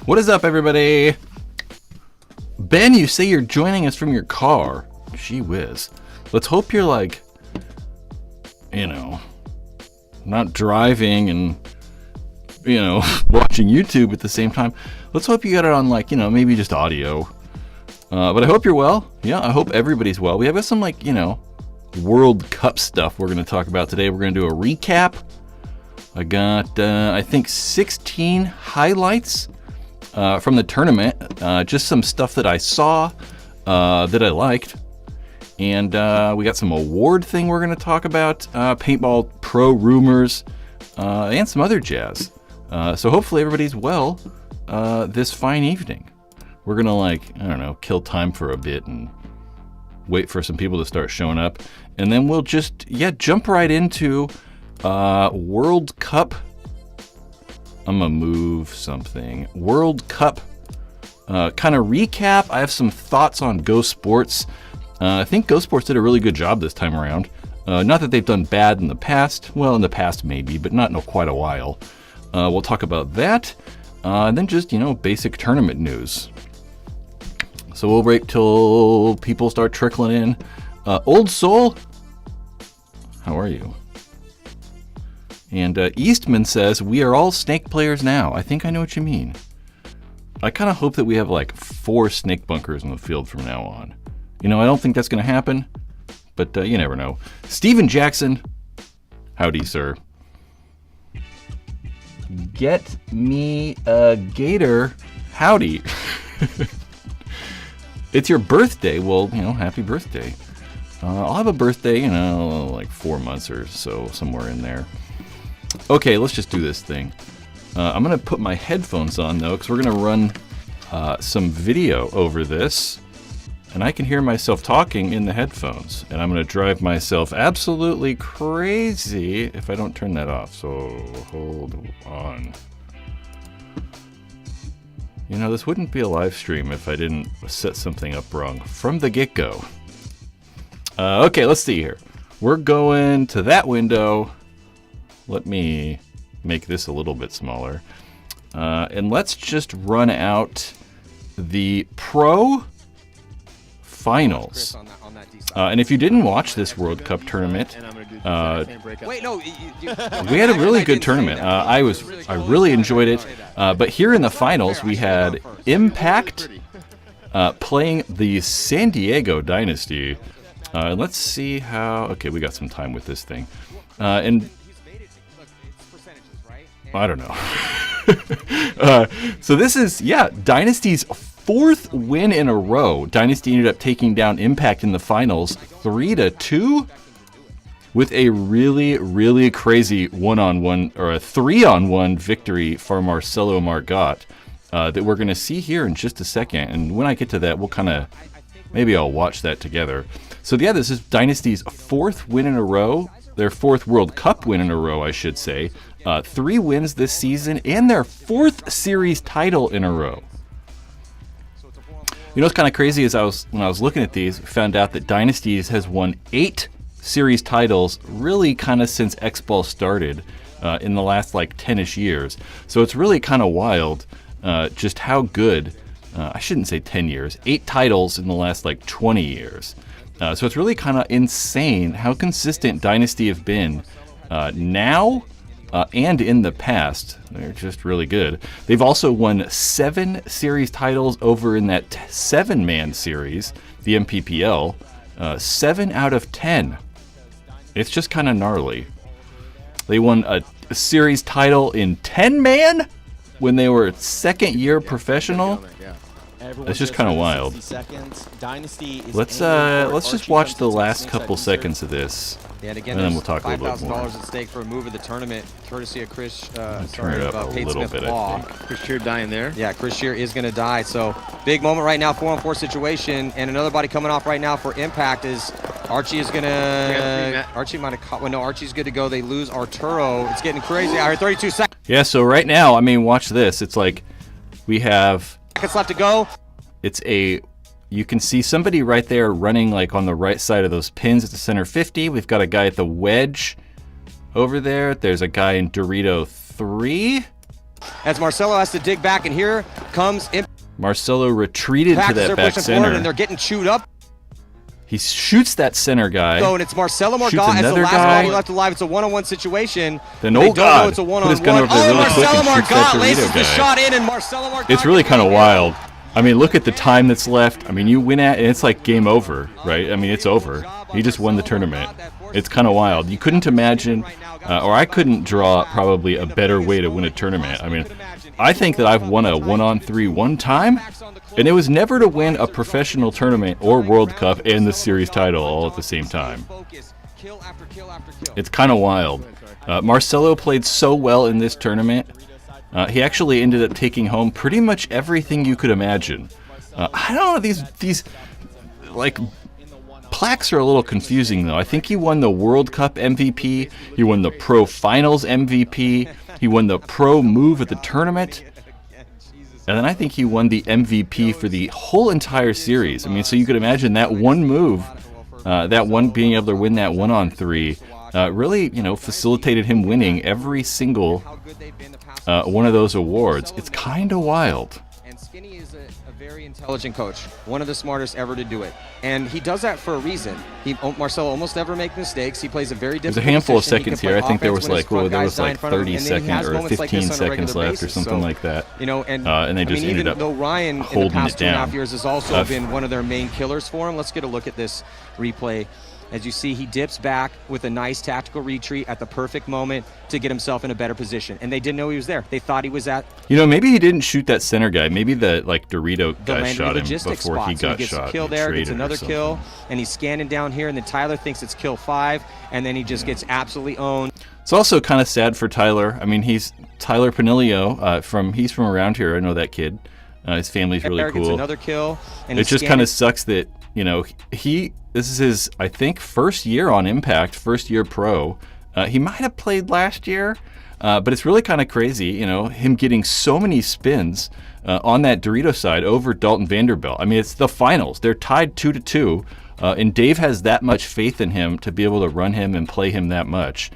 What is up, everybody? Ben, you say you're joining us from your car. Gee whiz. Let's hope you're like, you know, not driving and, you know, watching YouTube at the same time. Let's hope you got it on, like, you know, maybe just audio. But I hope you're well. Yeah, I hope everybody's well. We have some, like, you know, World Cup stuff we're going to talk about today. We're going to do a recap. I got, I think, 16 highlights from the tournament. Just some stuff that I saw that I liked. And we got some award thing we're going to talk about. Paintball Pro Rumors and some other jazz. So hopefully everybody's well this fine evening. We're going to, like, I don't know, kill time for a bit and wait for some people to start showing up. And then we'll just, jump right into World Cup. I'm going to move something. World Cup kind of recap. I have some thoughts on GoSports. I think GoSports did a really good job this time around. Not that they've done bad in the past. Well, in the past maybe, but not in quite a while. We'll talk about that. And then just, you know, basic tournament news. So we'll wait till people start trickling in. Old Soul, how are you? And Eastman says, we are all Snake players now. I think I know what you mean. I kind of hope that we have like 4 Snake bunkers in the field from now on. You know, I don't think that's going to happen, but you never know. Steven Jackson, howdy, sir. Get me a gator, howdy. It's your birthday. Well, you know, happy birthday. I'll have a birthday, you know, like 4 months or so, somewhere in there. Okay, let's just do this thing. I'm going to put my headphones on, though, because we're going to run some video over this. And I can hear myself talking in the headphones. And I'm going to drive myself absolutely crazy if I don't turn that off. So, hold on. You know, this wouldn't be a live stream if I didn't set something up wrong from the get-go. Okay, let's see here. We're going to that window. Let me make this a little bit smaller. And let's just run out the Pro Finals. And if you didn't watch this World Cup tournament, we had a really good tournament. I really enjoyed it. But here in the finals, we had Impact playing the San Diego Dynasty. Let's see how. Okay, we got some time with this thing. And I don't know. So this is, Dynasty's 4th win in a row. Dynasty ended up taking down Impact in the finals 3-2 with a really, really crazy 1-on-1 or a 3-on-1 victory for Marcelo Margot that we're going to see here in just a second. And when I get to that, we'll kind of, maybe I'll watch that together. So yeah, this is Dynasty's 4th win in a row. Their 4th World Cup win in a row, I should say. 3 wins this season and their 4th series title in a row. You know what's kind of crazy is when I was looking at these, found out that Dynasties has won 8 series titles really kind of since X-Ball started in the last like 10-ish years. So it's really kind of wild just how good, I shouldn't say 10 years, 8 titles in the last like 20 years. So it's really kind of insane how consistent Dynasty have been now and in the past. They're just really good. They've also won 7 series titles over in that 7-man series, the MPPL. 7 out of 10. It's just kind of gnarly. They won a series title in 10-man when they were 2nd-year professional. It's just kind of wild. Let's just watch the last couple seconds of this, and then we'll talk a little bit more. $5,000 at stake for a move of the tournament, courtesy of Chris. Turn it up a little bit, I think. Chris Shear dying there. Yeah, Chris Shear is going to die. So big moment right now, 4-on-4 situation, and another body coming off right now for Impact is Archie is going to. Archie might have caught. Well, no, Archie's good to go. They lose Arturo. It's getting crazy out here. 32 seconds. Yeah. So right now, I mean, watch this. It's like we have seconds left to go. It's you can see somebody right there running like on the right side of those pins at the center 50. We've got a guy at the wedge over there. There's a guy in Dorito 3. as Marcelo has to dig back, and here comes Marcelo retreated to Impact. that They're back pushing forward, center. and they're getting chewed up. He shoots that center guy. So, and it's Marcelo Shoots Margot as the another last guy. body left alive. It's a one-on-one situation. Then, They oh don't know God, it's a put his gun one-on-one. over there really quick Marcelo and shoots that Margot laces Dorito the guy. shot in, and Marcelo Margot. It's really kind of wild. I mean, look at the time that's left. I mean, you win at, and it's like game over, right? I mean, it's over. He just won the tournament. It's kind of wild. You couldn't imagine, or I couldn't draw probably a better way to win a tournament. I mean, I think that I've won a 1-on-3 one time, and it was never to win a professional tournament or World Cup and the series title all at the same time. It's kind of wild. Marcelo played so well in this tournament. He actually ended up taking home pretty much everything you could imagine. I don't know, these like plaques are a little confusing though. I think he won the World Cup MVP, he won the Pro Finals MVP, he won the Pro Move at the tournament, and then I think he won the MVP for the whole entire series. I mean, so you could imagine that one move, that one being able to win that 1-on-3, really, you know, facilitated him winning every single one of those awards. It's kind of wild. And Skinny is a very intelligent coach, one of the smartest ever to do it, and he does that for a reason. Marcelo almost never makes mistakes. He plays a very different. There's a handful of position. seconds here. I think there was like, well, there was like 30 seconds seconds or 15 seconds left or something like that. You know, and they just ended up though Ryan in the holding past it 2.5 down. years has also been one of their main killers for him. Let's get a look at this replay. As you see, he dips back with a nice tactical retreat at the perfect moment to get himself in a better position. And they didn't know he was there. They thought he was at... You know, maybe he didn't shoot that center guy. Maybe the like Dorito guy shot him logistics before spot. he So got gets shot. a kill He there, gets traded or another something. kill, and he's scanning down here, and then Tyler thinks it's kill 5, and then he just gets absolutely owned. It's also kind of sad for Tyler. I mean, he's Tyler Panilio. He's from around here. I know that kid. His family's really There gets cool. another kill, and It just kind of sucks that, you know, this is his, I think, first year on Impact, first year pro. He might have played last year, but it's really kind of crazy, you know, him getting so many spins on that Dorito side over Dalton Vanderbilt. I mean, it's the finals. They're tied 2-2, and Dave has that much faith in him to be able to run him and play him that much.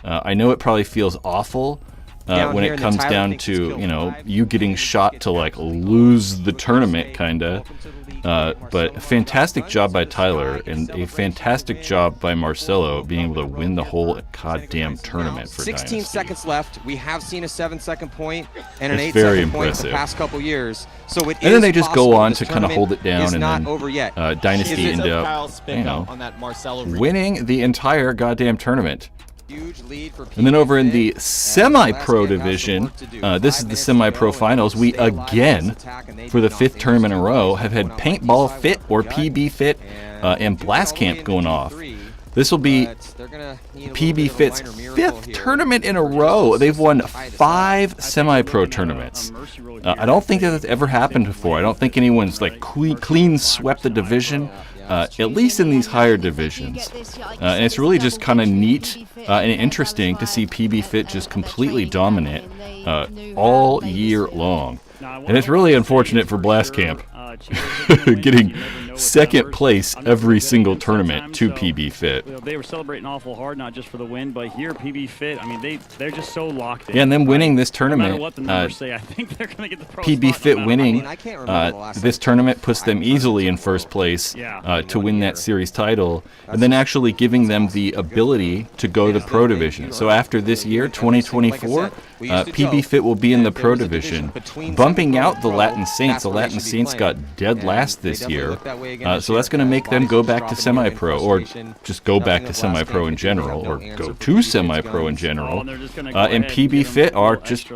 I know it probably feels awful when it comes down to, you know, you getting shot to like lose the tournament kind of. But a fantastic job by Tyler and a fantastic job by Marcelo being able to win the whole goddamn tournament for 16 Dynasty. seconds left. We have seen a 7-second point and an It's 8-second very point the impressive. past couple years. So it And then is they just go possible on this to kind of tournament hold it down, is and not then over yet. Dynasty Is it ended Kyle up, spin you out know, on that Marcelo winning the entire goddamn tournament. Huge lead for And then over in PBC. the semi-pro division, this is the semi-pro finals. We again, for the 5th tournament in a row, have had Paintball Fit or PB Fit and Blast Camp going off. This will be PB Fit's 5th tournament in a row. They've won 5 semi-pro tournaments. I don't think that that's ever happened before. I don't think anyone's like clean swept the division. At least in these higher divisions. And it's really just kind of neat and interesting to see PB Fit just completely dominant all year long. And it's really unfortunate for Blast Camp getting second place every single tournament to PB Fit. They were celebrating awful hard, not just for the win, but here PB Fit, I mean, they're just so locked in. Yeah, and then winning this No tournament, matter what the numbers say, I think they're going to get the pro PB spot Fit no matter winning I can't remember the last this tournament puts them easily in first place to win that series title, and then actually giving them the ability to go to the pro division. So after this year, 2024, PB Fit will be in the pro division, bumping out the Latin Saints. The Latin Saints got dead last this year, so that's going to make them go back to semi-pro, or just go back to semi-pro in general, or go to semi-pro in general. And PB Fit are just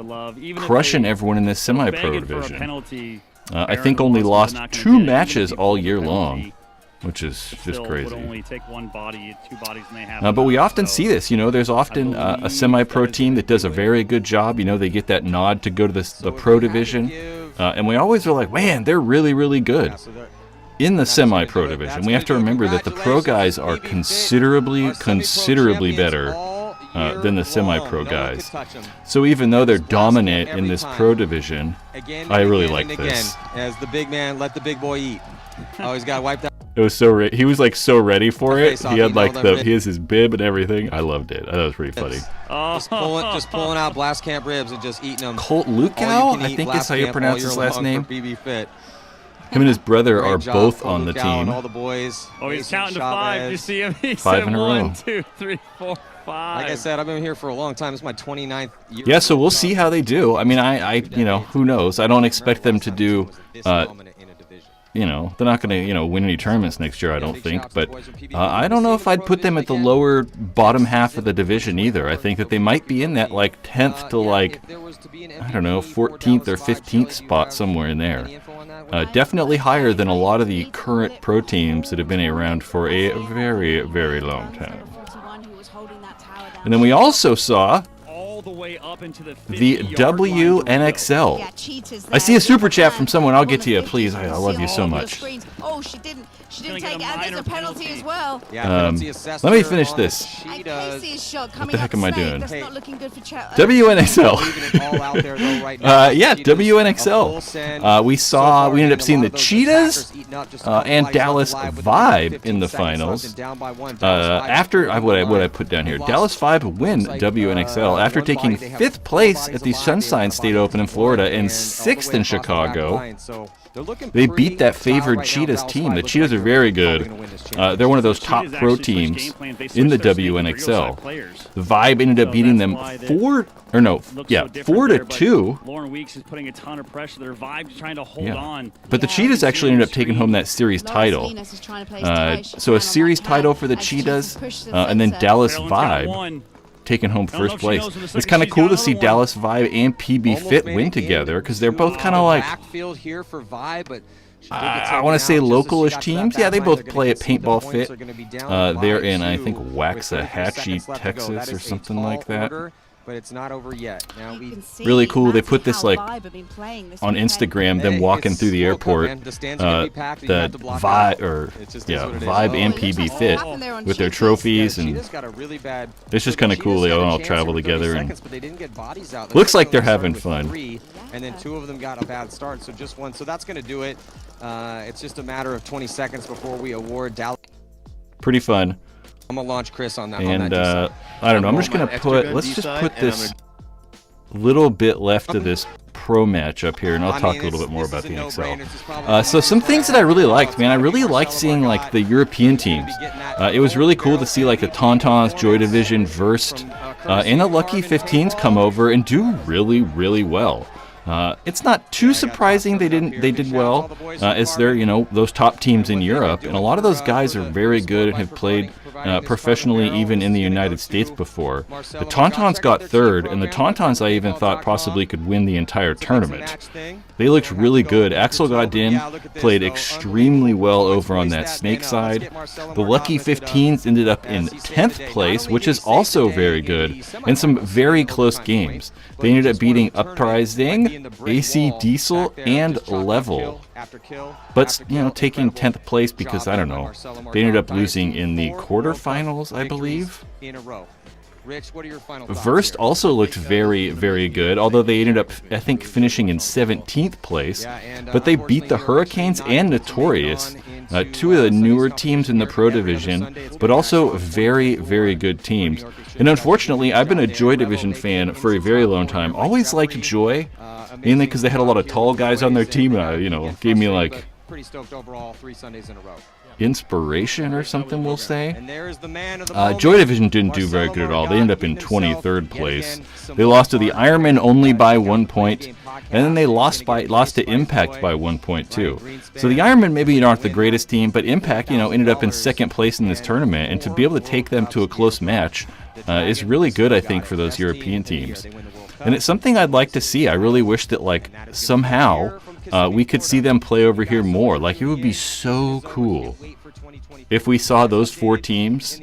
crushing everyone in this semi-pro division. I think only lost 2 matches all year long, which is just crazy. But we often see this, you know, there's often a semi-pro team that does a very good job. You know, they get that nod to go to the pro division. And we always are like, man, they're really, really good in the semi-pro division. We have to remember that the pro guys are considerably better than the semi-pro guys. So even though they're dominant in this pro division, I really like this. As the big man, let the big boy eat. Always got to wipe that. It was he was like so ready for it. He had like he has his bib and everything. I loved it. That was pretty funny. Just pulling out blast camp ribs and just eating them. Colt Lukau, I think is how you pronounce his last name. BB Fit. Him and his brother are both on the team. All the boys. Oh, he's counting to 5. You see him? He 5 in a row. 1, 2, 3, 4, 5. Like I said, I've been here for a long time. It's my 29th year. Yeah, so we'll see how they do. I mean, you know, who knows? I don't expect them to do, you know, they're not going to, you know, win any tournaments next year, I don't think. But I don't know if I'd put them at the lower bottom half of the division either. I think that they might be in that, like, 10th to, like, I don't know, 14th or 15th spot somewhere in there. Definitely higher than a lot of the current pro teams that have been around for a very, very long time. And then we also saw the way up into the WNXL. I see a super chat from someone. I'll get to you, please. I love you so much. Oh, she didn't take it. And there's a penalty as well. Let me finish this. What the heck am I doing? That's not looking good for WNXL. Yeah, WNXL. We ended up seeing the Cheetahs and Dallas Vibe in the finals. After what I put down here, Dallas Vibe win WNXL after taking 5th place at the Sunshine State Open in Florida and 6th in Chicago. They beat that favored Cheetahs team. The Cheetahs are very good. They're one of those top pro teams in the WNXL. The Vibe ended up beating them 4-2. Lauren Weeks is putting a ton of pressure. Their Vibe's trying to hold on. But the Cheetahs actually ended up taking home that series title. So a series title for the Cheetahs, and then Dallas Vibe taking home first place. It's kind of cool to see Dallas Vibe and PB Fit win together because they're both kind of like, I want to say localish teams. Yeah, they both play at Paintball Fit. They're in, I think, Waxahachie, Texas or something like that. But it's not over yet. Now really cool. They put this like on Instagram, them walking through the airport. The Vibe and PB Fit with their trophies, and it's just kind of cool. They all travel together, and looks like they're having fun. And then 2 of them got a bad start, so just 1. So that's going to do it. It's just a matter of 20 seconds before we award Dallas. Pretty fun. I'm gonna launch Chris on that. And I don't know. I'm just gonna let's just put this little bit left of this pro match up here, and I'll talk a little bit more about the NXL. So some things that I really liked, man. I really liked seeing like the European teams. It was really cool to see like the Tauntauns, Joy Division, Verst, and the Lucky 15s come over and do really, really well. It's not too surprising they did well, as they're, you know, those top teams in Europe, and a lot of those guys are very good and have played professionally even in the United States before. The Tauntauns got 3rd, and the Tauntauns I even thought possibly could win the entire tournament. They looked really good. Axel Godin played extremely well over on that snake side. The Lucky 15s ended up in 10th place, which is also very good, and some very close games. They ended up beating Uprising, AC Diesel, and Level. But, you know, taking 10th place because, I don't know, they ended up losing in the quarterfinals, I believe. Verst also looked very, very good, although they ended up, I think, finishing in 17th place. But they beat the Hurricanes and Notorious, 2 of the newer teams in the Pro Division, but also very, very good teams. And unfortunately, I've been a Joy Division fan for a very long time. Always liked Joy, mainly because they had a lot of tall guys on their team, you know, gave me like pretty stoked overall 3 Sundays in a row. Inspiration or something, we'll say. Joy Division didn't do very good at all. They ended up in 23rd place. They lost to the Ironman only by 1 point, and then they lost to Impact by 1 point too. So the Ironman maybe aren't the greatest team, but Impact, you know, ended up in 2nd place in this tournament, and to be able to take them to a close match is really good, I think, for those European teams. And it's something I'd like to see. I really wish that, like, somehow we could see them play over here more. Like, it would be so cool if we saw those 4 teams,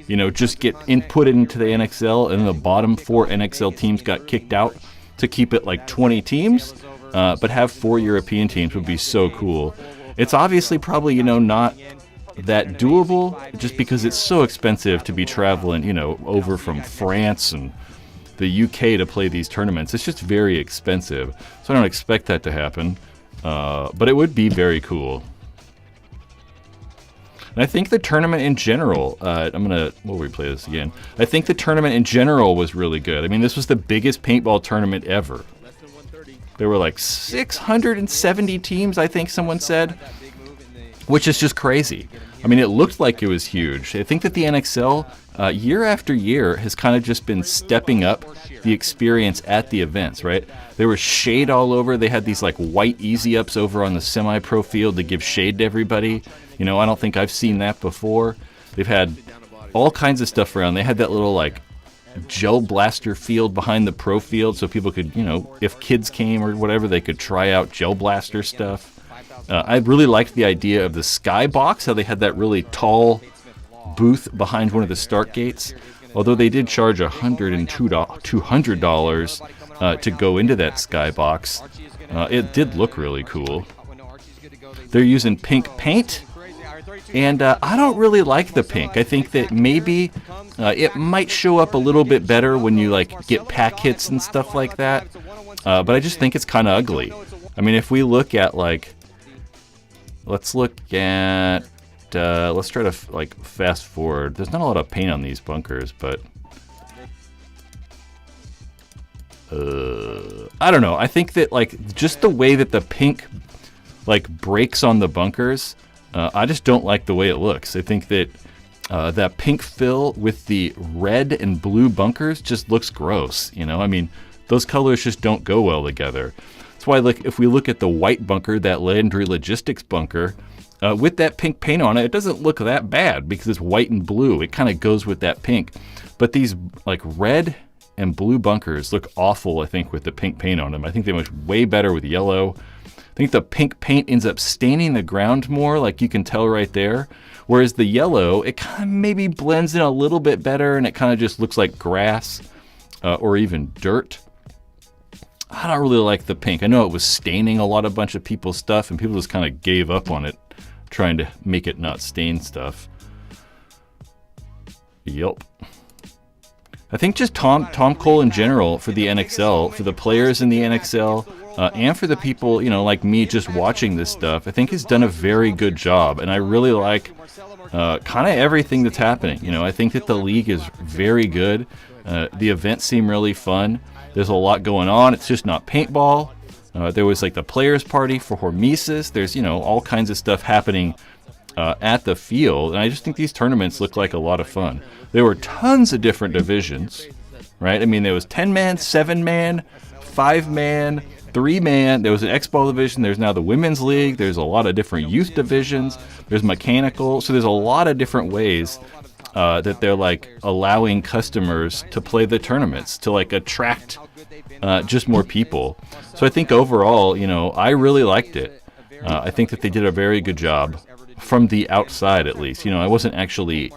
you know, just get put into the NXL, and the bottom 4 NXL teams got kicked out to keep it like 20 teams, but have 4 European teams would be so cool. It's obviously probably, you know, not that doable just because it's so expensive to be traveling, you know, over from France and the UK to play these tournaments. It's just very expensive, so I don't expect that to happen, but it would be very cool. And I think the tournament in general, we'll replay this again. I think the tournament in general was really good. I mean, this was the biggest paintball tournament ever. There were like 670 teams, I think someone said, which is just crazy. I mean, it looked like it was huge. I think that the NXL, year after year, has kind of just been stepping up the experience at the events, right? There was shade all over. They had these like white easy ups over on the semi-pro field to give shade to everybody. You know, I don't think I've seen that before. They've had all kinds of stuff around. They had that little like gel blaster field behind the pro field so people could, you know, if kids came or whatever, they could try out gel blaster stuff. I really liked the idea of the skybox, how they had that really tall booth behind one of the start gates. Although they did charge $200 to go into that skybox, it did look really cool. They're using pink paint, and I don't really like the pink. I think that maybe it might show up a little bit better when you like get pack hits and stuff like that. But I just think it's kind of ugly. I mean, if we look at like, let's try to like fast forward. There's not a lot of paint on these bunkers, but I don't know. I think that like just the way that the pink like breaks on the bunkers, I just don't like the way it looks. I think that that pink fill with the red and blue bunkers just looks gross. You know, I mean, those colors just don't go well together. That's why, like, if we look at the white bunker, that Landry Logistics bunker, with that pink paint on it, it doesn't look that bad because it's white and blue. It kind of goes with that pink. But these, like, red and blue bunkers look awful, I think, with the pink paint on them. I think they look way better with yellow. I think the pink paint ends up staining the ground more, like you can tell right there. Whereas the yellow, it kind of maybe blends in a little bit better, and it kind of just looks like grass or even dirt. I don't really like the pink. I know it was staining a bunch of people's stuff, and people just kind of gave up on it, trying to make it not stain stuff. Yep. I think just Tom Cole in general for the NXL, for the players in the NXL, and for the people, you know, like me just watching this stuff, I think has done a very good job. And I really like kind of everything that's happening. You know, I think that the league is very good. The events seem really fun. There's a lot going on. It's just not paintball. There was like the players party for Hormesis. There's, you know, all kinds of stuff happening at the field. And I just think these tournaments look like a lot of fun. There were tons of different divisions, right? I mean, there was 10-man, 7-man, 5-man, 3-man. There was an X-Ball division. There's now the Women's League. There's a lot of different youth divisions. There's mechanical. So there's a lot of different ways that they're like allowing customers to play the tournaments to like attract just more people. So I think overall, you know, I really liked it. I think that they did a very good job from the outside, at least. You know, I wasn't actually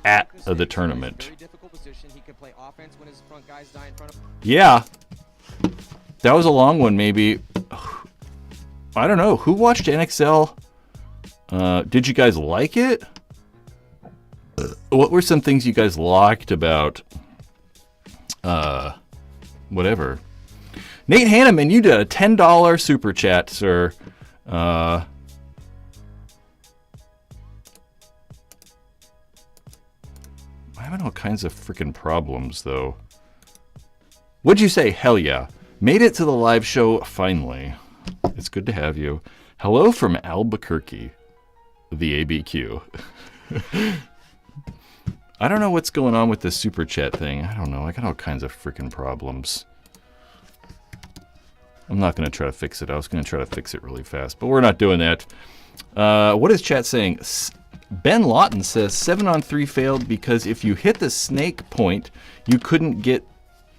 at the tournament. Yeah, that was a long one. Maybe, I don't know, who watched NXL. Did you guys like it? What were some things you guys liked about whatever? Nate Hanneman, you did a $10 super chat, sir. I'm having all kinds of freaking problems, though. What'd you say? Hell yeah. Made it to the live show finally. It's good to have you. Hello from Albuquerque, the ABQ. I don't know what's going on with this super chat thing. I don't know. I got all kinds of freaking problems. I'm not going to try to fix it. I was going to try to fix it really fast, but we're not doing that. What is chat saying? Ben Lawton says 7-on-3 failed because if you hit the snake point, you couldn't get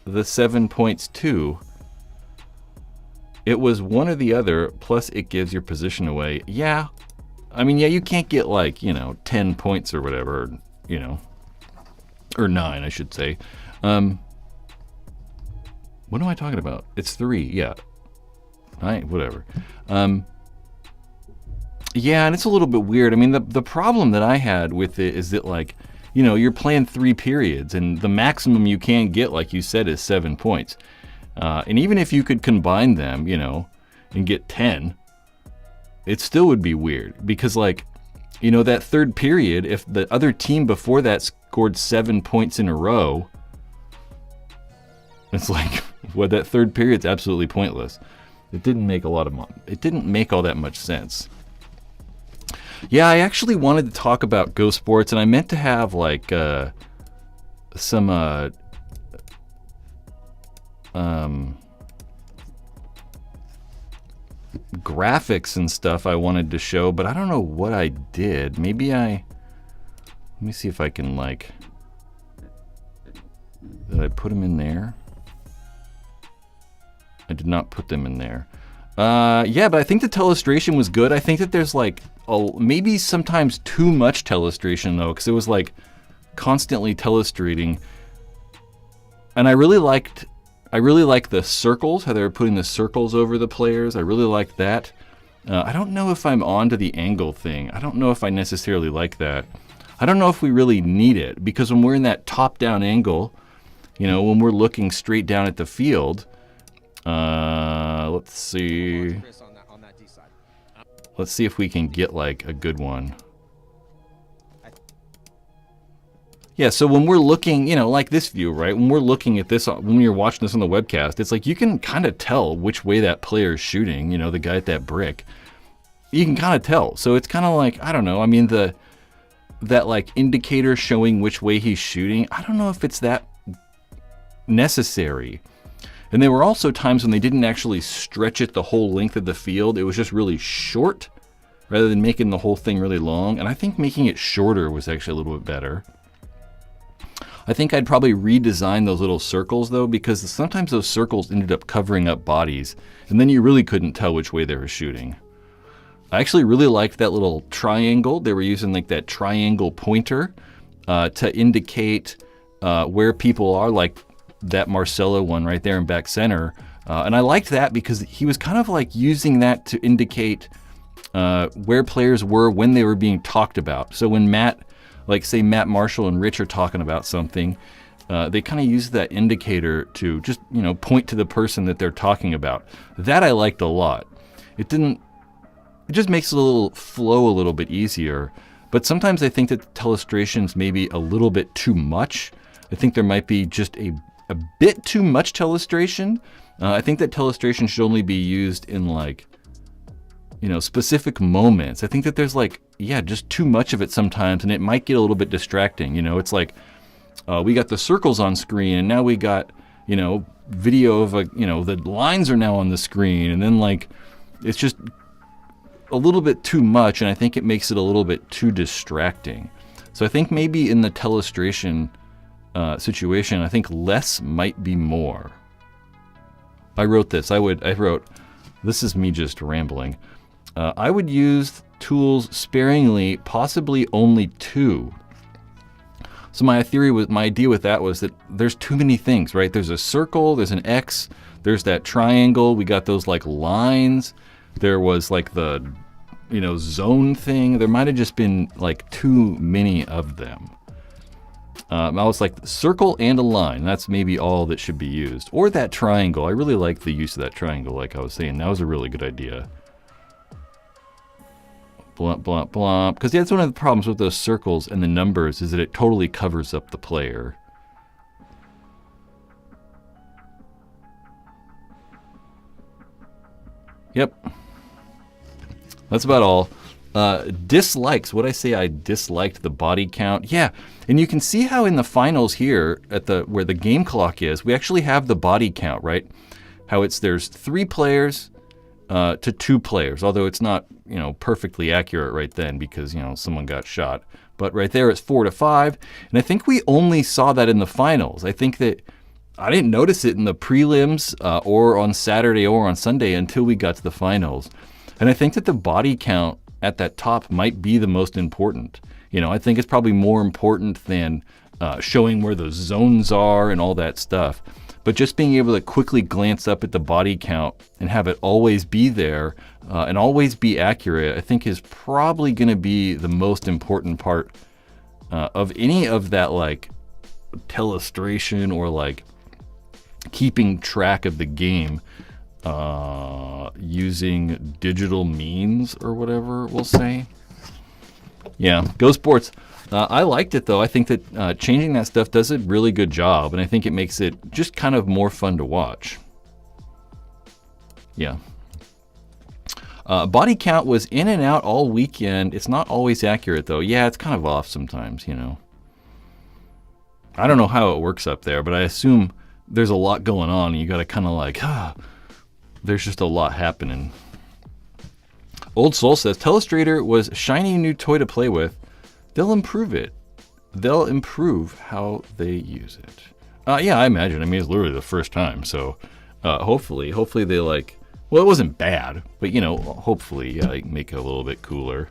the 7 points too. It was one or the other, plus it gives your position away. Yeah. I mean, yeah, you can't get like, you know, 10 points or whatever, you know. Or 9, I should say. What am I talking about? It's 3, yeah. Whatever. Yeah, and it's a little bit weird. I mean, the problem that I had with it is that, like, you know, you're playing 3 periods, and the maximum you can get, like you said, is 7 points. And even if you could combine them, you know, and get 10, it still would be weird. Because, like, you know, that third period, if the other team before that scored 7 points in a row, it's like, well, that third period's absolutely pointless. It didn't make it didn't make all that much sense. Yeah, I actually wanted to talk about GoSports, and I meant to have like some graphics and stuff I wanted to show, but I don't know what I did. Let me see if I can like, did I put them in there? I did not put them in there. Yeah, but I think the telestration was good. I think that there's like maybe sometimes too much telestration though, because it was like constantly telestrating. And I really liked the circles, how they were putting the circles over the players. I really liked that. I don't know if I'm on to the angle thing. I don't know if I necessarily like that. I don't know if we really need it, because when we're in that top-down angle, you know, when we're looking straight down at the field, let's see. Let's see if we can get like a good one. Yeah, so when we're looking, you know, like this view, right? When we're looking at this, when you're watching this on the webcast, it's like you can kind of tell which way that player is shooting, you know, the guy at that brick. You can kind of tell. So it's kind of like, I don't know, I mean, that like indicator showing which way he's shooting, I don't know if it's that necessary. And there were also times when they didn't actually stretch it the whole length of the field. It was just really short rather than making the whole thing really long. And I think making it shorter was actually a little bit better. I think I'd probably redesign those little circles though, because sometimes those circles ended up covering up bodies, and then you really couldn't tell which way they were shooting. I actually really liked that little triangle. They were using like that triangle pointer to indicate where people are, like that Marcelo one right there in back center. And I liked that because he was kind of like using that to indicate where players were when they were being talked about. So when Matt, like say Matt Marshall and Rich are talking about something, they kind of use that indicator to just, you know, point to the person that they're talking about. That I liked a lot. It just makes the little flow a little bit easier. But sometimes I think that telestration's maybe a little bit too much. I think there might be just a bit too much telestration. I think that telestration should only be used in like, you know, specific moments. I think that there's like, yeah, just too much of it sometimes, and it might get a little bit distracting. You know, it's like we got the circles on screen, and now we got, you know, video of you know, the lines are now on the screen, and then like it's just a little bit too much, and I think it makes it a little bit too distracting. So I think maybe in the telestration situation, I think less might be more. I wrote this. I wrote, this is me just rambling. I would use tools sparingly, possibly only 2. So my idea with that was that there's too many things, right? There's a circle, there's an X, there's that triangle, we got those like lines, there was like the, you know, zone thing. There might have just been like too many of them. I was like, circle and a line, that's maybe all that should be used. Or that triangle. I really like the use of that triangle, like I was saying. That was a really good idea. Blump, blump, blump. Because that's one of the problems with those circles and the numbers, is that it totally covers up the player. Yep. That's about all. Dislikes. What'd I say? I disliked the body count. Yeah, and you can see how in the finals here at where the game clock is, we actually have the body count, right? How there's 3 players to 2 players, although it's not, you know, perfectly accurate right then because, you know, someone got shot. But right there it's 4 to 5, and I think we only saw that in the finals. I think that I didn't notice it in the prelims or on Saturday or on Sunday until we got to the finals. And I think that the body count at that top might be the most important. You know, I think it's probably more important than showing where the zones are and all that stuff. But just being able to quickly glance up at the body count and have it always be there and always be accurate, I think is probably going to be the most important part of any of that like telestration or like keeping track of the game using digital means or whatever we'll say. Yeah, GoSports. I liked it though. I think that changing that stuff does a really good job, and I think it makes it just kind of more fun to watch. Yeah. Body count was in and out all weekend. It's not always accurate though. Yeah, it's kind of off sometimes, you know. I don't know how it works up there, but I assume there's a lot going on, and you got to kind of like, there's just a lot happening. Old Soul says, Telestrator was a shiny new toy to play with. They'll improve it. They'll improve how they use it. Yeah, I imagine. I mean, it's literally the first time, so hopefully they like. Well, it wasn't bad, but you know, hopefully make it a little bit cooler.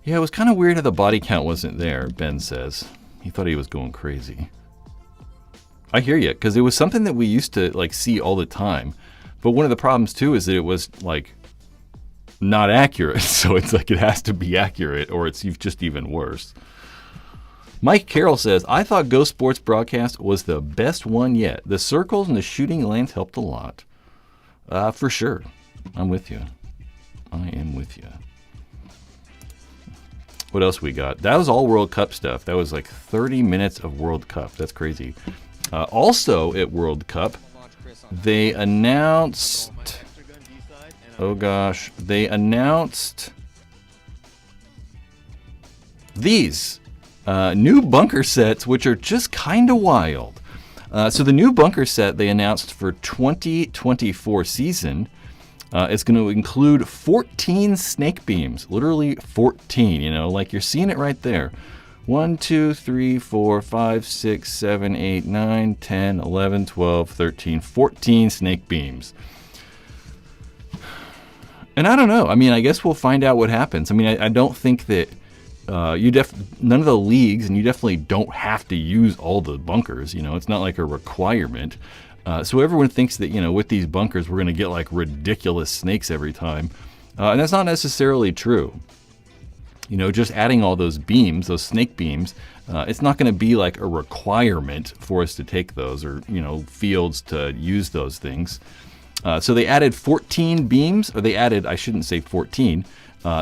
Yeah, it was kind of weird how the body count wasn't there, Ben says. He thought he was going crazy. I hear you, because it was something that we used to like see all the time. But one of the problems too is that it was like not accurate. So it's like it has to be accurate or it's just even worse. Mike Carroll says, I thought GoSports broadcast was the best one yet. The circles and the shooting lanes helped a lot. For sure. I'm with you. I am with you. What else we got? That was all World Cup stuff. That was like 30 minutes of World Cup. That's crazy. Also at World Cup, they announced... Oh gosh. They announced these new bunker sets, which are just kind of wild. So the new bunker set they announced for 2024 season is going to include 14 snake beams. Literally 14, you know, like you're seeing it right there. 1, 2, 3, 4, 5, 6, 7, 8, 9, 10, 11, 12, 13, 14 snake beams. And I don't know. I mean, I guess we'll find out what happens. I mean, I don't think that none of the leagues, and you definitely don't have to use all the bunkers. You know, it's not like a requirement. So everyone thinks that, you know, with these bunkers, we're going to get like ridiculous snakes every time. And that's not necessarily true. You know, just adding all those beams, those snake beams, it's not going to be like a requirement for us to take those or, you know, fields to use those things. So they added 14 beams, or they added, I shouldn't say 14,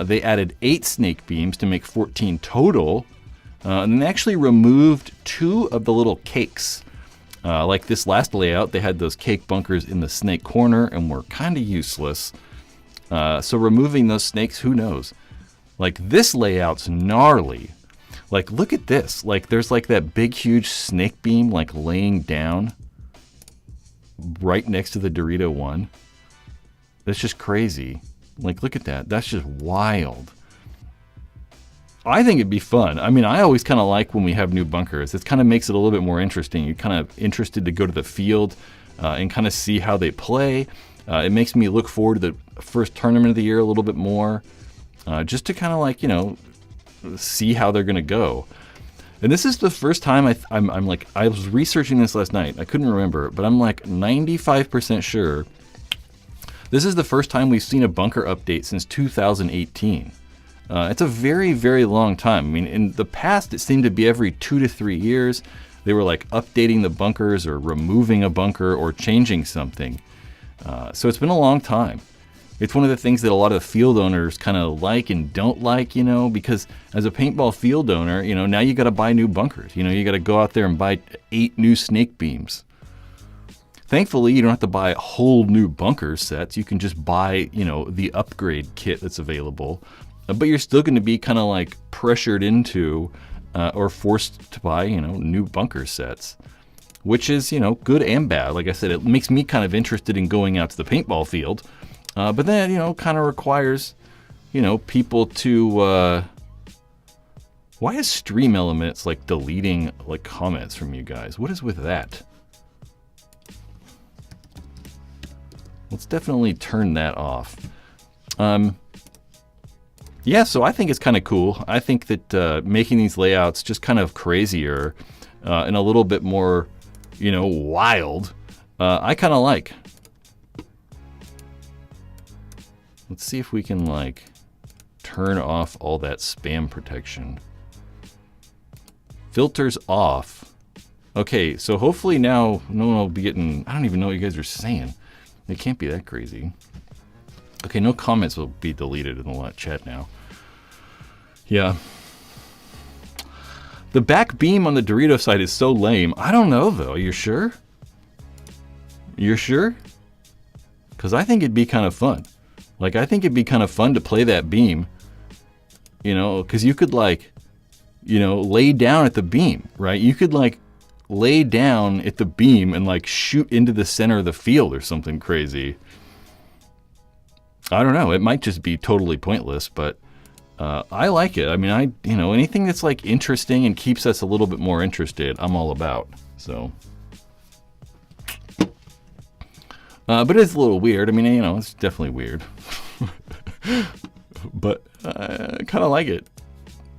they added 8 snake beams to make 14 total. And then they actually removed 2 of the little cakes. Like this last layout, they had those cake bunkers in the snake corner and were kind of useless. So removing those snakes, who knows? Like this layout's gnarly. Like look at this. Like there's like that big huge snake beam like laying down right next to the Dorito one. That's just crazy. Like look at that. That's just wild. I think it'd be fun. I mean, I always kind of like when we have new bunkers. It kind of makes it a little bit more interesting. You're kind of interested to go to the field and kind of see how they play. It makes me look forward to the first tournament of the year a little bit more. Just to kind of like, you know, see how they're going to go. And this is the first time I'm like, I was researching this last night. I couldn't remember, but I'm like 95% sure this is the first time we've seen a bunker update since 2018. It's a very, very long time. I mean, in the past, it seemed to be every 2 to 3 years. They were like updating the bunkers or removing a bunker or changing something. So it's been a long time. It's one of the things that a lot of field owners kind of like and don't like, you know, because as a paintball field owner, you know, now you got to buy new bunkers. You know, you got to go out there and buy 8 new snake beams. Thankfully, you don't have to buy whole new bunker sets. You can just buy, you know, the upgrade kit that's available. But you're still going to be kind of like pressured into or forced to buy, you know, new bunker sets, which is, you know, good and bad. Like I said, it makes me kind of interested in going out to the paintball field. But then, you know, kind of requires, you know, people to... why is Stream Elements, like, deleting, like, comments from you guys? What is with that? Let's definitely turn that off. Yeah, so I think it's kind of cool. I think that making these layouts just kind of crazier and a little bit more, you know, wild, I kind of like. Let's see if we can, like, turn off all that spam protection. Filters off. Okay, so hopefully now no one will be getting... I don't even know what you guys are saying. It can't be that crazy. Okay, no comments will be deleted in the chat now. Yeah. The back beam on the Dorito side is so lame. I don't know, though. You're sure? You're sure? Because I think it'd be kind of fun. Like, I think it'd be kind of fun to play that beam. You know, because you could, like, you know, lay down at the beam, right? You could, like, lay down at the beam and, like, shoot into the center of the field or something crazy. I don't know. It might just be totally pointless, but I like it. I mean, you know, anything that's like interesting and keeps us a little bit more interested, I'm all about. So, but it's a little weird. I mean, you know, it's definitely weird, but I kind of like it.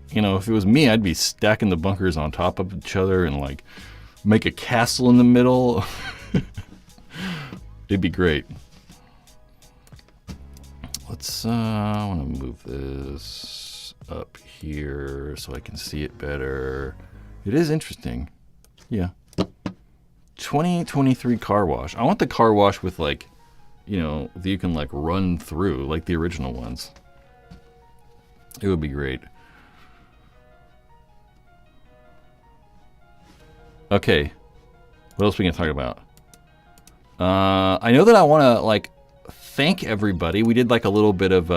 You know, if it was me, I'd be stacking the bunkers on top of each other and like make a castle in the middle. It'd be great. Let's, I want to move this up here so I can see it better. It is interesting. Yeah. 2023 car wash. I want the car wash with, like, you know, that you can, like, run through, like the original ones. It would be great. Okay. What else we can talk about? I know that I want to, like, thank everybody. We did like a little bit of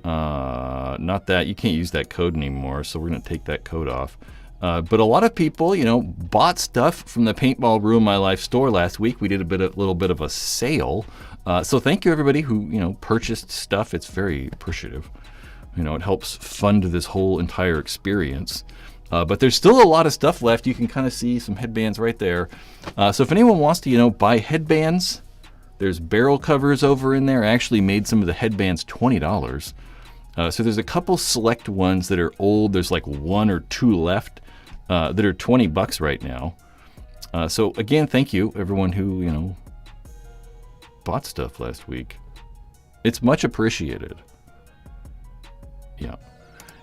not that you can't use that code anymore, so we're gonna take that code off. But a lot of people, you know, bought stuff from the Paintball Ruin My Life store last week. We did a little bit of a sale. So thank you everybody who, you know, purchased stuff. It's very appreciative. You know, it helps fund this whole entire experience. But there's still a lot of stuff left. You can kind of see some headbands right there. So if anyone wants to, you know, buy headbands, there's barrel covers over in there. I actually made some of the headbands $20. So there's a couple select ones that are old. There's like 1 or 2 left that are $20 right now. So again, thank you everyone who, you know, bought stuff last week. It's much appreciated. Yeah.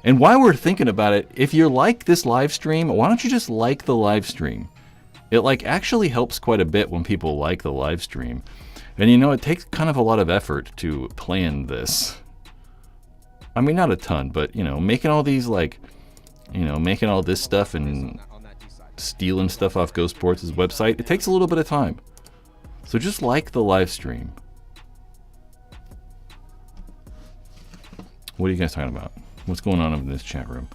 And while we're thinking about it, if you like this live stream, why don't you just like the live stream? It like actually helps quite a bit when people like the live stream. And you know, it takes kind of a lot of effort to plan this. I mean, not a ton, but you know, making all these like, you know, making all this stuff and stealing stuff off GoSports' website, it takes a little bit of time. So just like the live stream. What are you guys talking about? What's going on in this chat room?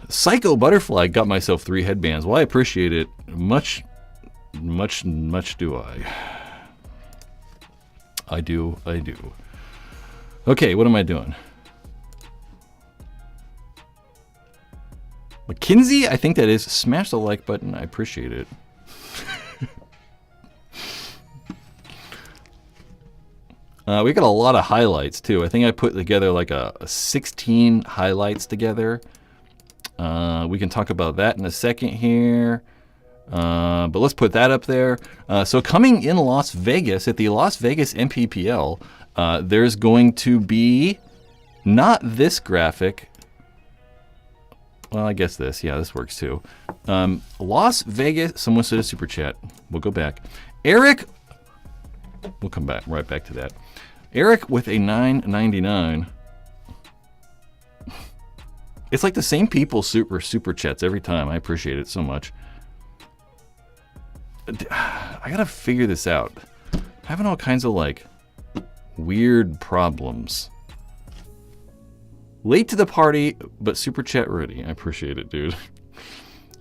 Psycho Butterfly got myself 3 headbands. Well, I appreciate it. Much do I. I do. Okay, what am I doing? Mackenzie, I think that is. Smash the like button. I appreciate it. We got a lot of highlights too. I think I put together like a 16 highlights together. We can talk about that in a second here. But let's put that up there. So coming in Las Vegas, at the Las Vegas MPPL, there's going to be not this graphic. Well, I guess this. Yeah, this works too. Las Vegas. Someone said a super chat. We'll go back. Eric. We'll come back right back to that. Eric with a $9.99. It's like the same people super chats every time. I appreciate it so much. I gotta figure this out. I'm having all kinds of like weird problems. Late to the party, but super chat ready. I appreciate it, dude.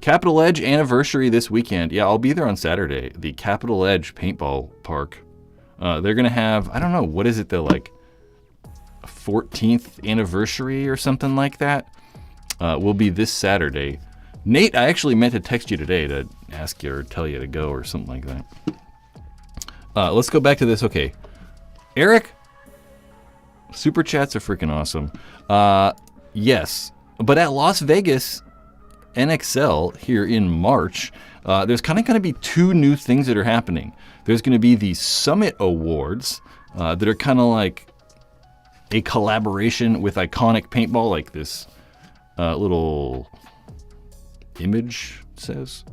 Capital Edge anniversary this weekend. Yeah, I'll be there on Saturday. The Capital Edge Paintball Park. They're gonna have, I don't know, what is it? The like 14th anniversary or something like that. Will be this Saturday. Nate, I actually meant to text you today to ask you or tell you to go or something like that. Let's go back to this. Okay, Eric, super chats are freaking awesome. Yes, but at Las Vegas NXL here in March, there's kind of going to be 2 new things that are happening. There's going to be the Summit Awards that are kind of like a collaboration with Iconic Paintball, like this little image says.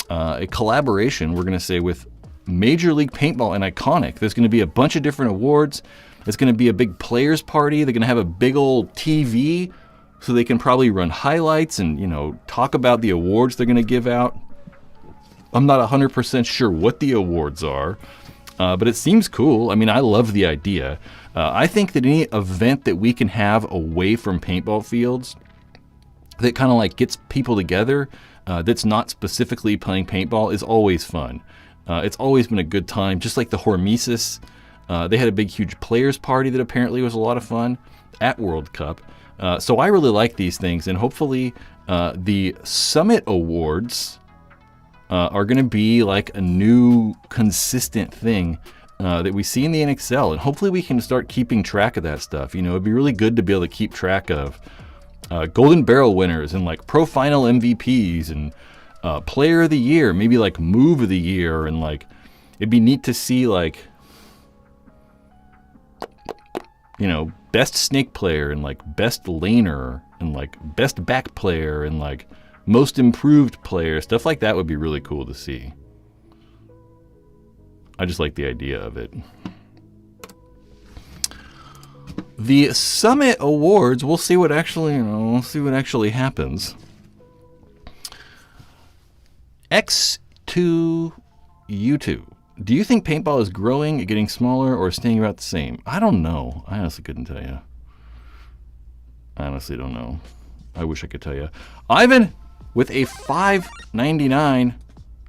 A collaboration, we're going to say, with Major League Paintball and iconic. There's going to be a bunch of different awards. It's going to be a big players party. They're going to have a big old TV so they can probably run highlights and, talk about the awards they're going to give out. I'm not 100% sure what the awards are, but it seems cool. I mean, I love the idea. I think that any event that we can have away from paintball fields that kind of like gets people together that's not specifically playing paintball is always fun. It's always been a good time, just like the Hormesis. They had a big, huge players party that apparently was a lot of fun at World Cup. So I really like these things, and hopefully the Summit Awards are going to be like a new consistent thing that we see in the NXL, and hopefully we can start keeping track of that stuff. It'd be really good to be able to keep track of Golden Barrel winners and like Pro Final MVPs and Player of the Year, maybe like Move of the Year, and like it'd be neat to see like best snake player and like best laner and like best back player and like most improved player. Stuff like that would be really cool to see. I just like the idea of it. The Summit Awards, we'll see what actually, we'll see what actually happens. X2U2. Do you think paintball is growing, getting smaller, or staying about the same? I don't know. I honestly couldn't tell you. I honestly don't know. I wish I could tell you. Ivan with a $5.99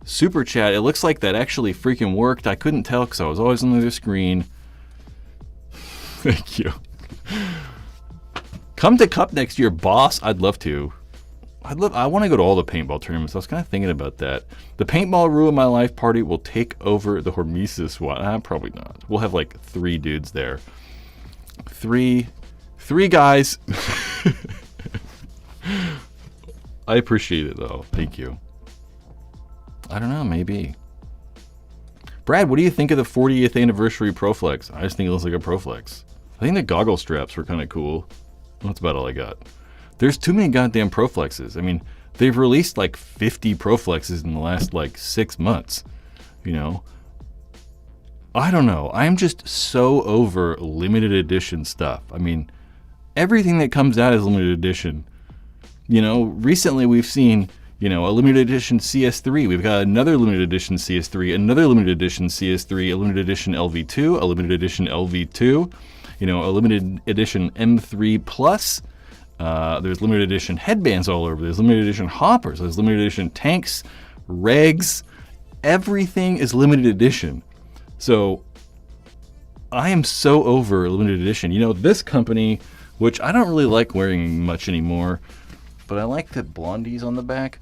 super chat. It looks like that actually freaking worked. I couldn't tell because I was always on the other screen. Thank you. Come to Cup next year, boss. I'd love to. I want to go to all the paintball tournaments. I was kind of thinking about that. The Paintball Ruin My Life party will take over the Hormesis one. Probably not. We'll have like 3 dudes there. Three guys. I appreciate it though. Thank you. I don't know, maybe. Brad, what do you think of the 40th anniversary Proflex? I just think it looks like a Proflex. I think the goggle straps were kind of cool. That's about all I got. There's too many goddamn Proflexes. I mean, they've released like 50 Proflexes in the last like 6 months. I don't know. I'm just so over limited edition stuff. I mean, everything that comes out is limited edition. Recently we've seen, a limited edition CS3. We've got another limited edition CS3, another limited edition CS3, a limited edition LV2, a limited edition LV2, a limited edition M3 Plus. There's limited edition headbands all over. There's limited edition hoppers. There's limited edition tanks, regs. Everything is limited edition. So I am so over limited edition. This company, which I don't really like wearing much anymore, but I like the blondies on the back.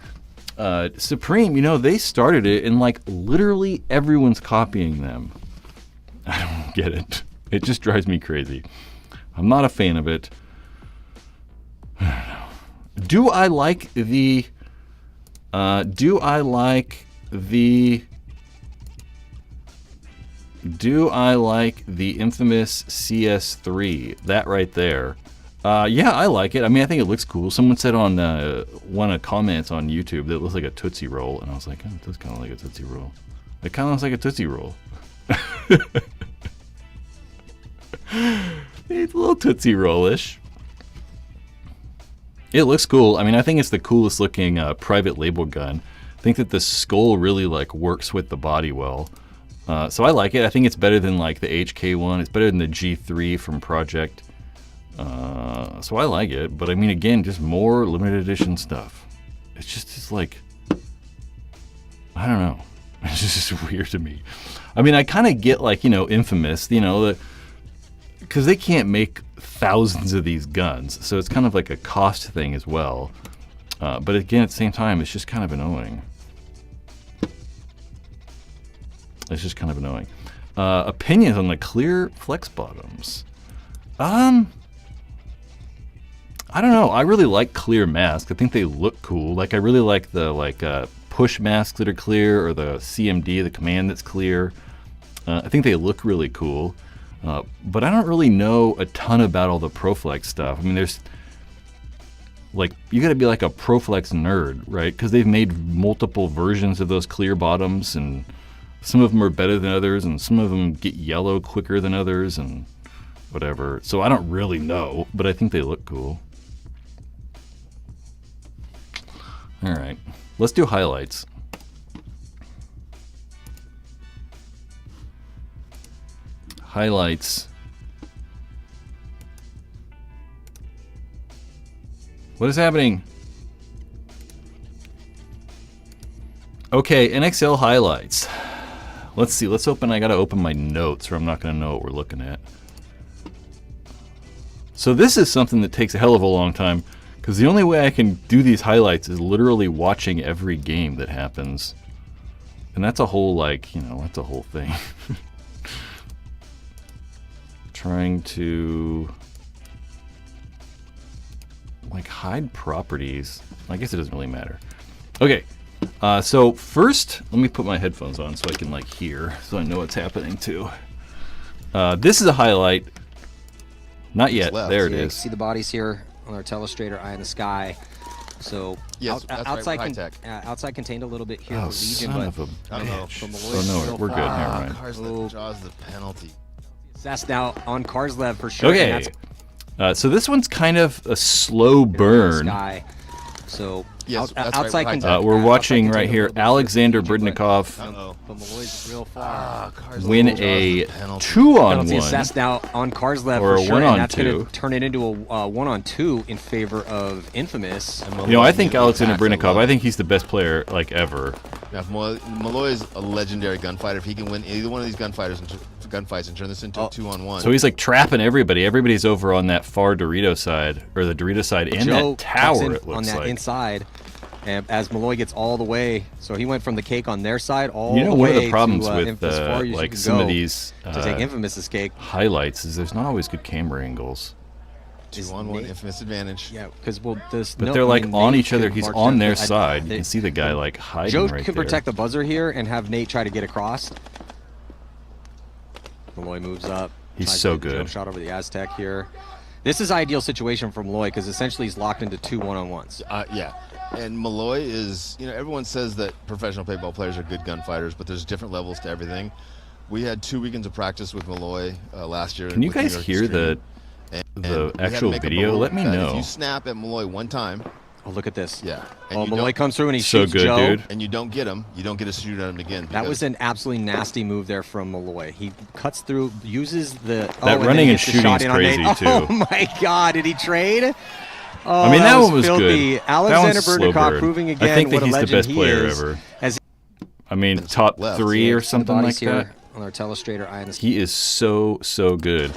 Supreme, they started it and like literally everyone's copying them. I don't get it. It just drives me crazy. I'm not a fan of it. Do I like the infamous CS3? That right there. Yeah, I like it. I mean, I think it looks cool. Someone said on one of the comments on YouTube that it looks like a Tootsie Roll, and I was like, oh, it does kind of like a Tootsie Roll. It kind of looks like a Tootsie Roll. It's a little Tootsie Roll-ish. It looks cool. I mean, I think it's the coolest looking private label gun. I think that the skull really like works with the body well. So I like it. I think it's better than like the HK one. It's better than the G3 from Project. So I like it. But I mean, again, just more limited edition stuff. It's like, I don't know. It's just weird to me. I mean, I kind of get like, Infamous, because they can't make thousands of these guns, so it's kind of like a cost thing as well. But again, at the same time, it's just kind of annoying. It's just kind of annoying. Opinions on the clear flex bottoms. I don't know. I really like clear masks. I think they look cool. Like I really like the push masks that are clear, or the CMD, the command that's clear. I think they look really cool. But I don't really know a ton about all the Proflex stuff. I mean, there's like, you got to be like a Proflex nerd, right? Because they've made multiple versions of those clear bottoms, and some of them are better than others, and some of them get yellow quicker than others, and whatever. So I don't really know, but I think they look cool. All right, let's do highlights. Highlights. What is happening? Okay, NXL highlights. Let's see. Let's open. I gotta open my notes, or I'm not gonna know what we're looking at. So this is something that takes a hell of a long time, because the only way I can do these highlights is literally watching every game that happens, and that's a whole that's a whole thing. Trying to hide properties. I guess it doesn't really matter. Okay. So first, let me put my headphones on so I can hear, so I know what's happening too. This is a highlight. Not yet. There it is. See the bodies here on our telestrator, eye in the sky. So yes, outside contained a little bit here. Oh, Legion, son of a bitch. Oh no, we're good. Never mind. Karslev draws the penalty. That's now on Karslev for sure. Okay. So this one's kind of a slow burn. So yes, outside we're watching right here Alexander Bridnikov win a 2-on-1. That's now on Karslev or for a sure, and that's 1-on-2. going to turn it into a 1-on-2 in favor of Infamous. I think Alexander Bridnikov, I think he's the best player ever. Yeah, Malloy is a legendary gunfighter. If he can win either one of these gunfights and turn this into a 2-on-1. So he's trapping everybody. Everybody's over on that far Dorito side, or the Dorito side, and that tower. It looks on that like inside. And as Malloy gets all the way, so he went from the cake on their side all the way to one of the problems with Infamous far as you can some go of these to take Infamous's cake highlights is there's not always good camera angles. 2-on-1 Infamous advantage. Yeah, because but they're on each other. He's on their side. You can see the guy hiding Joe right can there. protect the buzzer here and have Nate try to get across. Malloy moves up. He's so good. Jump shot over the Aztec here. This is ideal situation for Malloy because essentially he's locked into 2 1-on-1s. Yeah. And Malloy is, everyone says that professional paintball players are good gunfighters, but there's different levels to everything. We had 2 weekends of practice with Malloy last year. Can you guys hear the actual video? Let me know. If you snap at Malloy one time. Oh, look at this. Yeah. And Malloy comes through and he so shoots good, Joe. dude. And you don't get him. You don't get to shoot at him again. That was an absolutely nasty move there from Malloy. He cuts through, uses the... That running and shooting is crazy, too. Oh, my God. Did he trade? Oh, I mean, that one was filthy. good. Alexander Burdikoff proving again I think that what he's a the best legend player he is. ever. Top 3 or something like that. On our telestrator, eye in the sky. He is so good.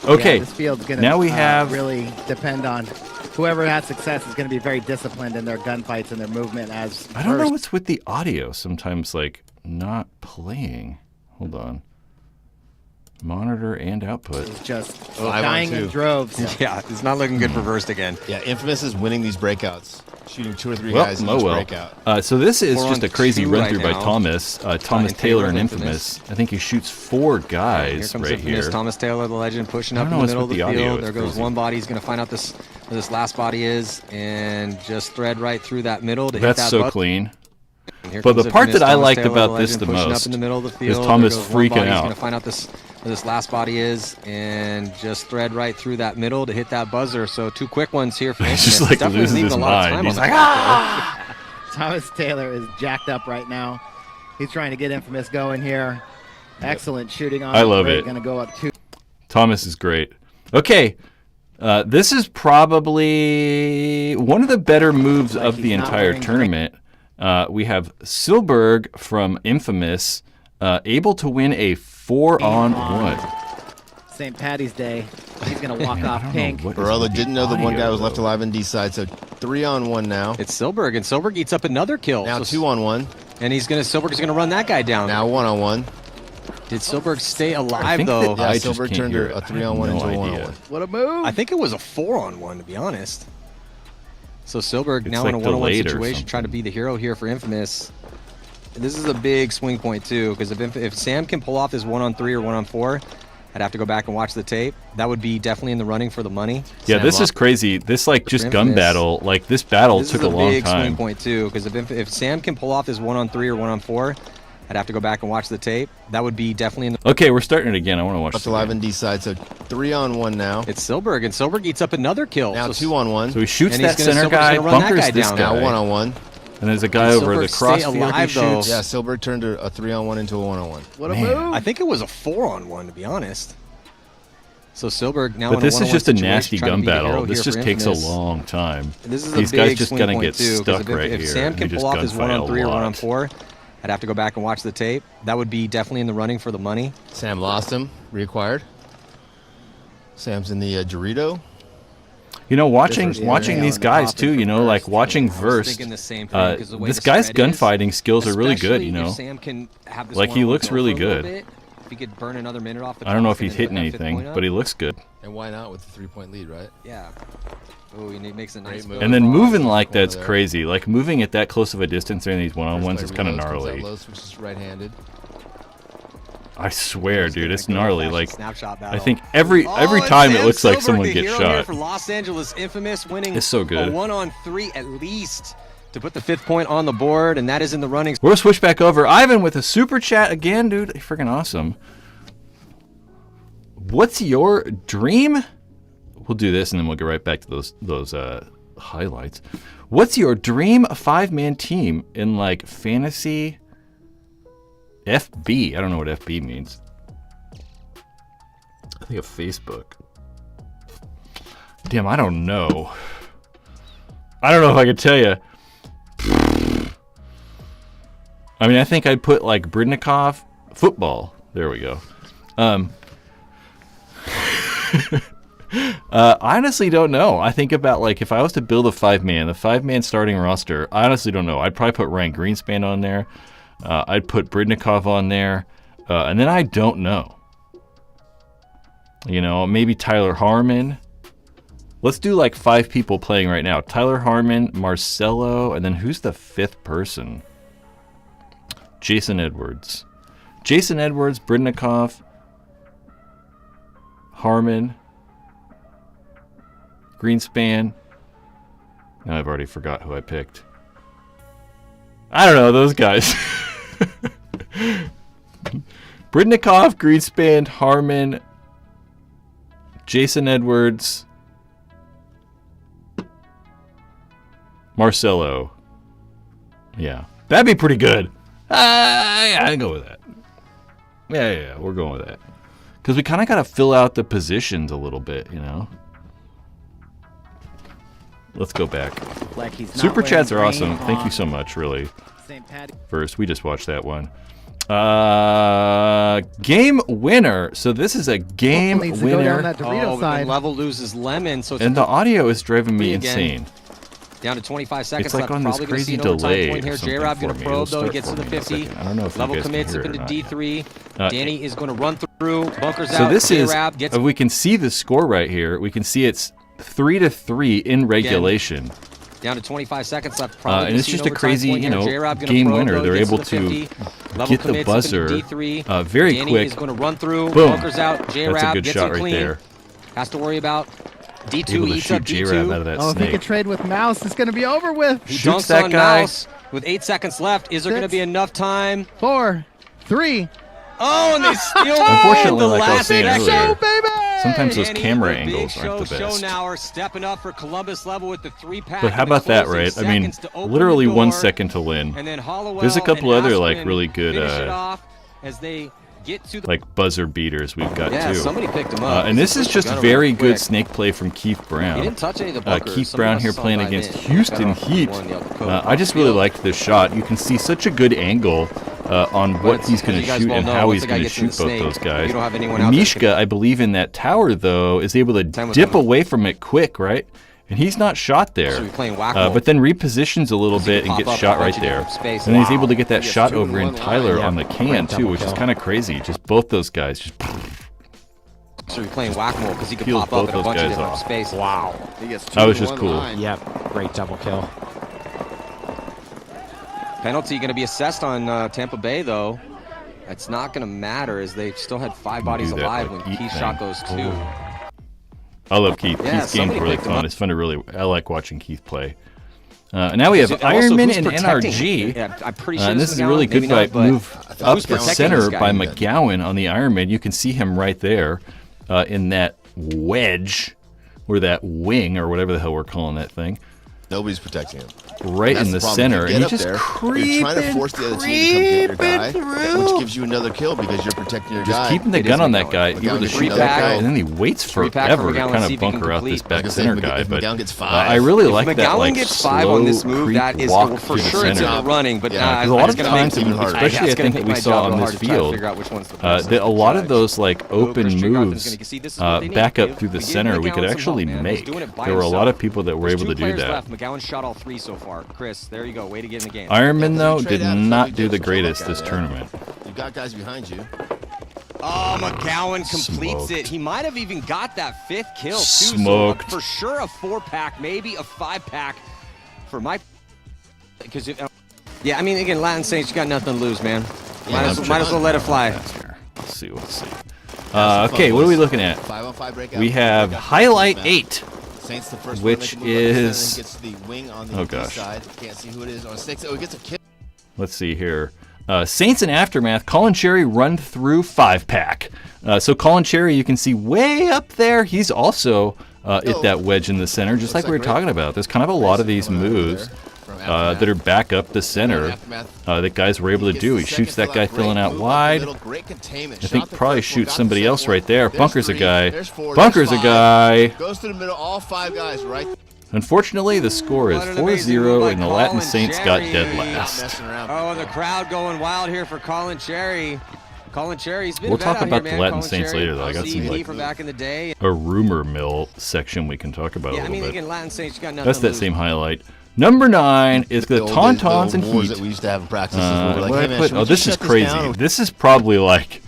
Okay, yeah, this field's gonna, now we have really depend on whoever has success is going to be very disciplined in their gunfights and their movement as I don't know what's with the audio sometimes not playing. Hold on. Monitor and output. It's just dying in droves. Yeah, it's not looking good for Verst again. Yeah, Infamous is winning these breakouts. Shooting 2 or 3 guys in each breakout. So this is just a crazy run through by now. Thomas. Thomas Taylor and Infamous. I think he shoots 4 guys here comes Infamous. Thomas Taylor, the legend, pushing up in the middle of the field. There goes one body. He's going to find out where this last body is and just thread right through that middle to hit that That's so clean. But the part that I liked about this the most is Thomas freaking out. He's going to find out where this last body is and just thread right through that middle to hit that buzzer. So 2 quick ones here for Infamous. He's just loses his mind. He's like, Thomas Taylor is jacked up right now. He's trying to get Infamous going here. Excellent shooting on. I love it. Going to go up 2. Thomas is great. Okay. This is probably one of the better moves of the entire tournament. We have Silberg from Infamous able to win a 4-on-1. St. Patty's Day. He's going to walk off pink. Barella didn't know that one guy was left alive in D side, so 3-on-1 now. It's Silberg, and Silberg eats up another kill. Now 2-on-1. And Silberg is going to run that guy down. Now 1-on-1. Did Silberg stay alive, though? Yeah, Silberg turned a 3-on-1 into a 1-on-1. What a move. I think it was a 4-on-1, to be honest. So Silberg now in a 1-on-1 situation, trying to be the hero here for Infamous. And this is a big swing point, too, because if Sam can pull off this 1-on-3 or 1-on-4, I'd have to go back and watch the tape. That would be definitely in the running for the money. Yeah, this is crazy. This just gun battle, this battle took a long time. This is a big swing point, too, because if Sam can pull off this 1-on-3 or 1-on-4, I'd have to go back and watch the tape. That would be definitely in the... Okay, we're starting it again. I want to watch Up this alive again. in D side, so 3-on-1 now. It's Silberg, and Silberg eats up another kill. Now so 2-on-1. So he shoots And he's that gonna- center Silberg's guy, gonna run that bunkers guy this down. guy. Now 1-on-1. And there's a guy Can over the Silberg stay crossfield he alive, though? shoots. Yeah, Silberg turned a 3-on-1 into a 1-on-1. What a Man. move. I think it was a 4-on-1, to be honest. So Silberg now But in this a is just a one-on-one nasty situation, trying gun to be the battle. hero This here just for takes a Infamous. long time. And this is These a guys big just swing gotta point, get too, 'cause stuck if, right if here. Sam and can we pull just off his gunfight a 1-on-3 or lot. 1-on-4, I'd have to go back and watch the tape. That would be definitely in the running for the money. Sam lost him. Reacquired. Sam's in the Dorito. You know, watching Different watching area these on the guys topic too. for You know, like Verst. watching I was Verst. thinking the same thing, because the way This the guy's spread is, gunfighting skills are really good. You especially know, if Sam can have this Like, he one-on-one looks go really for a little good. bit, if he could burn another minute off the I don't know clock if he's and then hitting put that fifth anything, point up. but he looks good. And why not with the 3-point lead, right? Yeah. Oh, he makes a nice Great move. move. And then Cross moving in the like corner that's there. crazy. Like moving at that close of a distance during these one-on-ones First is play kind of reloads, comes out gnarly. low, switches right-handed. I swear, dude, it's gnarly. Like Snapshot I battle. think every and time it Sam looks like Silberg, someone the gets hero here shot. for Los Angeles Infamous, winning It's so good. a 1-on-3 at least to put the 5th point on the board, and that is in the running. We'll switch back over. Ivan with a super chat again, dude. Freaking awesome. What's your dream? We'll do this and then we'll get right back to those highlights. What's your dream 5-man team in like fantasy FB? I don't know what FB means. I think of Facebook. Damn, I don't know. I don't know if I could tell you. I mean, I think I'd put like Bridnikov football. There we go. I honestly don't know. I think about like if I was to build a 5-man, the 5-man starting roster. I honestly don't know. I'd probably put Ryan Greenspan on there. I'd put Bridnikov on there, and then I don't know. You know, maybe Tyler Harmon. Let's do like 5 people playing right now. Tyler Harmon, Marcelo, and then who's the 5th person? Jason Edwards. Jason Edwards, Bridnikov, Harmon, Greenspan. Now I've already forgot who I picked. I don't know, those guys. Bridnikov, Greenspan, Harmon, Jason Edwards, Marcelo. Yeah, that'd be pretty good. Yeah, I'd go with that. Yeah, we're going with that. Because we kind of got to fill out the positions a little bit, you know? Let's go back. Like he's not Super wearing chats are green awesome. Thank you on so much, really. St. Patty. First, we just watched that one. Game winner. So this is a game Needs to go down winner. that Dorito but side. then Level loses Lemon, so it's And the audio is driving me Again. insane. down to 25 seconds It's like left. on this Probably gonna see crazy an overtime delay point here. or something J-Rob for gonna me. probe It'll though. He start gets to for the me in a 50. second. I don't know if you Level guys can commits hear up it into or not yet. D3. Danny is going to run through. Bunkers So out. this is, J-Rob gets if we can see the score right here, we can see it's 3-3 in regulation. down to 25 seconds left. And it's just a crazy, game winner. They're able to get the buzzer very Danny quick. is going to run through. Boom. Bunkers out. That's a J-Rob good gets shot him right clean. there. Has to worry about D2 Able to eats shoot up J-Rab out of D2. that Oh, if he snake. could trade with Mouse, it's going to be over with. He Shoots dunks that on guy. Mouse with 8 seconds left. Is there going to 6, be enough time? 4, 3. Oh, and they steal Unfortunately, the like I was last saying second. earlier, Show, baby! sometimes those Danny, camera the big angles aren't the best. Now are stepping up for Columbus Level with the 3-pack. But how in the about that, closing right? I mean, seconds to open literally the 1 door. second to win. And then Hollowell There's a couple and other like Asplin really good finish it off as they get to the like buzzer beaters we've got yeah, too. somebody picked him up. And this is Pushed the just gunner very real good quick. snake play from Keith He Brown. didn't touch any of the bunkers. Keith Somebody Brown else here saw playing him against dive in. Houston Got off Heat. one, the other coat. I just really liked this shot. You can see such a good angle on what it's- he's going as to you guys shoot well and know, how once he's the guy going to gets in shoot the both snake, those guys. you don't have anyone out there that Mishka, I believe in that tower though, is able to Time was dip coming. away from it quick, right? And he's not shot there. So we're playing whack-a-mole. But then repositions a little So he bit can and pop gets up shot a bunch right of there. different spaces. And then he's Wow. able to get that He gets shot 2 in over in one Tyler line. on the can Great too, double which is kill. kind of crazy. Just both those guys just So you're playing whack-a-mole because he could Peels pop up both in a those bunch of guys different off. spaces. Wow. He gets 2 That was in just one cool. line. Yep, great double kill. Penalty going to be assessed on Tampa Bay, though. It's not going to matter as they still had 5 bodies do that, alive like, when eat Keith's thing. shot goes 2. I love Keith. Yeah, Keith's game's somebody really picked him fun. up. It's fun to really. I like watching Keith play. Now we have And also, Ironman who's and protecting? NRG. Yeah, I'm pretty sure And this is a McGowan, really good maybe not, but move up who's the protecting center this guy? by McGowan on the Ironman. You can see him right there in that wedge, or that wing, or whatever the hell we're calling that thing. Nobody's protecting him. Right in the center, and he just you're trying to force the other team to come get your guy, which gives you another kill because you're protecting your just guy. keeping the gun on that guy, able to gets shoot another that guy, kill. and then he waits Three pack forever for to McGowan, kind see of if he can bunker out this complete. back Like I said, center if guy. But McGowan gets I 5, really If like that McGowan like gets 5 on this slow move, creep that is walk for to the sure it's center. running, but Yeah, Because a lot it's of gonna times, make even harder. especially I it's gonna think that make we my saw job on a this hard to try to field, figure out which one's the that a lot of those like open Christian Garfin's moves gonna see this is what they need. back up Give- through the give center we McGowan could some actually help, man. He's make. doing it by There were a lot himself. of people that were There's able to 2 do players that. left. McGowan shot all 3 so far. Chris, there you go. Way to get in the game. Ironman though trade did out, so not we do get the some greatest guy this there. tournament. You've got guys behind you. Oh, McGowan completes Smoked. it. He might have even got that 5th kill, too. Smoked. So for sure a 4-pack, maybe a 5-pack for my... Because yeah, I mean, again, Latin Saints, you got nothing to lose, man. Might as well let it fly. That's here. Let's see. Okay, what are we looking at? 5-on-5 breakout. We have Breakout. highlight 8. Saints the first which one to make a move right is- center and gets the wing on the Oh, east gosh. side. Can't see who it is on 6. Oh, he gets a kill. Let's see here. Saints and Aftermath, Colin Cherry run through 5-pack. So Colin Cherry, you can see way up there. He's also at that wedge in the center, just like we were talking about. There's kind of a lot of these moves that are back up the center that guys were able to do. He shoots that guy filling out wide. I think probably shoots somebody else right there. Bunker's a guy. Bunker's a guy. Goes to the middle, all 5 guys right. Unfortunately, the score is What an amazing move 4-0, by and the Latin Colin Saints got Cherry. dead Not last. messing around. Oh, the crowd going wild here for Colin Cherry. Colin Cherry's been We'll a vet talk out about here, the man. Latin Colin Saints Cherry, later, though. I got some, CVP like, from back in the day. A rumor mill section we can talk about Yeah, a I little mean, bit. again, Latin Saints, you got nothing That's to that lose. same highlight. Number 9 is the old days, Tauntauns and wars Heat. that we used to have in practices. where we're like, What hey, I man, put- should we oh, just this is shut crazy. down? This is probably like,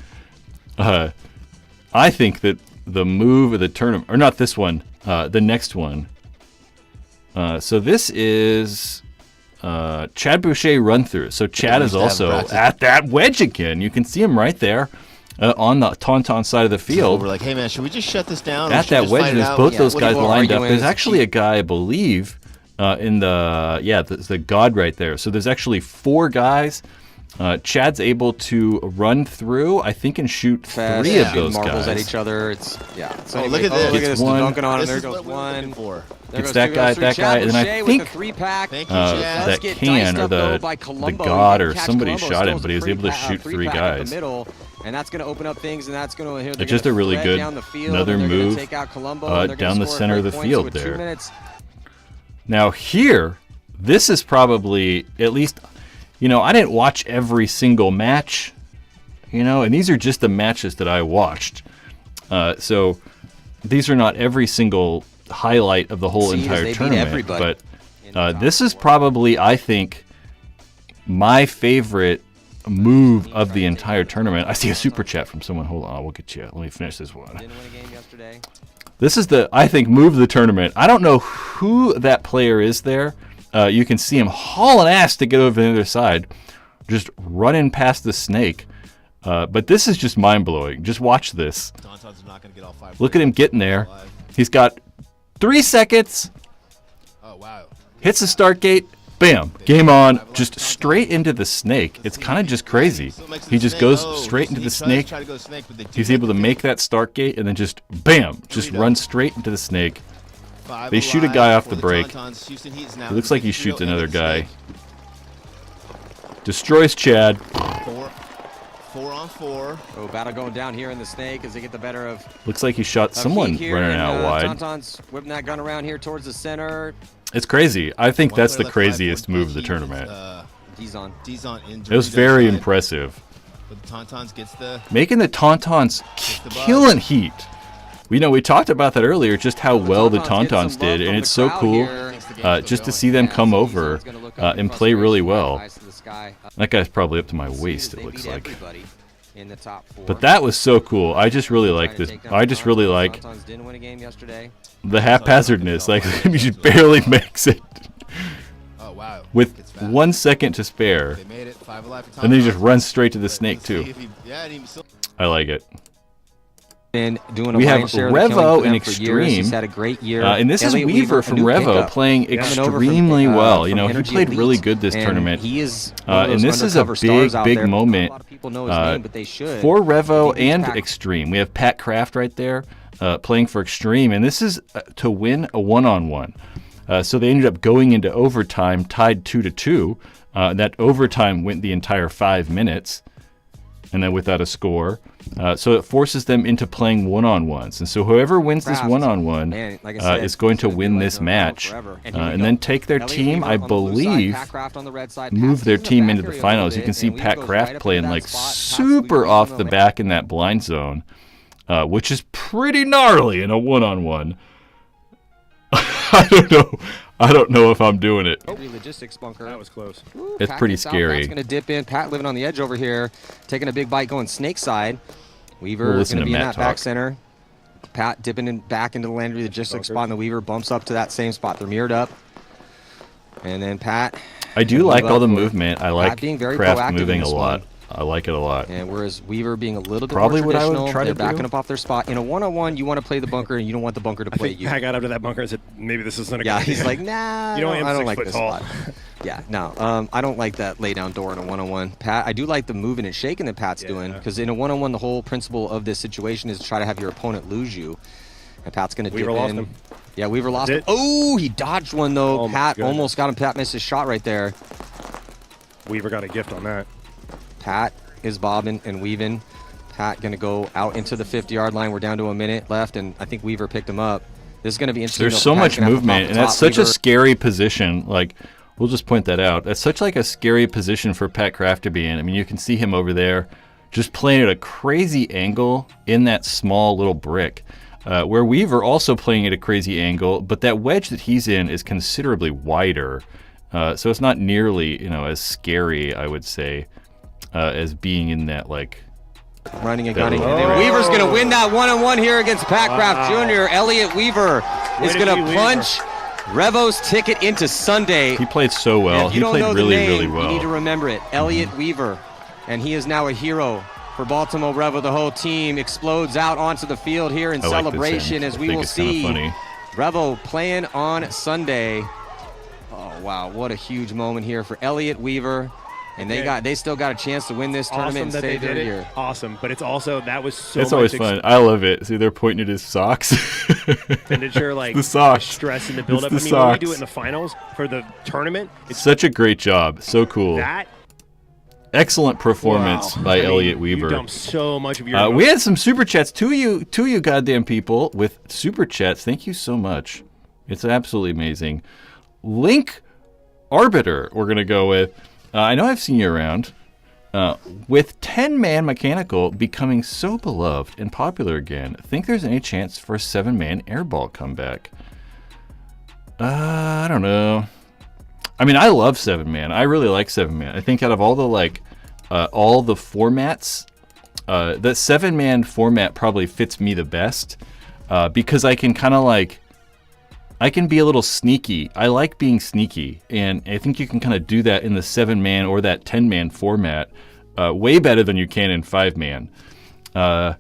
I think that the move of the tournament, or not this one, the next one. So this is Chad Boucher run through. So Chad is used to have also practice. at that wedge again. You can see him right there on the Tauntaun side of the field. We're like, hey, man, should we just shut this down? or At should we that just wedge, fight it there's out? both Yeah. those what guys people are lined up. arguing There's is actually a guy, I believe, in the god right there. So there's actually 4 guys. Chad's able to run through, I think, and shoot 3 of Shooting those marbles guys. at each other. It's So Oh, look at this. Look at Gets this. one. Dunking on him. This There is goes what we were looking one. for. There Gets goes that two, guy, goes three. that Chad guy, and then I Boucher think, with the 3-pack. Thank you, Does Chad. that get can diced or up, though, the by Colombo. god He or catch somebody Colombo, shot him, still but he was has a able to three-pack- shoot 3 three-pack up guys. the middle, and that's going to open up things, and that's going to It's just a really good down the field, another and they're gonna move, take out Colombo, and they're gonna down the score a center of great the point. field So with 2 there. minutes, Now here, this is probably, at least, I didn't watch every single match, and these are just the matches that I watched. So these are not every single highlight of the whole See, as entire they beat tournament, everybody but in the top this is 4. probably, I think, my favorite move of the entire tournament. I see a super chat from someone. Hold on, we'll get you. Let me finish this one. Didn't win a game yesterday. This is I think, move of the tournament. I don't know who that player is there. You can see him hauling ass to get over the other side, just running past the snake. But this is just mind-blowing. Just watch this. Tauntaun's not gonna get all 5 Look at him getting there. He's got 3 seconds, Oh, wow. hits the start gate, bam, game on, just straight into the snake. It's kind of just crazy. He just goes straight into the snake. He's able to make that start gate and then just, bam, just run straight into the snake. They shoot a guy off the break. It looks like he shoots another guy. Destroys Chad. 4 on 4. Oh, battle going down here in the snake as they get the better of Looks like he shot someone Heat here, running and, out wide. Tauntaun's whipping that gun around here towards the center. It's crazy. I think that's the craziest move of the tournament. Dizon. It was very impressive. But the Tauntauns gets the... Making the Tauntauns killing Heat. We talked about that earlier, just how well the Tauntauns did, and it's so cool just to see them come over and play really well. That guy's probably up to my waist, it looks like. But that was so cool. I just really like this. I just really like the haphazardness. Like, he just barely makes it. Oh, wow. With 1 second to spare. They made it 5 alive for And then he Tauntauns. just runs straight to the snake, Let's see too. if he- yeah, and he still- I like it. been doing a We have lion's share of the killing Revo for them in for years. Extreme. He's had a great year. And this Elliot is Weaver a from new Revo pickup, playing coming over extremely well. You from know, he Energy played Elite, really good this and tournament. He is one of And those this is a undercover stars out big there. moment A lot of people know his name, but they should. for I Revo think he's and packed- Extreme. We have Pat Kraft right there playing for Extreme, and this is to win a one-on-one. So they ended up going into overtime, tied 2-2. That overtime went the entire 5 minutes, and then without a score. So it forces them into playing one-on-ones. And so whoever wins this Kraft, one-on-one man, like I said, is going to he's gonna win be this like match, forever. And here we and go. then take their Elliot team, Weaver I on the blue side, believe, Pat Kraft on the red side. move Pat's their in the team back into the area a finals. little You can bit, see and Weaver Pat goes Kraft right up playing into like that spot. Pat's super leading off the the lane. back in that blind zone, which is pretty gnarly in a one-on-one. I don't know if I'm doing it. Logistics bunker. That was close. Ooh, It's Pat pretty gets out. scary. Pat's gonna dip in. Pat living on the edge over here, taking a big bite, going snake side. Weaver We'll is listen gonna to be in Matt that back talk. center. Pat dipping in back into the Landry logistics spot in the Weaver, bumps up to that same spot. They're mirrored up, and then Pat. I do gonna like move all up the for- movement. I like being very Kraft proactive in moving a this lot. one. I like it a lot. And whereas Weaver being a little bit Probably more what I would traditional, try to they're backing do. up off their spot. In a one-on-one, you want to play the bunker, and you don't want the bunker to I play think you. Pat got up to that bunker and said, maybe this isn't a Yeah, good he's idea. like, nah, You know, I don't 6 like foot this tall. spot. Yeah, no, I don't like that lay down door in a one-on-one. Pat, I do like the moving and shaking that Pat's doing, because in a one-on-one, the whole principle of this situation is to try to have your opponent lose you. And Pat's going to dip Weaver lost in. him. Yeah, Weaver lost That's him. it. Oh, he dodged one, though. Oh, my Pat goodness. almost got him. Pat missed his shot right there. Weaver got a gift on that. Pat is bobbing and weaving. Pat going to go out into the 50-yard line. We're down to a minute left, and I think Weaver picked him up. This is going to be interesting. There's so Pat's much gonna have to pop movement, the and that's top. such a Weaver- scary position. Like, we'll just point that out. That's such like a scary position for Pat Kraft to be in. I mean, you can see him over there just playing at a crazy angle in that small little brick. Where Weaver also playing at a crazy angle, but that wedge that he's in is considerably wider. So it's not nearly, as scary, I would say, as being in that, like... Running and gunning. And then Weaver's going to win that one-on-one here against Pat Kraft Jr. Elliot Weaver is Way to going be to Weaver. punch Revo's ticket into Sunday. He played so well. If He you don't played know really, the name, really well. you need to remember it. Elliot Weaver. And he is now a hero for Baltimore Revo. The whole team explodes out onto the field here in I like this celebration end. as I we think will it's kinda see funny. Revo playing on Sunday. Oh, wow. What a huge moment here for Elliot Weaver. And they still got a chance to win this tournament Awesome and that stay they did there it. here. Awesome, but it's also that was so It's much always fun. I love it. See, they're pointing at his socks. expenditure, like the socks. stress in the build-up. It's I the mean, when we do it socks. in the finals for the tournament, it's Such a great job. So cool. that. Excellent performance Wow. by I mean, Elliot You Weaver. dumped so much of your. We had some super chats. Two of you goddamn people with super chats. Thank you so much. It's absolutely amazing. Link Arbiter, we're gonna go with. I know I've seen you around. With 10-man mechanical becoming so beloved and popular again, think there's any chance for a 7-man airball comeback? I don't know. I mean, I love 7-man. I really like 7-man. I think out of all the all the formats, the 7-man format probably fits me the best because I can kind of I can be a little sneaky. I like being sneaky, and I think you can kind of do that in the 7-man or that 10-man format way better than you can in 5-man. But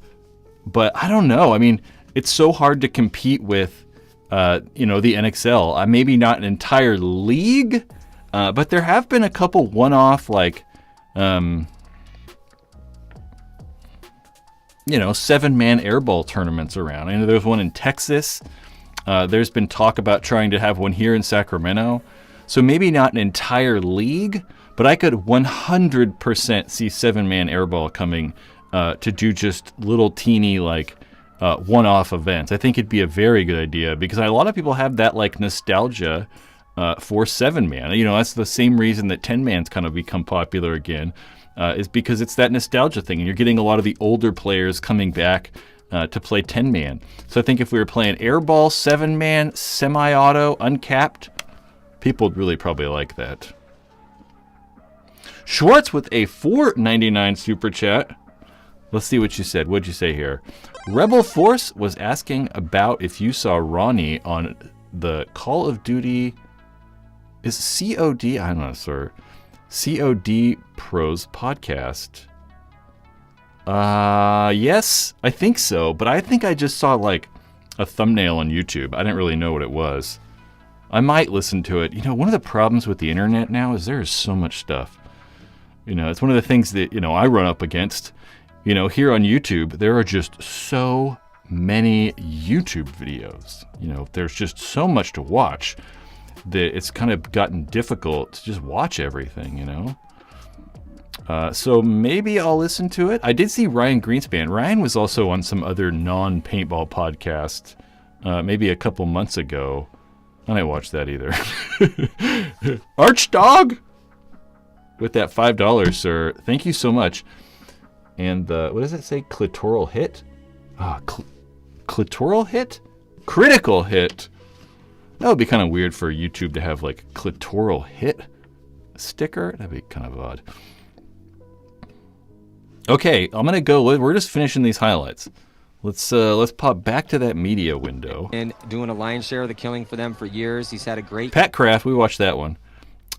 I don't know. I mean, it's so hard to compete with, the NXL. Maybe not an entire league, but there have been a couple one-off, 7-man airball tournaments around. I know there's one in Texas. There's been talk about trying to have one here in Sacramento. So maybe not an entire league, but I could 100% see 7-man airball coming to do just little teeny one-off events. I think it'd be a very good idea because a lot of people have that nostalgia for 7-man. That's the same reason that 10-man's kind of become popular again, is because it's that nostalgia thing, and you're getting a lot of the older players coming back to play 10-man. So I think if we were playing airball, 7-man, semi-auto, uncapped, people would really probably like that. Schwartz with a $4.99 super chat. Let's see what you said. What'd you say here? Rebel Force was asking about if you saw Ronnie on the Call of Duty. Is COD? I'm not sure. COD Pros podcast. Yes, I think so. But I think I just saw like a thumbnail on YouTube. I didn't really know what it was. I might listen to it. You know, one of the problems with the internet now is there is so much stuff. You know, it's one of the things that, you know, I run up against. You know, here on YouTube, there are just so many YouTube videos. You know, there's just so much to watch that it's kind of gotten difficult to just watch everything, you know? So maybe I'll listen to it. I did see Ryan Greenspan. Ryan was also on some other non-paintball podcast maybe a couple months ago. I didn't watch that either. Archdog! With that $5, sir. Thank you so much. And what does it say? Clitoral hit? Clitoral hit? Critical hit. That would be kind of weird for YouTube to have like clitoral hit sticker. That'd be kind of odd. Okay, I'm gonna go. We're just finishing these highlights. Let's pop back to that media window. And doing a lion's share of the killing for them for years. He's had a great Pat Craft. We watched that one.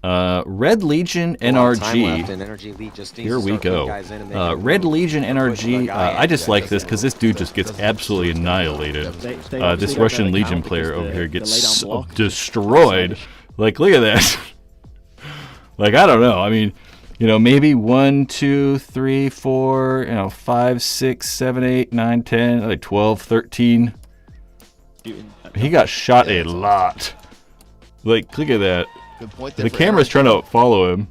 Red Legion NRG. Here we go. Red Legion NRG. I just like this because this dude just gets absolutely annihilated. This Russian Legion player over here gets destroyed. Like, look at that. Like, I don't know. I mean, you know, maybe 1, 2, 3, 4, you know, 5, 6, 7, 8, 9, 10, like 12, 13. He got shot a lot. Like, look at that. Good point there. The camera's trying to follow him.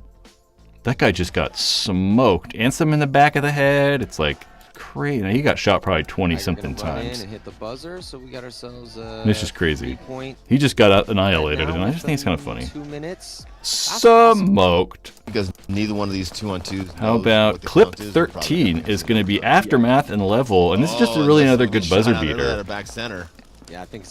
That guy just got smoked. Ansem in the back of the head. It's like crazy. Now, he got shot probably 20-something times. And hit the buzzer, so we got ourselves it's just crazy. He just got annihilated, and I just think it's kind of funny. 2 minutes. Smoked. Because neither one of these 2-on-2s. How about Clip 13 is going to be Aftermath and Level, and this is just really another good buzzer beater. Back center. Yeah, I think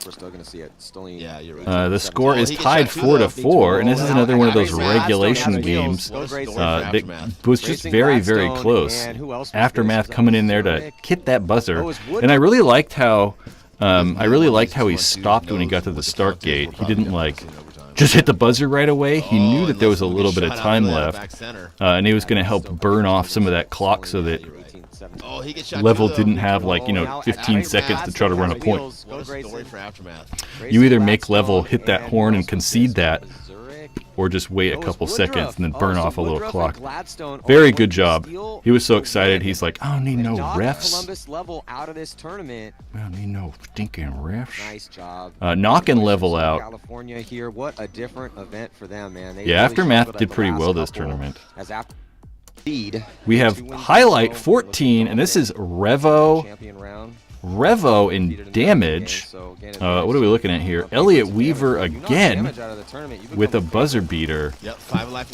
we're still going to see it. Yeah, you're right. The score is tied 4-4, and this is another one of those regulation games that was just very, very close. Aftermath coming in there to hit that buzzer, and I really liked how he stopped when he got to the start gate. He didn't like just hit the buzzer right away. He knew that there was a little bit of time left, and he was going to help burn off some of that clock so that Level didn't have, like, you know, 15 seconds to try to run a point. You either make Level hit that horn and concede that, or just wait a couple seconds and then burn off a little clock. Very good job. He was so excited. He's like, I don't need no refs. I don't need no stinking refs. Nice job. Knocking Level out. California here. What a different event for them, man. Yeah, Aftermath did pretty well this tournament. We have highlight 14, and this is Revo in damage. What are we looking at here? Elliot Weaver again with a buzzer beater.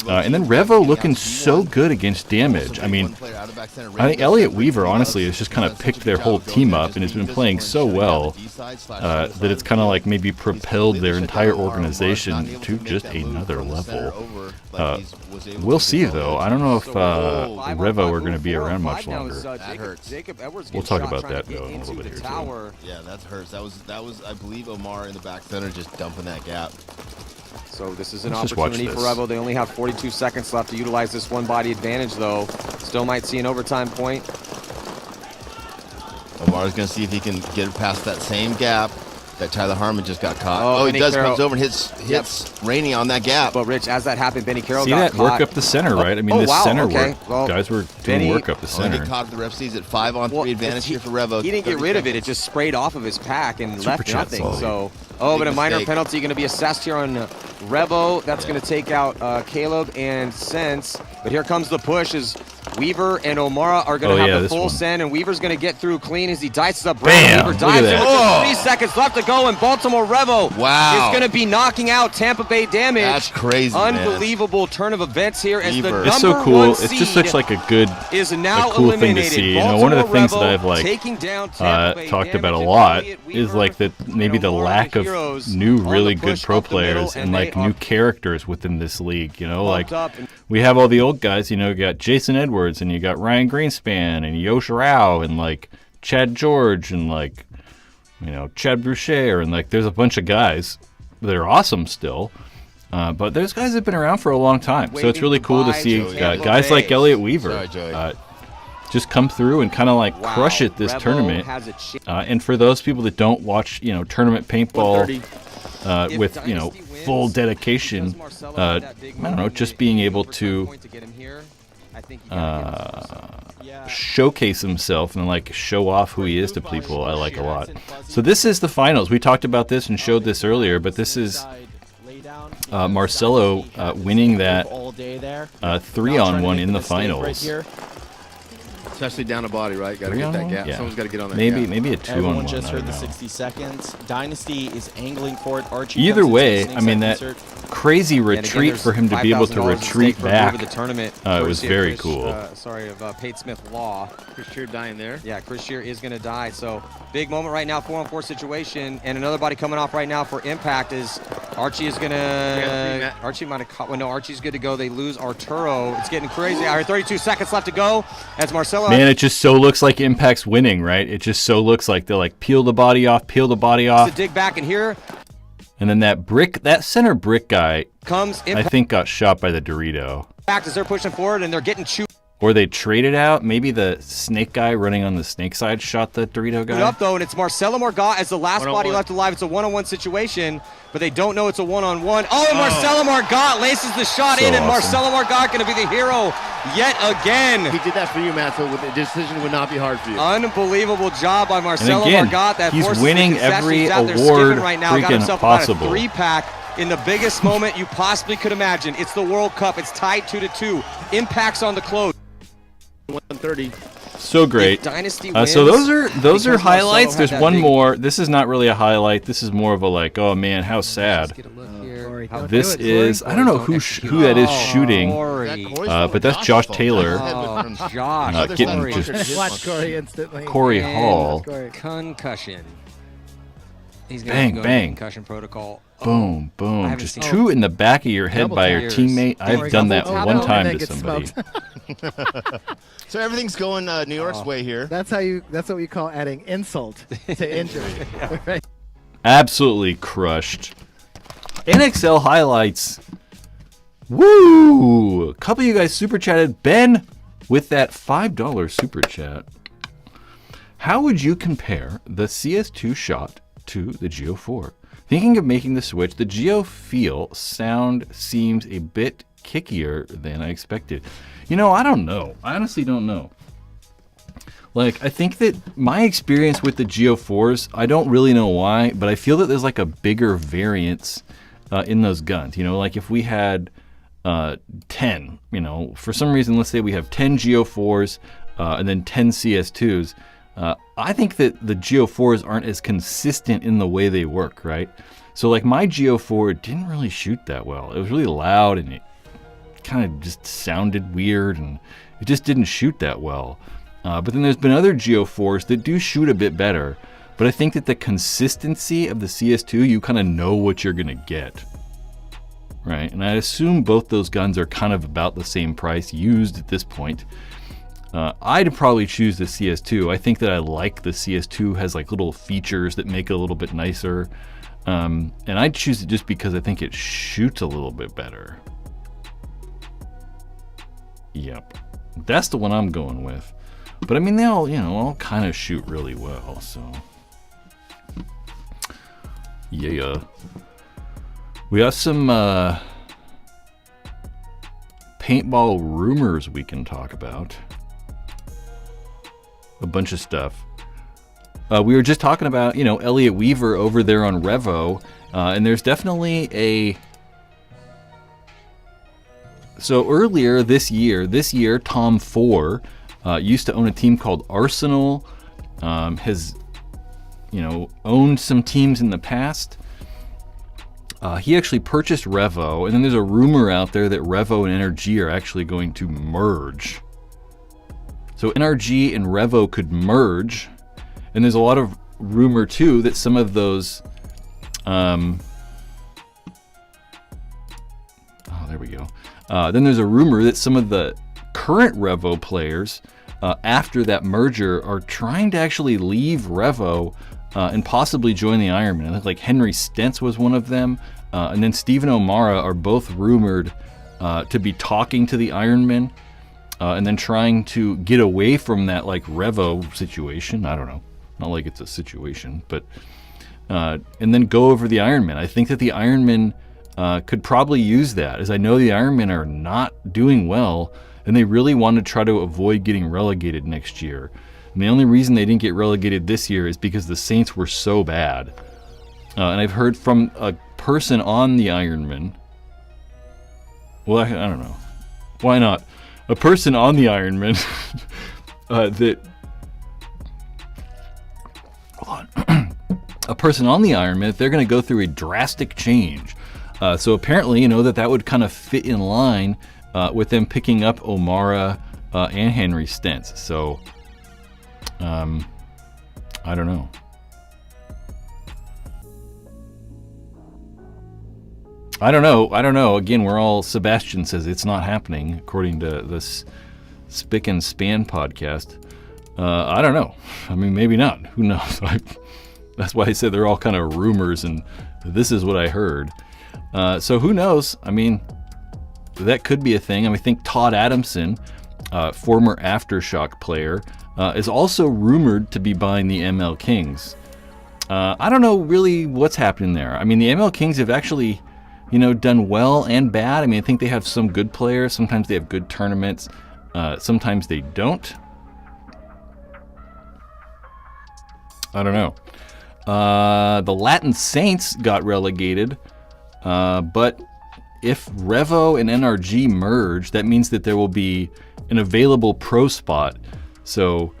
And then Revo looking so good against damage. I mean, I think Elliot Weaver, honestly, has just kind of picked their whole team up and has been playing so well that it's kind of like maybe propelled their entire organization to just another level. We'll see, though. I don't know if Revo are going to be around much longer. That hurts. We'll talk about that, though, in a little bit here, too. Yeah, that hurts. That was, I believe, Omar in the back center just dumping that gap. So this is an opportunity for Revo. They only have 42 seconds left to utilize this one-body advantage, though. Still might see an overtime point. Omar's going to see if he can get past that same gap that Tyler Harmon just got caught. Oh, he does. Comes over and hits Rainey on that gap. But, Rich, as that happened, Benny Carroll got caught. See that work up the center, right? I mean, this center work. Well, guys were doing work up the center. He caught the ref sees it 5-on-3 advantage here for Revo. He didn't get rid of it. It just sprayed off of his pack and left nothing. So, but a minor penalty going to be assessed here on Revo. That's going to take out Caleb and Sense. But here comes the push as Weaver and O'Mara are going to have the full send, and Weaver's going to get through clean as he dices up. Bam! Weaver dives in with 3 seconds left to go, and Baltimore Revo is going to be knocking out Tampa Bay Damage. That's crazy, Unbelievable turn of events here as the number it's so cool. It's just such like a good, cool thing to see. You know, one of the things that I've like talked about a lot is like that maybe the lack of new really good pro players and like new characters within this league. You know, like we have all the old guys. You know, you got Jason Edwards and you got Ryan Greenspan and Yosh Rao and like Chad George and like, you know, Chad Boucher, and like there's a bunch of guys that are awesome still. But those guys have been around for a long time, so it's really cool to see guys like Elliot Weaver just come through and kind of like crush it this Revo tournament. has a chance. And for those people that don't watch, tournament paintball 130. with, full dedication, I don't know, just being able to showcase himself and like show off who he is to people, I like a lot. So this is the finals. We talked about this and showed this earlier, but this is Marcelo winning that 3-on-1 in the finals. Especially down a body, right? Got to Three get on that one? gap. Yeah. Someone's got to get on that Maybe gap. maybe a 2-on-1. Everyone just I heard don't the know. 60 seconds. Dynasty is angling for it. Archie Either comes into way, the snake I mean, side that insert. crazy And again, retreat there's for him to be able to $5,000 at retreat stake for moving back, the tournament. it was courtesy of very Chris, cool. Pate Smith Law. Chris Shear dying there. Yeah, Chris Shear is going to die. So big moment right now, 4-on-4 situation, and another body coming off right now for impact is Archie is going to. Archie might have caught. Well, no, Archie's good to go. They lose Arturo. It's getting crazy out here. 32 seconds left to go as Marcelo. Man, it just so looks like Impact's winning, right? It just so looks like they'll like peel the body off, to dig back in here. and then that center brick guy, Comes I impact think got shot by the Dorito. as they're pushing forward and they're getting chewed Or they traded out. Maybe the snake guy running on the snake side shot the Dorito guy. up though, and it's Marcelo Margot as the last body 1-on-1. left alive. It's a 1-on-1 situation, but they don't know it's a 1-on-1. Oh, and Marcelo Margot laces the shot So in, and awesome. Marcelo Margot going to be the hero yet again. He did that for you, Matt, so the decision would not be hard for you. Unbelievable job by Marcelo again, Margot. That he's forces the winning concessions every out there award skipping right now. Got freaking himself possible. about a 3-pack in the biggest moment you possibly could imagine. It's the World Cup. It's tied 2-2. Impacts on the close. 130. So great. If Dynasty So wins, those are because highlights. Marcelo There's had that one big- more. This is not really a highlight. This is more of a like, oh man, how sad. Get a look here. Corey, How don't This do it, Corey. is I don't know who that is shooting. Corey. But that's Josh Taylor. Oh, Josh. Other getting side of the just- bunker, Watch Corey instantly. Corey And Hall. Corey. Concussion. He's going Bang, to go bang. into concussion protocol. Boom, I boom. haven't Just seen- 2 in the back of your head Double by your tears. teammate. I've Corey, done that double tap. one Oh, time and to they get somebody. smoked. So everything's going New York's way here. That's what we call adding insult to injury. Right? Absolutely crushed. NXL highlights. Woo! A couple of you guys super chatted. Ben with that $5 super chat. How would you compare the CS2 shot to the Geo4? Thinking of making the switch, the Geo sound seems a bit kickier than I expected. I don't know. I honestly don't know. Like, I think that my experience with the Geo4s, I don't really know why, but I feel that there's like a bigger variance in those guns. Like if we had 10, for some reason, let's say we have 10 Geo4s and then 10 CS2s. I think that the Geo4s aren't as consistent in the way they work, right? So like my Geo4 didn't really shoot that well. It was really loud and it kind of just sounded weird and it just didn't shoot that well. But then there's been other Geo4s that do shoot a bit better. But I think that the consistency of the CS2, you kind of know what you're going to get. Right? And I assume both those guns are kind of about the same price used at this point. I'd probably choose the CS2. I think that I like the CS2 has like little features that make it a little bit nicer. And I'd choose it just because I think it shoots a little bit better. Yep. That's the one I'm going with. But I mean, they all, all kind of shoot really well, so. Yeah. We have some paintball rumors we can talk about. A bunch of stuff. We were just talking about, Elliot Weaver over there on Revo, and there's definitely a... So earlier this year, Tom 4 used to own a team called Arsenal, has, owned some teams in the past. He actually purchased Revo, and then there's a rumor out there that Revo and NRG are actually going to merge. So NRG and Revo could merge, and there's a lot of rumor too that some of those, there we go. Then there's a rumor that some of the current Revo players, after that merger, are trying to actually leave Revo and possibly join the Ironman. I think like Henry Stentz was one of them, and then Stephen O'Mara are both rumored to be talking to the Ironman. and then trying to get away from that like Revo situation. I don't know, not like it's a situation, but and then go over the Ironman. I think that the Ironman could probably use that, as I know the Ironmen are not doing well, and they really want to try to avoid getting relegated next year. And the only reason they didn't get relegated this year is because the Saints were so bad. And I've heard from a person on the Ironman. Well, I don't know. Why not? A person on the Ironman that. Hold on. A person on the Ironman, they're going to go through a drastic change. So apparently, that would kind of fit in line with them picking up O'Mara and Henry Stentz. So, I don't know. I don't know. Again, Sebastian says it's not happening, according to this Spick and Span podcast. I don't know. I mean, maybe not. Who knows? That's why I said they're all kind of rumors, and this is what I heard. So who knows? I mean, that could be a thing. I think Todd Adamson, former Aftershock player, is also rumored to be buying the ML Kings. I don't know really what's happening there. I mean, the ML Kings have actually, done well and bad. I mean, I think they have some good players. Sometimes they have good tournaments. Sometimes they don't. I don't know. The Latin Saints got relegated, but if Revo and NRG merge, that means that there will be an available pro spot. So,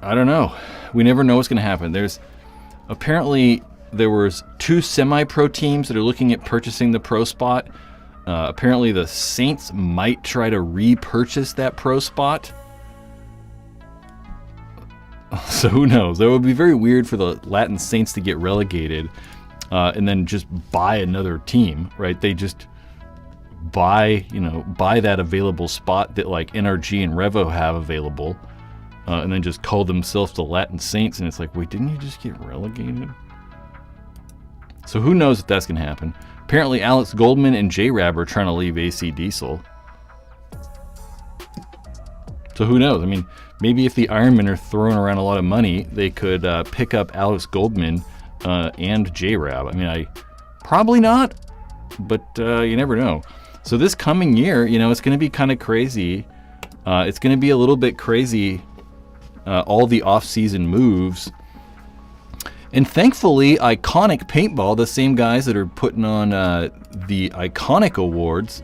I don't know. We never know what's going to happen. There was 2 semi-pro teams that are looking at purchasing the pro spot. Apparently the Saints might try to repurchase that pro spot. So who knows? That would be very weird for the Latin Saints to get relegated and then just buy another team, right? They just buy that available spot that like NRG and Revo have available, and then just call themselves the Latin Saints. And it's like, wait, didn't you just get relegated? So who knows if that's going to happen. Apparently Alex Goldman and J-Rab are trying to leave AC Diesel. So who knows? I mean, maybe if the Ironmen are throwing around a lot of money, they could pick up Alex Goldman and J-Rab. I mean, probably not, but you never know. So this coming year, it's going to be kind of crazy. It's going to be a little bit crazy, all the off-season moves. And thankfully, Iconic Paintball, the same guys that are putting on the Iconic Awards,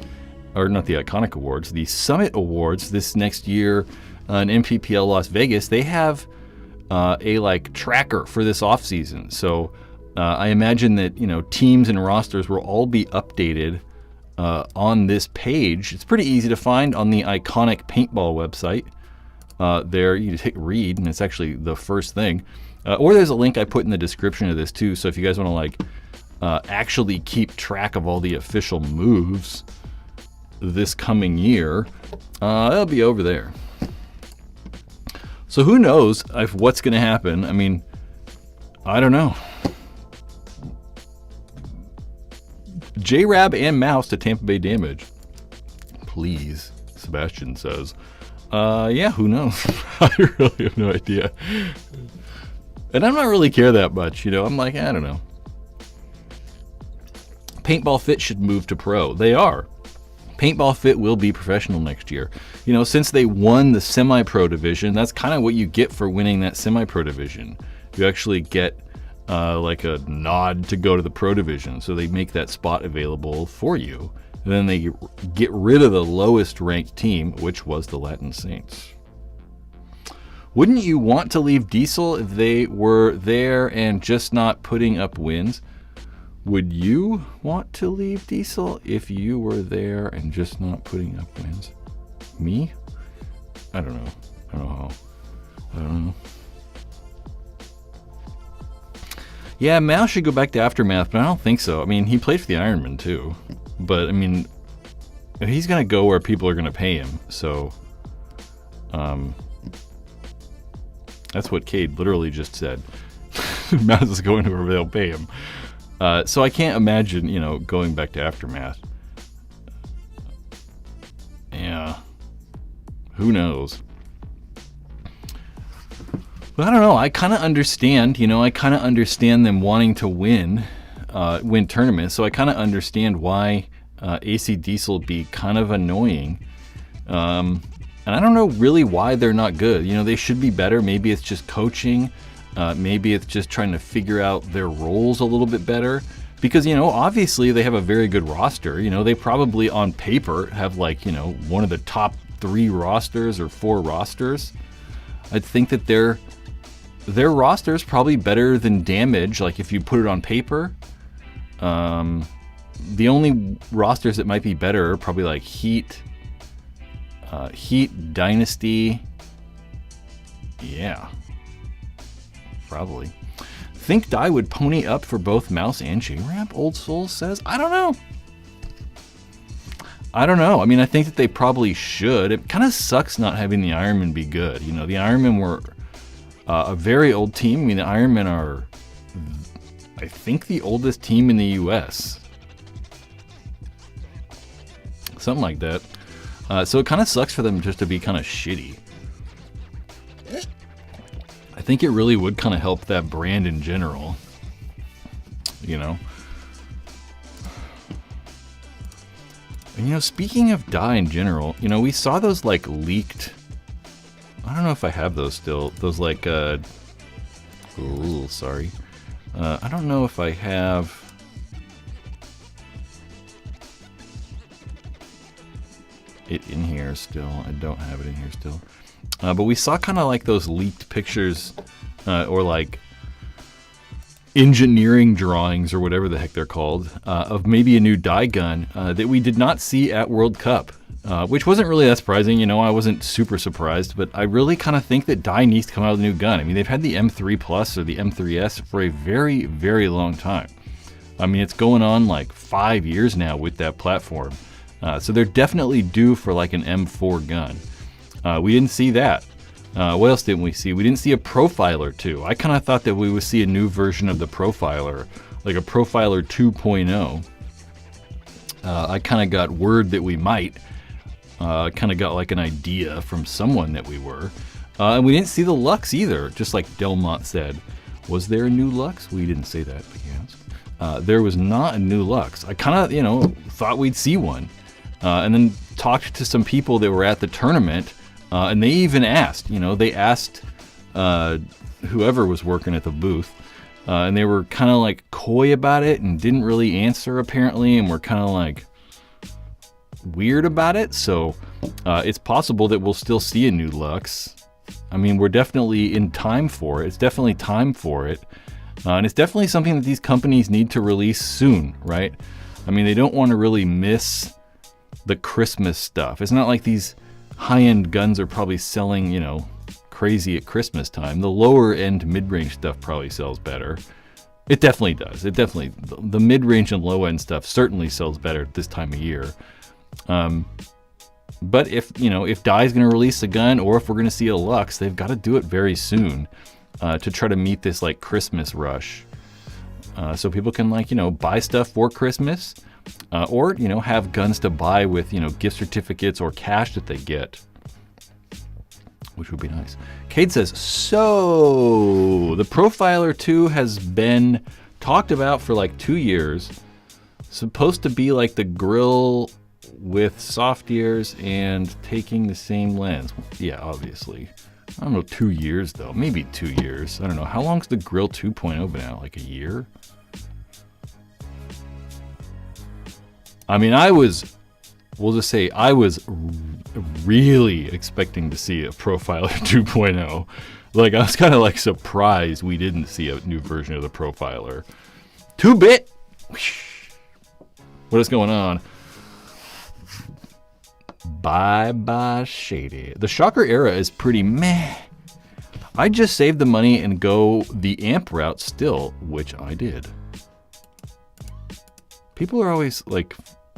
or not the Iconic Awards, the Summit Awards this next year in MPPL Las Vegas, they have a tracker for this off season. So I imagine that teams and rosters will all be updated on this page. It's pretty easy to find on the Iconic Paintball website. There you just hit read, and it's actually the first thing. Or there's a link I put in the description of this too. So if you guys want to actually keep track of all the official moves this coming year, it'll be over there. So who knows what's going to happen? I mean, I don't know. J-Rab and Mouse to Tampa Bay Damage. Please, Sebastian says. Yeah, who knows? I really have no idea. And I'm not really care that much, I'm like, I don't know. Paintball Fit should move to pro. They are. Paintball Fit will be professional next year. Since they won the semi-pro division, that's kind of what you get for winning that semi-pro division. You actually get like a nod to go to the pro division. So they make that spot available for you. And then they get rid of the lowest ranked team, which was the Latin Saints. Wouldn't you want to leave Diesel if they were there and just not putting up wins? Would you want to leave Diesel if you were there and just not putting up wins? Me? I don't know. I don't know. Yeah, Mal should go back to Aftermath, but I don't think so. I mean, he played for the Ironman too. But, I mean, he's going to go where people are going to pay him. So, that's what Cade literally just said. Mouse is going to where they'll pay him. So I can't imagine, going back to Aftermath. Who knows? But I don't know. I kind of understand, I kind of understand them wanting to win tournaments. So I kind of understand why AC Diesel would be kind of annoying. And I don't know really why they're not good. They should be better. Maybe it's just coaching. Maybe it's just trying to figure out their roles a little bit better. Because, obviously they have a very good roster. They probably on paper have one of the top 3 rosters or 4 rosters. I think that their roster is probably better than Damage, if you put it on paper. The only rosters that might be better are probably Heat, Dynasty. Yeah, probably. Think Dye would pony up for both Mouse and J-Ramp, Old Soul says. I don't know. I mean, I think that they probably should. It kind of sucks not having the Ironmen be good. The Ironmen were a very old team. I mean, the Ironmen are, I think, the oldest team in the U.S. Something like that. So it kind of sucks for them just to be kind of shitty. I think it really would kind of help that brand in general. And, speaking of Dye in general, we saw those leaked. I don't know if I have those still. Those ooh, sorry. I don't know if I have. It in here still. I don't have it in here still. But we saw kind of those leaked pictures or engineering drawings or whatever the heck they're called of maybe a new Dye gun that we did not see at World Cup, which wasn't really that surprising. I wasn't super surprised, but I really kind of think that Dye needs to come out with a new gun. I mean, they've had the M3 Plus or the M3S for a very, very long time. I mean, it's going on 5 years now with that platform. So they're definitely due for an M4 gun. We didn't see that. What else didn't we see? We didn't see a Profiler 2. I kind of thought that we would see a new version of the Profiler, like a Profiler 2.0. I kind of got word that we might. Kind of got an idea from someone that we were. And we didn't see the Lux either, just like Delmont said. Was there a new Lux? We didn't say that, but yes. There was not a new Lux. I kind of, thought we'd see one. And then talked to some people that were at the tournament. And they even asked, they asked whoever was working at the booth, and they were kind of coy about it and didn't really answer apparently, and were kind of weird about it. So it's possible that we'll still see a new Lux. I mean, we're definitely in time for it. It's definitely time for it. And it's definitely something that these companies need to release soon, right? I mean, they don't want to really miss the Christmas stuff. It's not like these high-end guns are probably selling, crazy at Christmas time. The lower-end mid-range stuff probably sells better. It definitely does. The mid-range and low-end stuff certainly sells better at this time of year. But if Dye's going to release a gun, or if we're going to see a Lux, they've got to do it very soon to try to meet this Christmas rush. So people can buy stuff for Christmas. Or, have guns to buy with, gift certificates or cash that they get, which would be nice. Cade says, so the Profiler 2 has been talked about for 2 years. Supposed to be the grill with soft ears and taking the same lens. Yeah, obviously. I don't know, 2 years though. Maybe 2 years. I don't know. How long's the grill 2.0 been out? A year? I mean, we'll just say I was really expecting to see a Profiler 2.0. I was kind of surprised we didn't see a new version of the Profiler. 2-bit! What is going on? Bye-bye Shady. The Shocker era is pretty meh. I'd just save the money and go the amp route still, which I did. People are always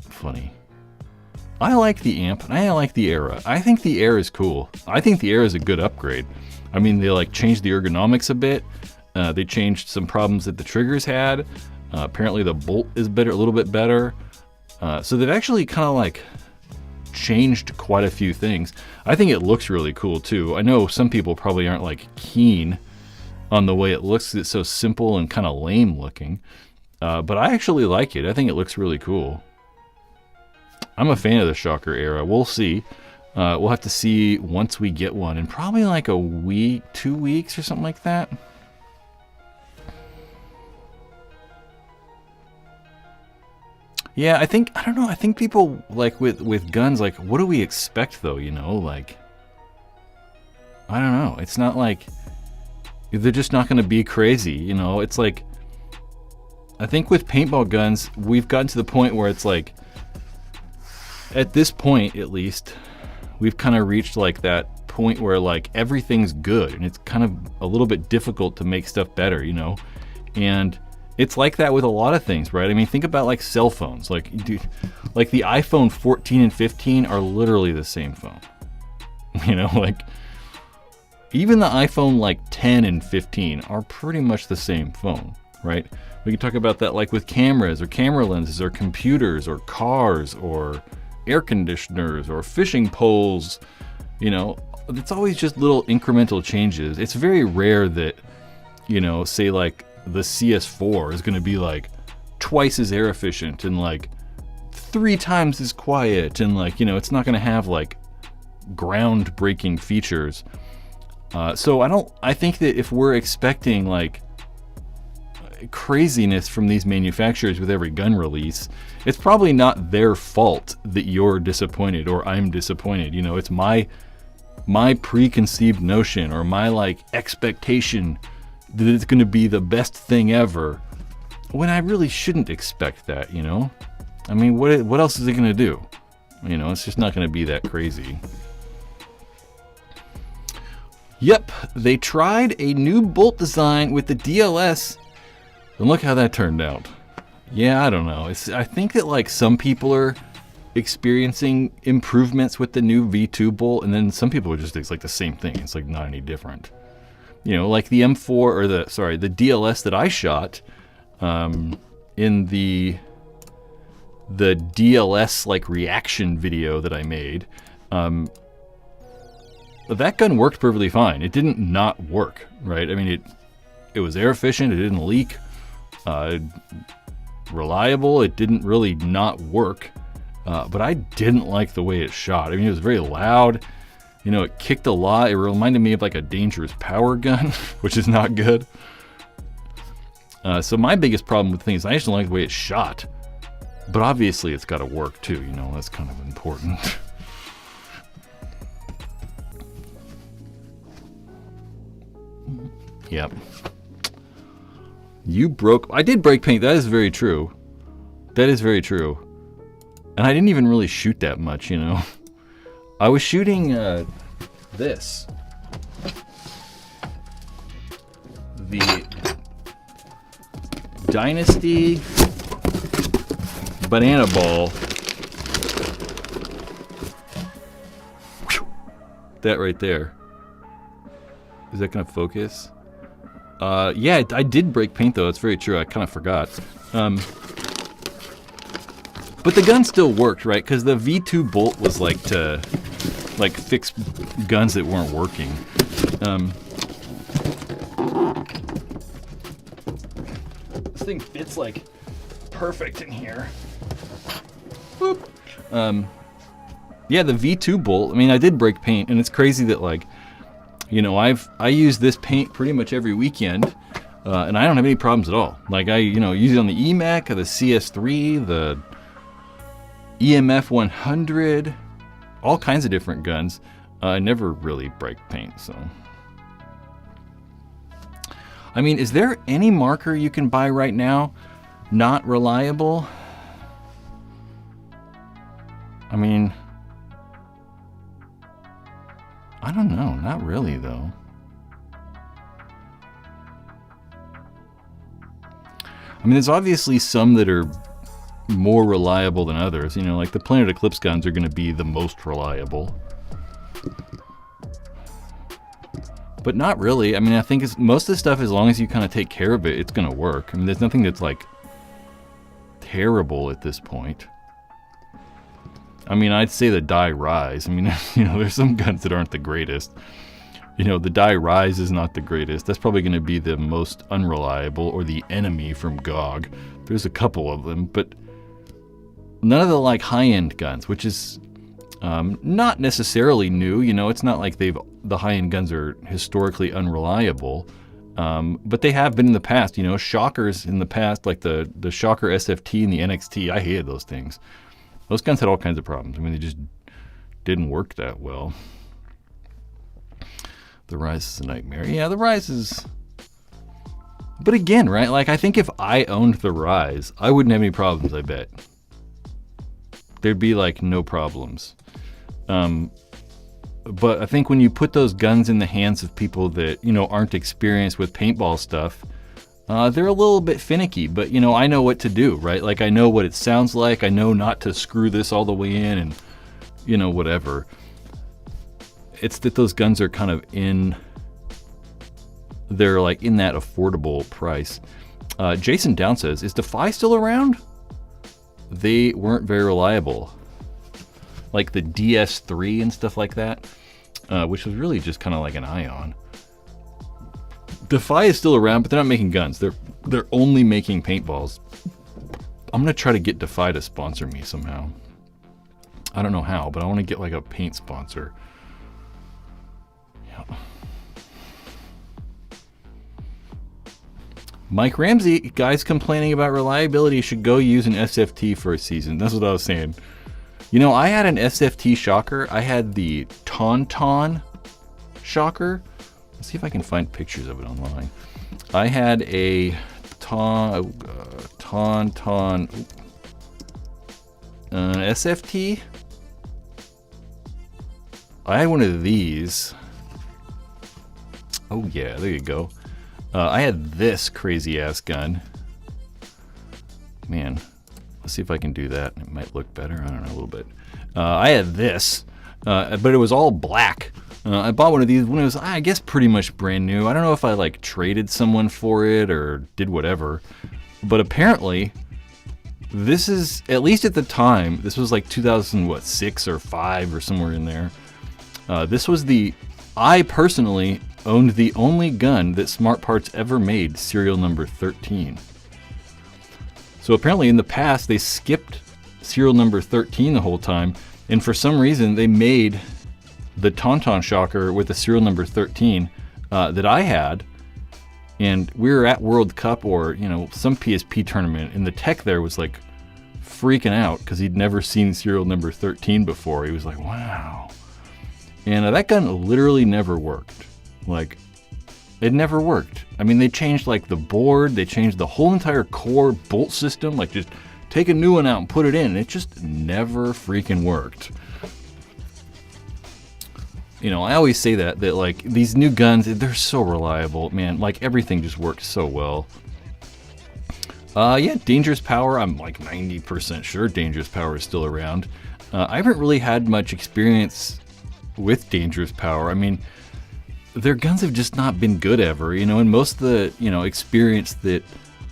funny. I like the amp and I like the era. I think the era is cool. I think the era is a good upgrade. I mean, they changed the ergonomics a bit. They changed some problems that the triggers had. Apparently the bolt is better, a little bit better. So they've actually kind of changed quite a few things. I think it looks really cool too. I know some people probably aren't like keen on the way it looks. It's so simple and kind of lame looking. But I actually like it. I think it looks really cool. I'm a fan of the Shocker era. We'll see. We'll have to see once we get one in probably like a week, 2 weeks or something like that. Yeah, I don't know, I think people, like, with guns, like, what do we expect, though, you know? Like, I don't know. It's not like, they're just not going to be crazy, you know? It's like, I think with paintball guns, we've gotten to the point where it's like, at this point, at least, we've kind of reached, like, that point where, like, everything's good, and it's kind of a little bit difficult to make stuff better, you know? And it's like that with a lot of things, right? I mean, think about like cell phones. Like, dude, like the iPhone 14 and 15 are literally the same phone. You know, like even the iPhone like 10 and 15 are pretty much the same phone, right? We can talk about that like with cameras or camera lenses or computers or cars or air conditioners or fishing poles. You know, it's always just little incremental changes. It's very rare that, you know, say like the CS4 is going to be like twice as air efficient and like 3 times as quiet, and like, you know, it's not going to have like groundbreaking features. So I think that if we're expecting like craziness from these manufacturers with every gun release, it's probably not their fault that you're disappointed or I'm disappointed. You know, it's my preconceived notion or my like expectation that it's going to be the best thing ever, when I really shouldn't expect that, you know? I mean, what else is it going to do? You know, it's just not going to be that crazy. Yep, they tried a new bolt design with the DLS, and look how that turned out. Yeah, I don't know. I think that like some people are experiencing improvements with the new V2 bolt, and then some people are just, it's like the same thing. It's like not any different. You know, like the M4 or the DLS that I shot in the DLS like reaction video that I made. That gun worked perfectly fine. It didn't not work, right? I mean, it was air efficient. It didn't leak. Reliable. It didn't really not work. But I didn't like the way it shot. I mean, it was very loud. You know, it kicked a lot. It reminded me of like a dangerous power gun, which is not good. So my biggest problem with things, I just don't like the way it shot. But obviously it's got to work too, you know, that's kind of important. Yep. I did break paint, that is very true. That is very true. And I didn't even really shoot that much, you know. I was shooting this. The Dynasty Banana Ball. That right there. Is that going to focus? Yeah, I did break paint though. It's very true. I kind of forgot. But the gun still worked, right? Because the V2 bolt was like to fix guns that weren't working. This thing fits like perfect in here. Whoop. Yeah, the V2 bolt. I mean, I did break paint, and it's crazy that like, you know, I use this paint pretty much every weekend, and I don't have any problems at all. Like I, you know, use it on the EMAC, the CS3, the EMF 100, all kinds of different guns. I never really break paint, so. I mean, is there any marker you can buy right now not reliable? I mean, I don't know, not really though. I mean, there's obviously some that are more reliable than others. You know, like the Planet Eclipse guns are going to be the most reliable. But not really. I mean, I think most of the stuff, as long as you kind of take care of it, it's going to work. I mean, there's nothing that's like terrible at this point. I mean, I'd say the Die Rise. I mean, there's some guns that aren't the greatest. The Die Rise is not the greatest. That's probably going to be the most unreliable, or the Enemy from GOG. There's a couple of them, but none of the like high-end guns, which is not necessarily new. It's not like the high-end guns are historically unreliable, but they have been in the past. Shockers in the past, like the Shocker SFT and the NXT. I hated those things. Those guns had all kinds of problems. I mean, they just didn't work that well. The Rise is a nightmare. Yeah, the Rise is... But again, right? Like, I think if I owned the Rise, I wouldn't have any problems, I bet. There'd be, like, no problems. But I think when you put those guns in the hands of people that, aren't experienced with paintball stuff, they're a little bit finicky. But, I know what to do, right? Like, I know what it sounds like. I know not to screw this all the way in and, whatever. It's that those guns are kind of they're like in that affordable price. Jason Down says, is Defy still around? They weren't very reliable. Like the DS3 and stuff like that, which was really just kind of like an Ion. Defy is still around, but they're not making guns. They're only making paintballs. I'm gonna try to get Defy to sponsor me somehow. I don't know how, but I want to get like a paint sponsor. Mike Ramsey, guys complaining about reliability should go use an SFT for a season. That's what I was saying. I had an SFT shocker. I had the Tauntaun shocker. Let's see if I can find pictures of it online. I had a Tauntaun SFT. I had one of these. Oh yeah, there you go. I had this crazy ass gun. Man, let's see if I can do that. It might look better. I don't know, a little bit. I had this, but it was all black. I bought one of these when it was, I guess, pretty much brand new. I don't know if I like traded someone for it or did whatever, but apparently this is, at least at the time, this was like 2006 or 5 or somewhere in there. This was I personally owned the only gun that Smart Parts ever made, serial number 13. So apparently in the past they skipped serial number 13 the whole time, and for some reason they made the Tauntaun shocker with the serial number 13 that I had, and we were at World Cup or some PSP tournament, and the tech there was like freaking out because he'd never seen serial number 13 before. He was like, wow. And that gun literally never worked. Like, it never worked. I mean, they changed like the board, they changed the whole entire core bolt system, like just take a new one out and put it in, and it just never freaking worked. I always say that like these new guns, they're so reliable, man. Like everything just works so well. Yeah, Dangerous Power, I'm like 90% sure Dangerous Power is still around. I haven't really had much experience with Dangerous Power. I mean, their guns have just not been good ever, and most of the, experience that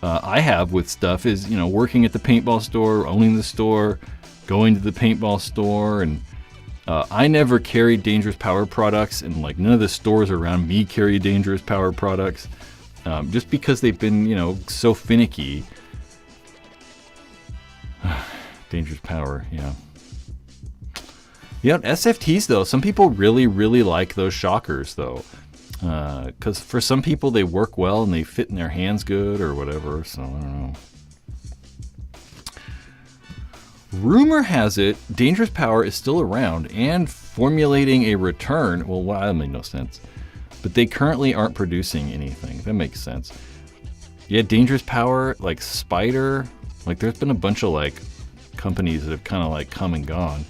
I have with stuff is, working at the paintball store, owning the store, going to the paintball store, and I never carried Dangerous Power products, and like none of the stores around me carry Dangerous Power products, just because they've been, so finicky. Dangerous Power, yeah. Yeah, SFTs though, some people really, really like those shockers though. Because for some people they work well and they fit in their hands good or whatever, so I don't know. Rumor has it, Dangerous Power is still around and formulating a return. Well, that made no sense. But they currently aren't producing anything. That makes sense. Yeah, Dangerous Power, like Spider, like there's been a bunch of like companies that have kind of like come and gone.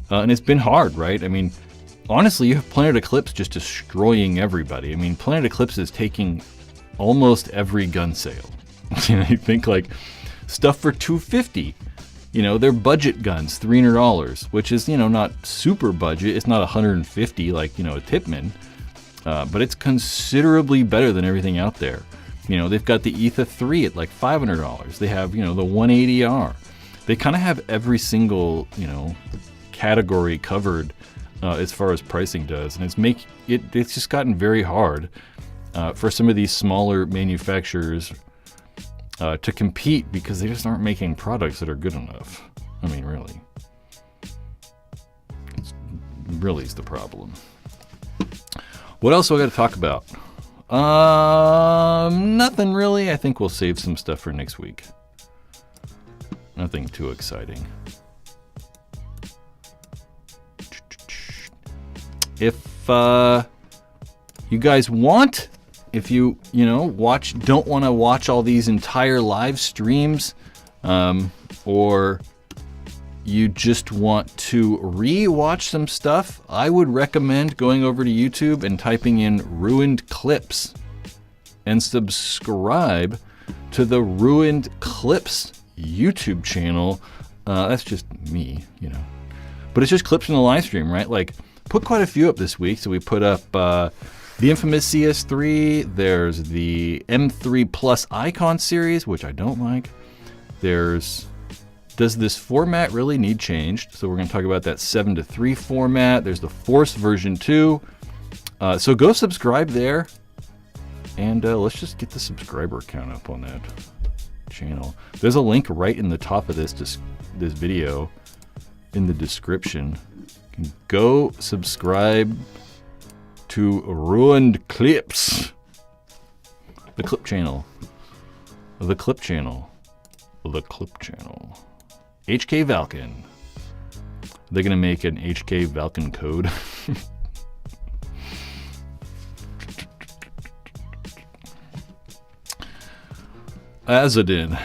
And it's been hard, right? I mean, honestly, you have Planet Eclipse just destroying everybody. I mean, Planet Eclipse is taking almost every gun sale. You think like stuff for $250. They're budget guns, $300, which is, not super budget. It's not $150 like, a Tipman, but it's considerably better than everything out there. They've got the Etha 3 at like $500. They have, the 180R. They kind of have every single, category covered as far as pricing does, and it's just gotten very hard for some of these smaller manufacturers to compete because they just aren't making products that are good enough. I mean, really. Really is the problem. What else do I got to talk about? Nothing really. I think we'll save some stuff for next week. Nothing too exciting. If you guys want, if you don't want to watch all these entire live streams, or you just want to re-watch some stuff, I would recommend going over to YouTube and typing in Ruined Clips and subscribe to the Ruined Clips YouTube channel. That's just me, but it's just clips from the live stream, right? Like, put quite a few up this week. So we put up the infamous CS3. There's the M3 Plus Icon series, which I don't like. Does this format really need changed? So we're going to talk about that 7:3 format. There's the Force version 2. So go subscribe there, and let's just get the subscriber count up on that channel. There's a link right in the top of this video in the description. You can go subscribe to Ruined Clips, the clip channel, the clip channel, the clip channel. HK Valken. They're gonna make an HK Valken code. Azadin.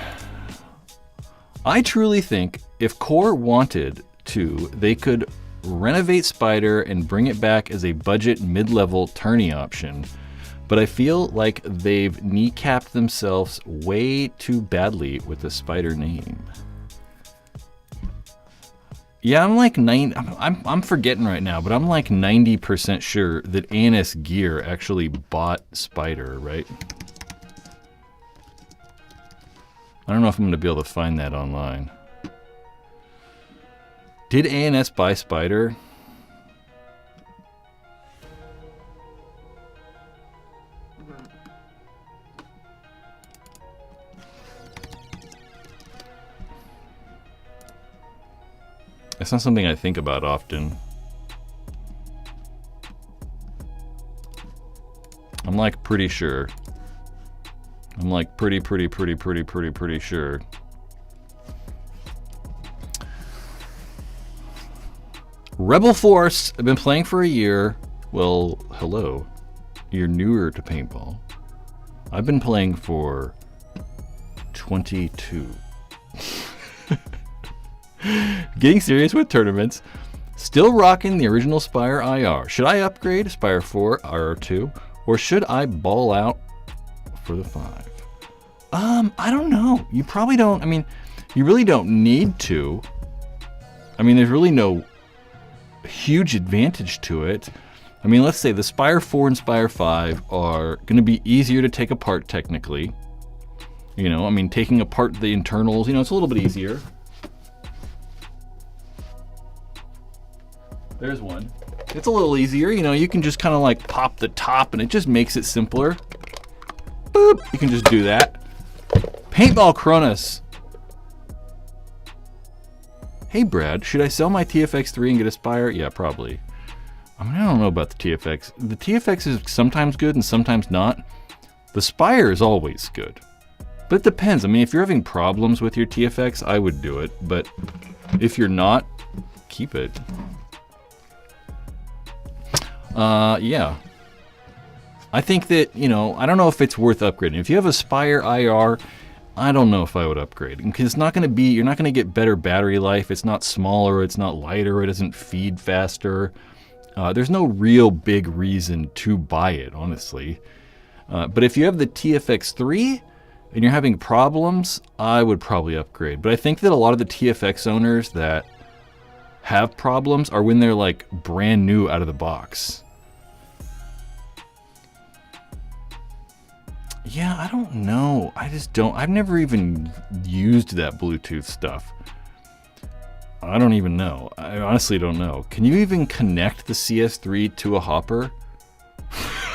I truly think if Core wanted to, they could renovate Spider and bring it back as a budget mid-level tourney option. But I feel like they've kneecapped themselves way too badly with the Spider name. Yeah, I'm forgetting right now, but I'm like 90% sure that ANS Gear actually bought Spider, right? I don't know if I'm going to be able to find that online. Did ANS buy Spider? It's not something I think about often. I'm like pretty sure. I'm like pretty sure. Rebel Force, I've been playing for a year. Well, hello. You're newer to paintball. I've been playing for 22. Getting serious with tournaments. Still rocking the original Spire IR. Should I upgrade Spire 4 IR2, or should I ball out for the 5? I don't know. You probably don't. I mean, you really don't need to. I mean, there's really no huge advantage to it. I mean, let's say the Spire 4 and Spire 5 are going to be easier to take apart technically. I mean, taking apart the internals, it's a little bit easier. There's one. It's a little easier, you can just kind of like pop the top and it just makes it simpler. Boop, you can just do that. Paintball Cronus. Hey Brad, should I sell my TFX3 and get a Spire? Yeah, probably. I mean, I don't know about the TFX. The TFX is sometimes good and sometimes not. The Spire is always good. But it depends. I mean, if you're having problems with your TFX, I would do it. But if you're not, keep it. Yeah. I think that, I don't know if it's worth upgrading. If you have a Spire IR, I don't know if I would upgrade. Because it's not going to be, you're not going to get better battery life. It's not smaller, it's not lighter, it doesn't feed faster. There's no real big reason to buy it, honestly. But if you have the TFX3 and you're having problems, I would probably upgrade. But I think that a lot of the TFX owners that have problems are when they're like brand new out of the box. Yeah, I don't know. I've never even used that Bluetooth stuff. I don't even know. I honestly don't know. Can you even connect the CS3 to a hopper?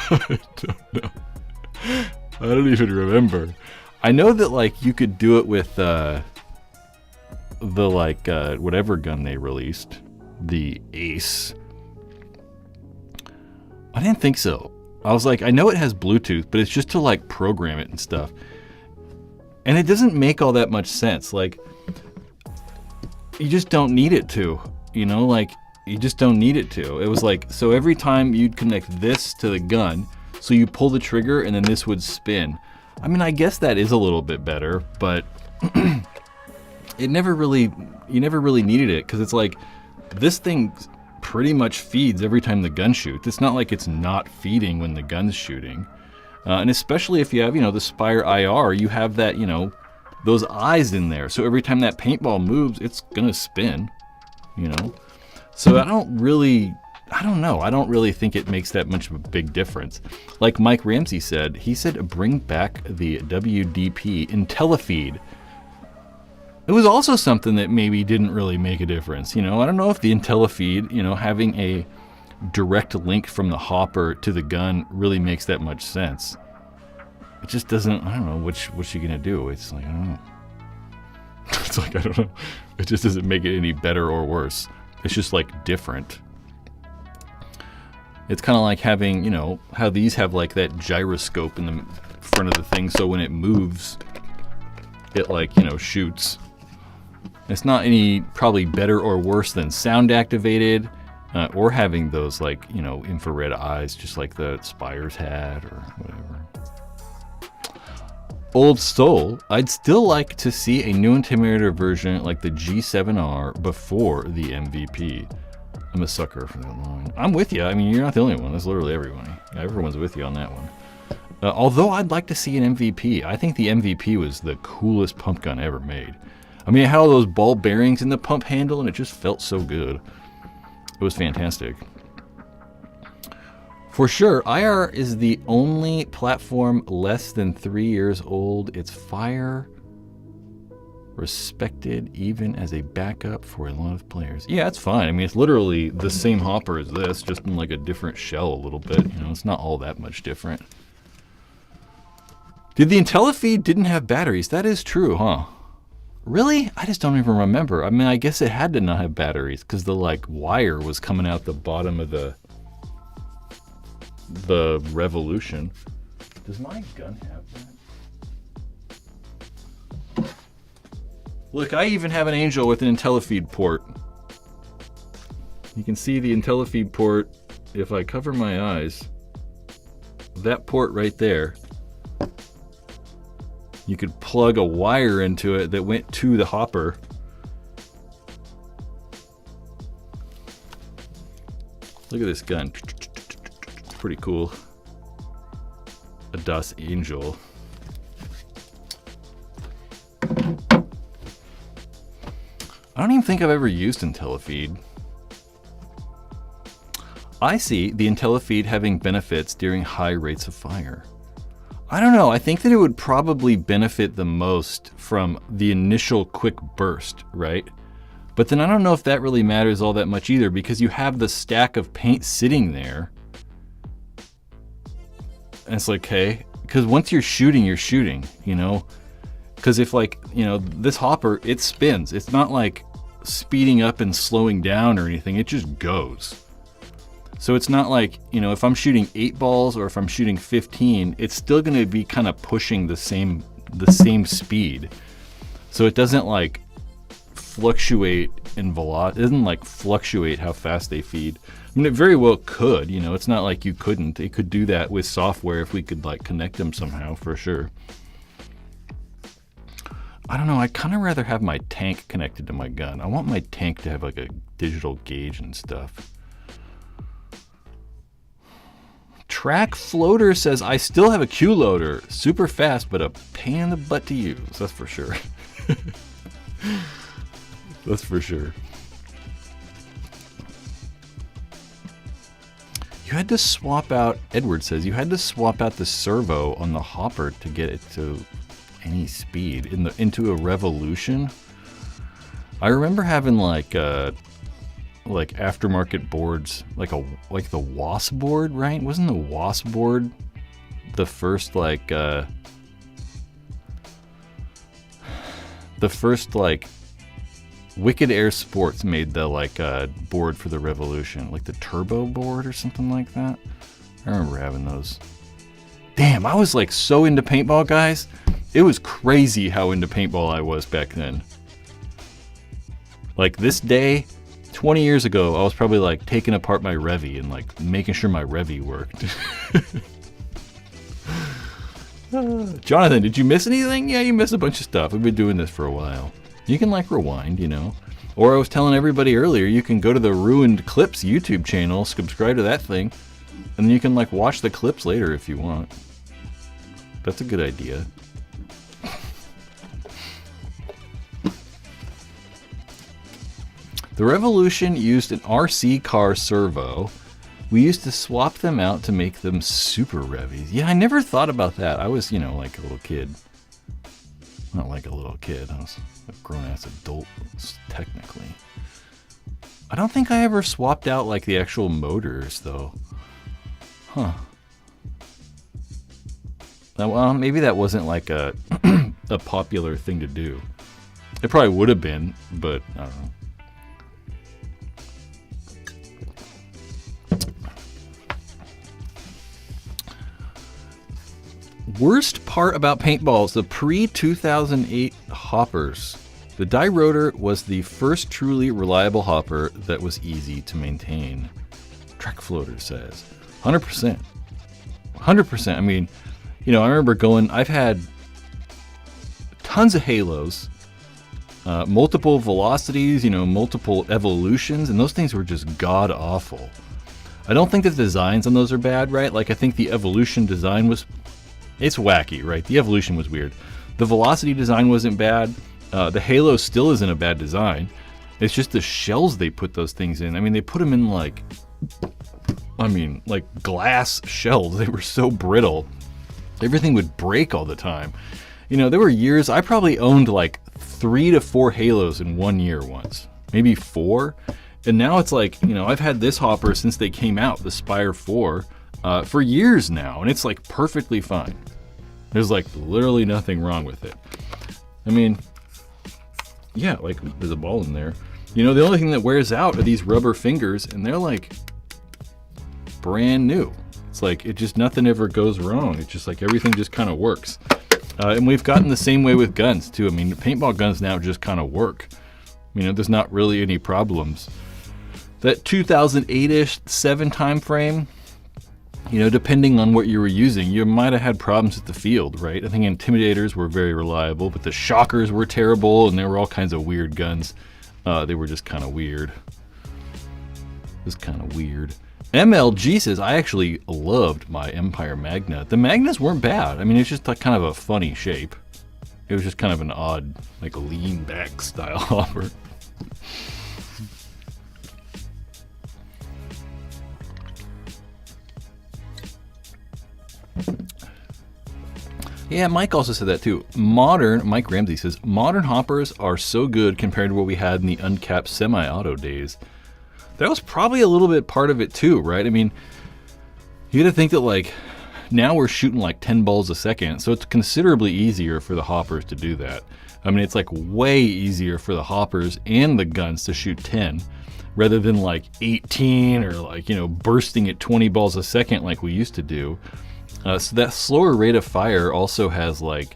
I don't know. I don't even remember. I know that like you could do it with the like whatever gun they released, the Ace. I didn't think so. I was like, I know it has Bluetooth, but it's just to like program it and stuff. And it doesn't make all that much sense. Like, you just don't need it to, you know, like you just don't need it to. It was like, so every time you'd connect this to the gun, so you pull the trigger and then this would spin. I mean, I guess that is a little bit better, but you never really needed it, because it's like this thing pretty much feeds every time the gun shoots. It's not like it's not feeding when the gun's shooting. And especially if you have, you know, the Spire IR, you have that, you know, those eyes in there. So every time that paintball moves, it's gonna spin, you know? So I don't know. I don't really think it makes that much of a big difference. Like Mike Ramsey said, he said bring back the WDP IntelliFeed. It was also something that maybe didn't really make a difference. You know, I don't know if the IntelliFeed, you know, having a direct link from the hopper to the gun really makes that much sense. It just doesn't. I don't know what's you gonna do. It's like, I don't know. It's like, I don't know. It just doesn't make it any better or worse. It's just like different. It's kind of like having, you know, how these have like that gyroscope in the front of the thing, so when it moves, it like, you know, shoots. It's not any probably better or worse than sound activated, or having those like, you know, infrared eyes, just like the Spires had or whatever. Old Soul, I'd still like to see a new Intimidator version like the G7R before the MVP. I'm a sucker for that line. I'm with you. I mean, you're not the only one. That's literally everyone. Everyone's with you on that one. Although I'd like to see an MVP. I think the MVP was the coolest pump gun ever made. I mean, it had all those ball bearings in the pump handle, and it just felt so good. It was fantastic. For sure, IR is the only platform less than 3 years old. It's fire respected even as a backup for a lot of players. Yeah, it's fine. I mean, it's literally the same hopper as this, just in like a different shell a little bit. You know, it's not all that much different. Did the IntelliFeed didn't have batteries? That is true, huh? Really? I just don't even remember. I mean, I guess it had to not have batteries because the like wire was coming out the bottom of the Revolution. Does my gun have that? Look, I even have an Angel with an IntelliFeed port. You can see the IntelliFeed port. If I cover my eyes, that port right there, you could plug a wire into it that went to the hopper. Look at this gun. Pretty cool. A Das Angel. I don't even think I've ever used IntelliFeed. I see the IntelliFeed having benefits during high rates of fire. I don't know. I think that it would probably benefit the most from the initial quick burst, right? But then I don't know if that really matters all that much either, because you have the stack of paint sitting there. And it's like, okay, because once you're shooting, you know? Because if like, you know, this hopper, it spins. It's not like speeding up and slowing down or anything. It just goes. So it's not like, you know, if I'm shooting 8 balls or if I'm shooting 15, it's still going to be kind of pushing the same speed. So it doesn't like fluctuate in velocity. It doesn't like fluctuate how fast they feed. I mean, it very well could, you know, it's not like you couldn't. It could do that with software if we could like connect them somehow, for sure. I don't know, I'd kind of rather have my tank connected to my gun. I want my tank to have like a digital gauge and stuff. Track Floater says, I still have a Q loader. Super fast, but a pain in the butt to use. That's for sure. That's for sure. You had to swap out, Edward says, you had to swap out the servo on the hopper to get it to any speed into a Revolution. I remember having like aftermarket boards, like the WAS board, right? Wasn't the WAS board the first Wicked Air Sports made the board for the Revolution, like the turbo board or something like that. I remember having those. Damn, I was like so into paintball, guys. It was crazy how into paintball I was back then. Like this day, 20 years ago, I was probably like taking apart my Revy and like making sure my Revy worked. Jonathan, did you miss anything? Yeah, you missed a bunch of stuff. We've been doing this for a while. You can like rewind, you know. Or I was telling everybody earlier, you can go to the Ruined Clips YouTube channel, subscribe to that thing, and then you can like watch the clips later if you want. That's a good idea. The Revolution used an RC car servo. We used to swap them out to make them super Revies. Yeah, I never thought about that. I was, you know, like a little kid. Not like a little kid. I was a grown-ass adult, technically. I don't think I ever swapped out, like, the actual motors, though. Huh. Well, maybe that wasn't, like, a, a popular thing to do. It probably would have been, but I don't know. Worst part about paintballs, the pre-2008 hoppers. The die rotor was the first truly reliable hopper that was easy to maintain. Track Floater says. 100%. 100%. I mean, you know, I remember I've had tons of halos, multiple velocities, you know, multiple evolutions, and those things were just god-awful. I don't think the designs on those are bad, right? Like, I think the evolution design was... It's wacky, right? The evolution was weird. The velocity design wasn't bad. The Halo still isn't a bad design. It's just the shells they put those things in. I mean, they put them in like glass shells. They were so brittle. Everything would break all the time. You know, there were years, I probably owned like 3 to 4 Halos in 1 year once. Maybe 4. And now it's like, you know, I've had this hopper since they came out, the Spire 4, for years now, and it's like perfectly fine. There's like literally nothing wrong with it. I mean, yeah, like there's a ball in there. You know, the only thing that wears out are these rubber fingers, and they're like brand new. It's like nothing ever goes wrong. It's just like everything just kind of works. And we've gotten the same way with guns too. I mean, paintball guns now just kind of work. You know, there's not really any problems. That 2008-ish 7 time frame, you know, depending on what you were using, you might have had problems with the field, right? I think Intimidators were very reliable, but the Shockers were terrible, and there were all kinds of weird guns. They were just kind of weird. Just kind of weird. MLG says, I actually loved my Empire Magna. The Magnas weren't bad. I mean, it's just like kind of a funny shape. It was just kind of an odd, like lean back style hopper. Yeah, Mike also said that too. Mike Ramsey says, modern hoppers are so good compared to what we had in the uncapped semi-auto days. That was probably a little bit part of it too, right? I mean, you gotta think that like, now we're shooting like 10 balls a second, so it's considerably easier for the hoppers to do that. I mean, it's like way easier for the hoppers and the guns to shoot 10, rather than like 18 or like, you know, bursting at 20 balls a second like we used to do. So that slower rate of fire also has like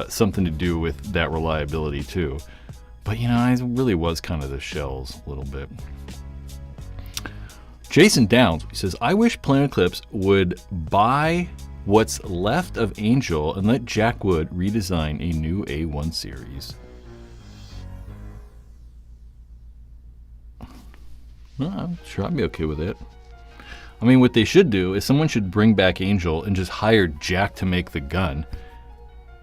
something to do with that reliability too. But you know, it really was kind of the shells a little bit. Jason Downs says, I wish Planet Eclipse would buy what's left of Angel and let Jack Wood redesign a new A1 series. Well, I'm sure I'd be okay with it. I mean, what they should do is someone should bring back Angel and just hire Jack to make the gun.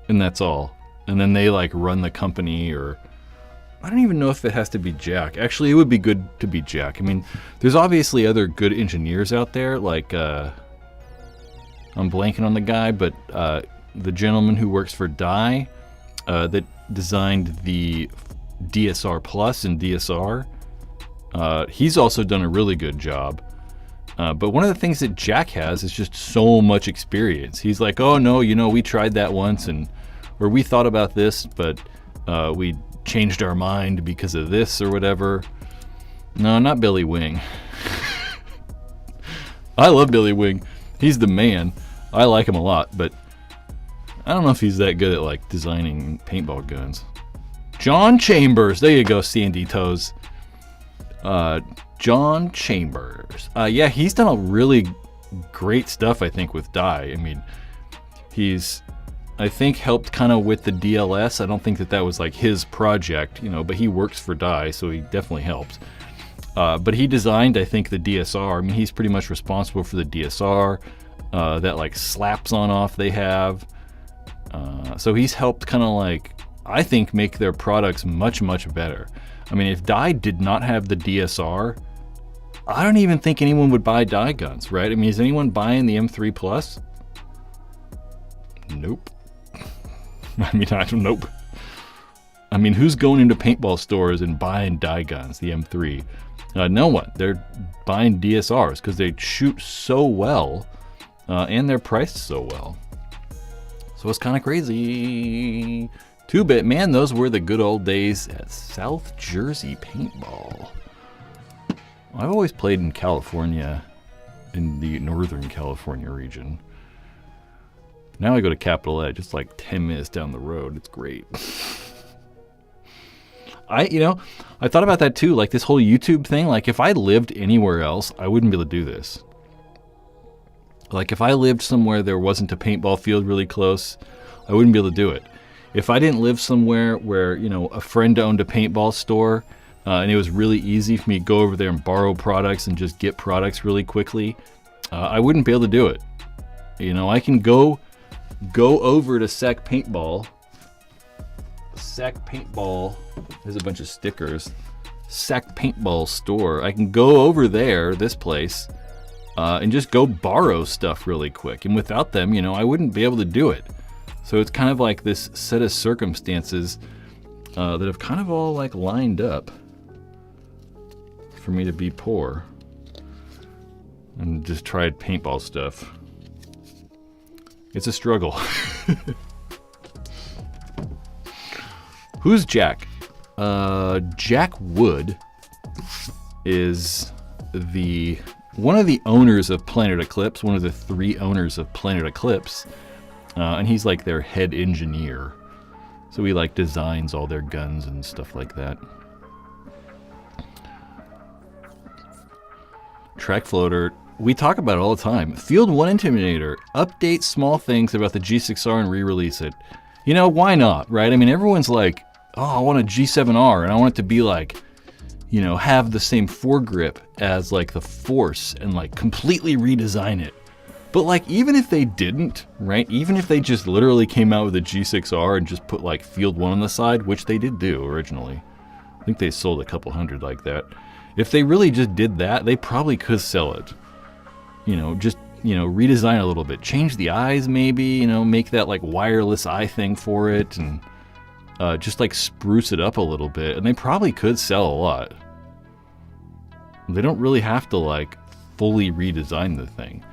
And that's all. And then they like run the company, or I don't even know if it has to be Jack. Actually, it would be good to be Jack. I mean, there's obviously other good engineers out there, like I'm blanking on the guy, but the gentleman who works for Dye that designed the DSR Plus and DSR. He's also done a really good job. But one of the things that Jack has is just so much experience. He's like, oh no, we tried that once, or we thought about this, but we changed our mind because of this or whatever. No, not Billy Wing. I love Billy Wing. He's the man. I like him a lot, but I don't know if he's that good at like designing paintball guns. John Chambers. There you go, Sandy Toes. John Chambers. Yeah, he's done a really great stuff, I think, with Dye. I mean, he's, I think, helped kind of with the DLS. I don't think that was like his project, but he works for Dye, so he definitely helped. But he designed, I think, the DSR. I mean, he's pretty much responsible for the DSR, that like slaps on off they have. So he's helped kind of like, I think, make their products much, much better. I mean, if Dye did not have the DSR, I don't even think anyone would buy Dye guns, right? I mean, is anyone buying the M3 Plus? Nope. I mean, nope. I mean, who's going into paintball stores and buying Dye guns, the M3? No one. They're buying DSRs because they shoot so well, and they're priced so well. So it's kind of crazy. 2-bit, man, those were the good old days at South Jersey Paintball. I've always played in California, in the Northern California region. Now I go to Capitol Edge. It's like 10 minutes down the road. It's great. I thought about that too, like this whole YouTube thing. Like if I lived anywhere else, I wouldn't be able to do this. Like if I lived somewhere there wasn't a paintball field really close, I wouldn't be able to do it. If I didn't live somewhere where, a friend owned a paintball store, and it was really easy for me to go over there and borrow products and just get products really quickly, I wouldn't be able to do it. I can go over to Sec Paintball. Sec Paintball, there's a bunch of stickers. Sec Paintball store. I can go over there, this place, and just go borrow stuff really quick. And without them, I wouldn't be able to do it. So it's kind of like this set of circumstances that have kind of all like lined up for me to be poor and just tried paintball stuff. It's a struggle. Who's Jack? Jack Wood is one of the owners of Planet Eclipse, one of the 3 owners of Planet Eclipse. And he's like their head engineer. So he like designs all their guns and stuff like that. Track Floater, we talk about it all the time. Field 1 Intimidator, update small things about the G6R and re-release it. Why not, right? I mean, everyone's like, oh, I want a G7R and I want it to be like, have the same foregrip as like the Force and like completely redesign it. But like, even if they didn't, right? Even if they just literally came out with a G6R and just put like Field 1 on the side, which they did do originally. I think they sold a couple hundred like that. If they really just did that, they probably could sell it. Just, redesign a little bit. Change the eyes maybe, make that like wireless eye thing for it and just like spruce it up a little bit. And they probably could sell a lot. They don't really have to like fully redesign the thing.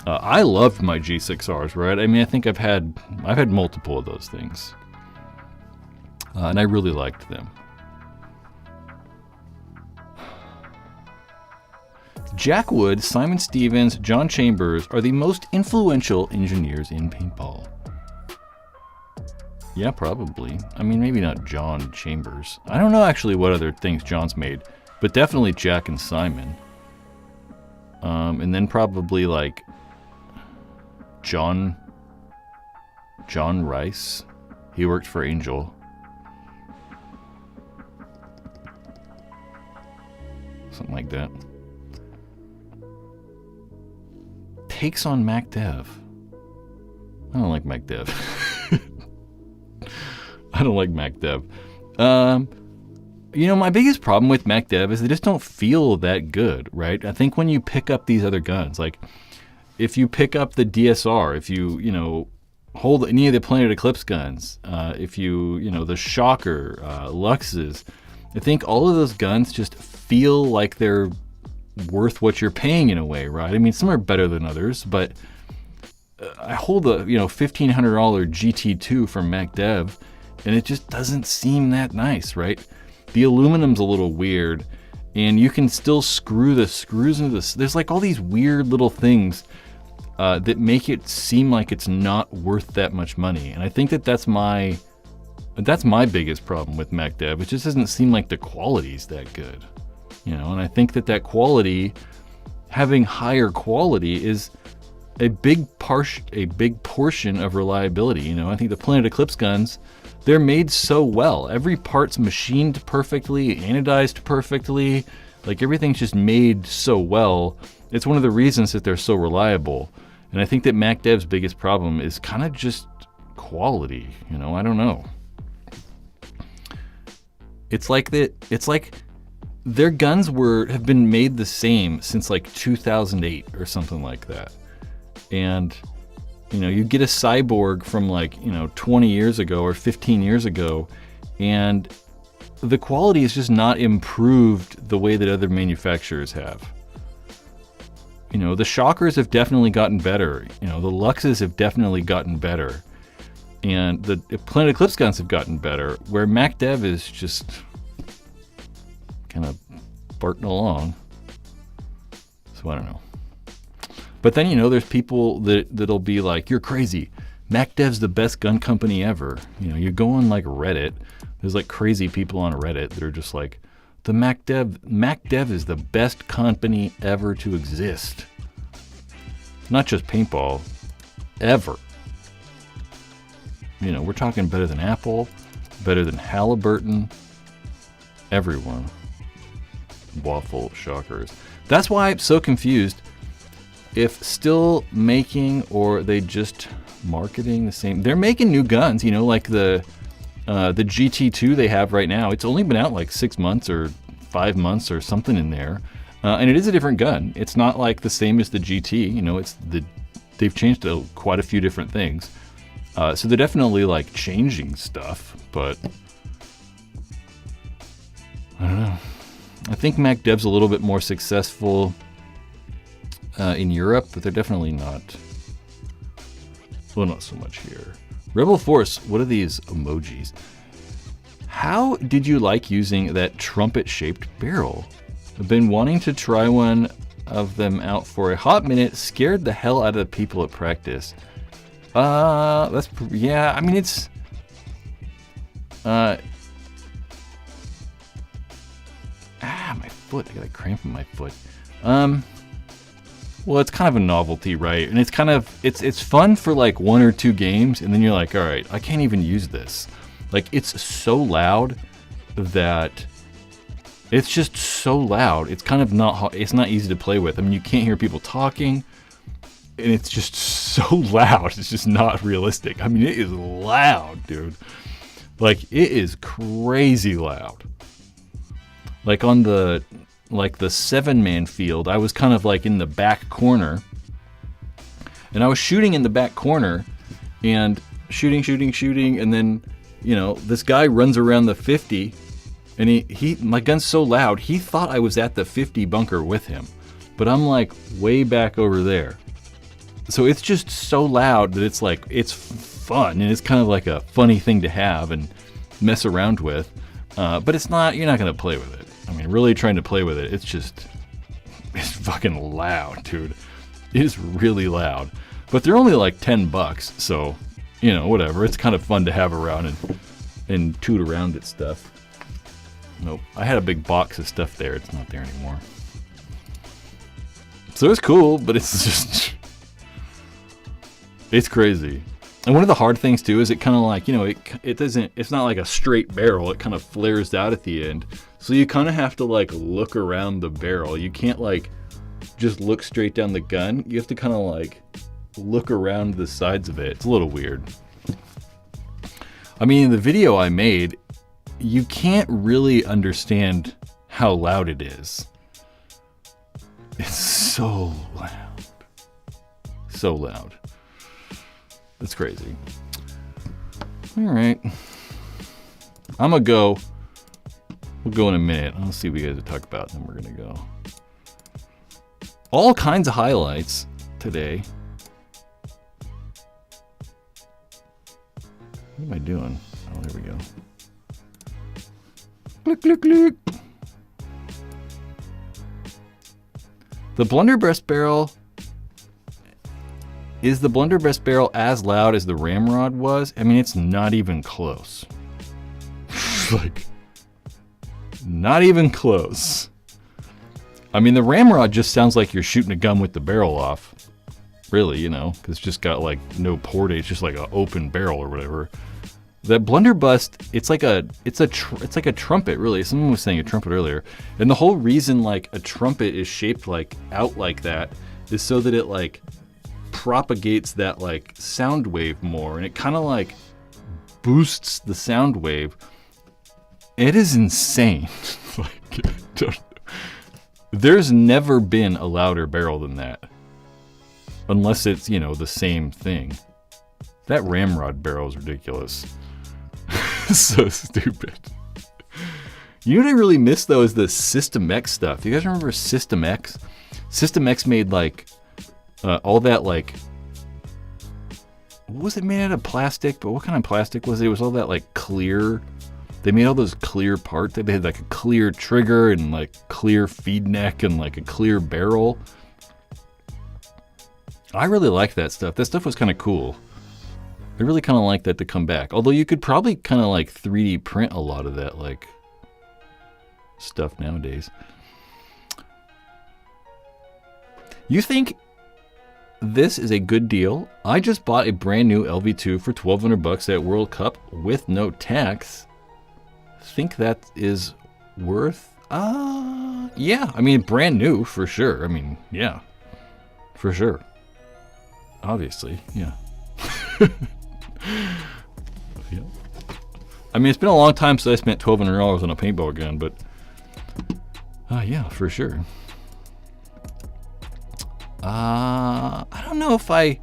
I loved my G6Rs, right? I mean, I think I've had multiple of those things, and I really liked them. Jack Wood, Simon Stevens, John Chambers are the most influential engineers in paintball. Yeah, probably. I mean, maybe not John Chambers. I don't know actually what other things John's made, but definitely Jack and Simon. And then probably like John Rice. He worked for Angel. Something like that. Takes on MacDev. I don't like MacDev. I don't like MacDev. My biggest problem with MacDev is they just don't feel that good, right? I think when you pick up these other guns, like if you pick up the DSR, if you hold any of the Planet Eclipse guns, if you know, the Shocker, Luxes, I think all of those guns just feel like they're worth what you're paying in a way, right? I mean, some are better than others, but I hold a, you know, $1,500 GT2 from MacDev, and it just doesn't seem that nice, right? The aluminum's a little weird, and you can still screw the screws into this. There's like all these weird little things that make it seem like it's not worth that much money. And I think that that's my biggest problem with MacDev. It just doesn't seem like the quality's that good, you know. And I think that quality, having higher quality, is a big portion of reliability. You know, I think the Planet Eclipse guns, they're made so well. Every part's machined perfectly, anodized perfectly. Like, everything's just made so well. It's one of the reasons that they're so reliable. And I think that MacDev's biggest problem is kind of just quality. You know, I don't know. It's like their guns have been made the same since like 2008 or something like that. And, you know, you get a Cyborg from like, you know, 20 years ago or 15 years ago, and the quality is just not improved the way that other manufacturers have. You know, the Shockers have definitely gotten better. You know, the Luxes have definitely gotten better. And the Planet Eclipse guns have gotten better, where MacDev is just kind of farting along. So I don't know. But then, you know, there's people that'll be like, you're crazy. MacDev's the best gun company ever. You know, you go on like Reddit, there's like crazy people on Reddit that are just like, the MacDev is the best company ever to exist. Not just paintball, ever. You know, we're talking better than Apple, better than Halliburton, everyone. Waffle Shockers. That's why I'm so confused if still making, or they just marketing the same. They're making new guns, you know, like the GT2 they have right now. It's only been out like 6 months or 5 months or something in there, and it is a different gun. It's not like the same as the GT. You know, they've changed quite a few different things. So they're definitely like changing stuff, but I don't know. I think MacDev's a little bit more successful in Europe, but they're definitely not. Well, not so much here. Rebel Force, what are these emojis? How did you like using that trumpet-shaped barrel? I've been wanting to try one of them out for a hot minute. Scared the hell out of the people at practice. Yeah, I mean, it's my foot. I got a cramp in my foot. Well, it's kind of a novelty, right? And it's kind of, it's fun for like 1 or 2 games, and then you're like, all right, I can't even use this. Like, it's so loud that it's just so loud. It's kind of it's not easy to play with. I mean, you can't hear people talking, and it's just so loud. It's just not realistic. I mean, it is loud, dude. Like, it is crazy loud. Like on the 7-man field, I was kind of like in the back corner, and I was shooting in the back corner, and shooting, and then, you know, this guy runs around the 50, and my gun's so loud, he thought I was at the 50 bunker with him, but I'm like way back over there. So it's just so loud that it's like, it's fun, and it's kind of like a funny thing to have and mess around with, but it's not, you're not going to play with it. I mean, really trying to play with it, it's fucking loud, dude. It is really loud. But they're only like $10, so, you know, whatever. It's kind of fun to have around and toot around at stuff. Nope. I had a big box of stuff there. It's not there anymore. So it's cool, but it's just, it's crazy. And one of the hard things too is it kind of like, you know, it's not like a straight barrel. It kind of flares out at the end. So you kind of have to like look around the barrel. You can't like just look straight down the gun. You have to kind of like look around the sides of it. It's a little weird. I mean, in the video I made, you can't really understand how loud it is. It's so loud. So loud. That's crazy. All right. I'm going to go. We'll go in a minute. I'll see what you guys have talked about, and then we're going to go. All kinds of highlights today. What am I doing? Oh, there we go. Click, click, click. The blunderbuss barrel. Is the blunderbuss barrel as loud as the ramrod was? I mean, it's not even close. Like, not even close. I mean, the ramrod just sounds like you're shooting a gun with the barrel off. Really, you know, because it's just got like no port. It's just like an open barrel or whatever. That blunderbuss, it's like a trumpet, really. Someone was saying a trumpet earlier, and the whole reason like a trumpet is shaped like out like that is so that it like propagates that like sound wave more, and it kind of like boosts the sound wave. It is insane. Like, there's never been a louder barrel than that, unless it's, you know, the same thing. That ramrod barrel is ridiculous. So stupid. You know what I really miss though is the System X stuff. You guys remember System X? System X made like all that like, what was it made out of? Plastic? But what kind of plastic was it? It was all that like clear. They made all those clear parts. They had like a clear trigger and like clear feed neck and like a clear barrel. I really liked that stuff. That stuff was kind of cool. I really kind of like that to come back. Although you could probably kind of like 3D print a lot of that like stuff nowadays. You think this is a good deal? I just bought a brand new LV2 for $1,200 at World Cup with no tax. Think that is worth? Yeah. I mean, brand new for sure. I mean, yeah, for sure. Obviously, yeah. Yeah. I mean, it's been a long time since I spent $1,200 on a paintball gun, but yeah, for sure. I don't know if I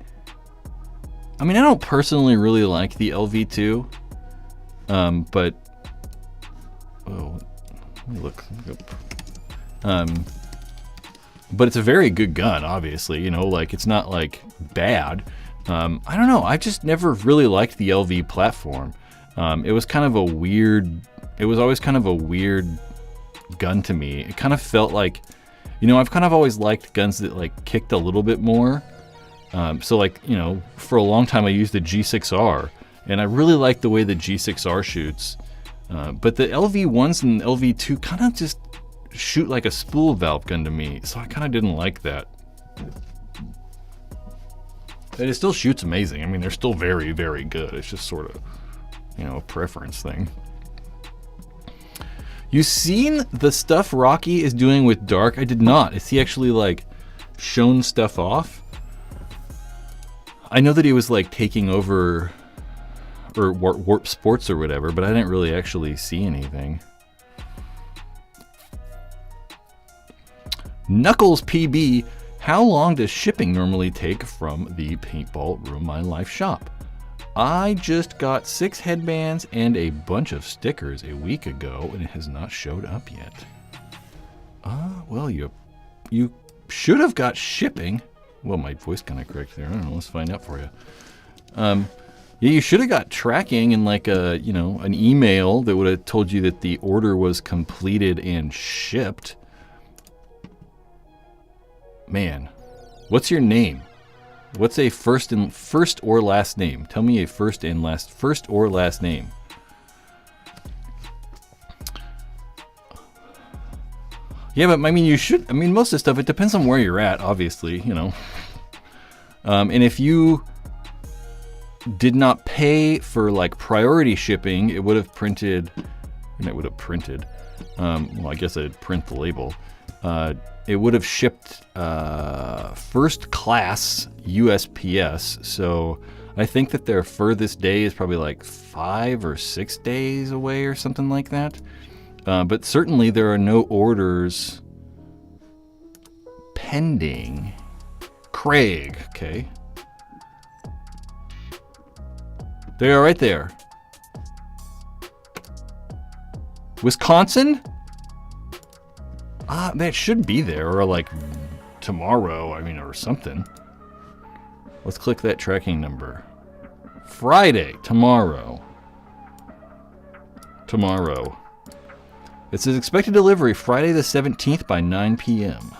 mean, I don't personally really like the LV2, but oh, let me look. But it's a very good gun, obviously. You know, like it's not like bad. I don't know. I just never really liked the LV platform. It was kind of a weird. It was always kind of a weird gun to me. It kind of felt like, you know, I've kind of always liked guns that like kicked a little bit more. So like, you know, for a long time I used the G6R, and I really liked the way the G6R shoots. But the LV1s and LV2 kind of just shoot like a spool valve gun to me, so I kind of didn't like that. And it still shoots amazing. I mean, they're still very, very good. It's just sort of, you know, a preference thing. You seen the stuff Rocky is doing with Dark? I did not. Is he actually like shown stuff off? I know that he was like taking over or Warp Sports or whatever, but I didn't really actually see anything. Knuckles PB, how long does shipping normally take from the Paintball Room My Life shop? I just got 6 headbands and a bunch of stickers a week ago, and it has not showed up yet. Well, you should have got shipping. Well, my voice kind of cracked there. I don't know. Let's find out for you. Yeah, you should have got tracking and like a, you know, an email that would have told you that the order was completed and shipped. Man, what's your name? What's a first or last name? Tell me a first or last name. Yeah, but I mean, you should. I mean, most of the stuff, it depends on where you're at, obviously, you know. And if you did not pay for like priority shipping, it would have printed, and it would have printed. Well, I guess I'd print the label. It would have shipped first class USPS. So I think that their furthest day is probably like 5 or 6 days away or something like that. But certainly there are no orders pending. Craig, okay. They are right there. Wisconsin? That should be there, or like tomorrow, or something. Let's click that tracking number. Friday, tomorrow. It says expected delivery Friday the 17th by 9 p.m.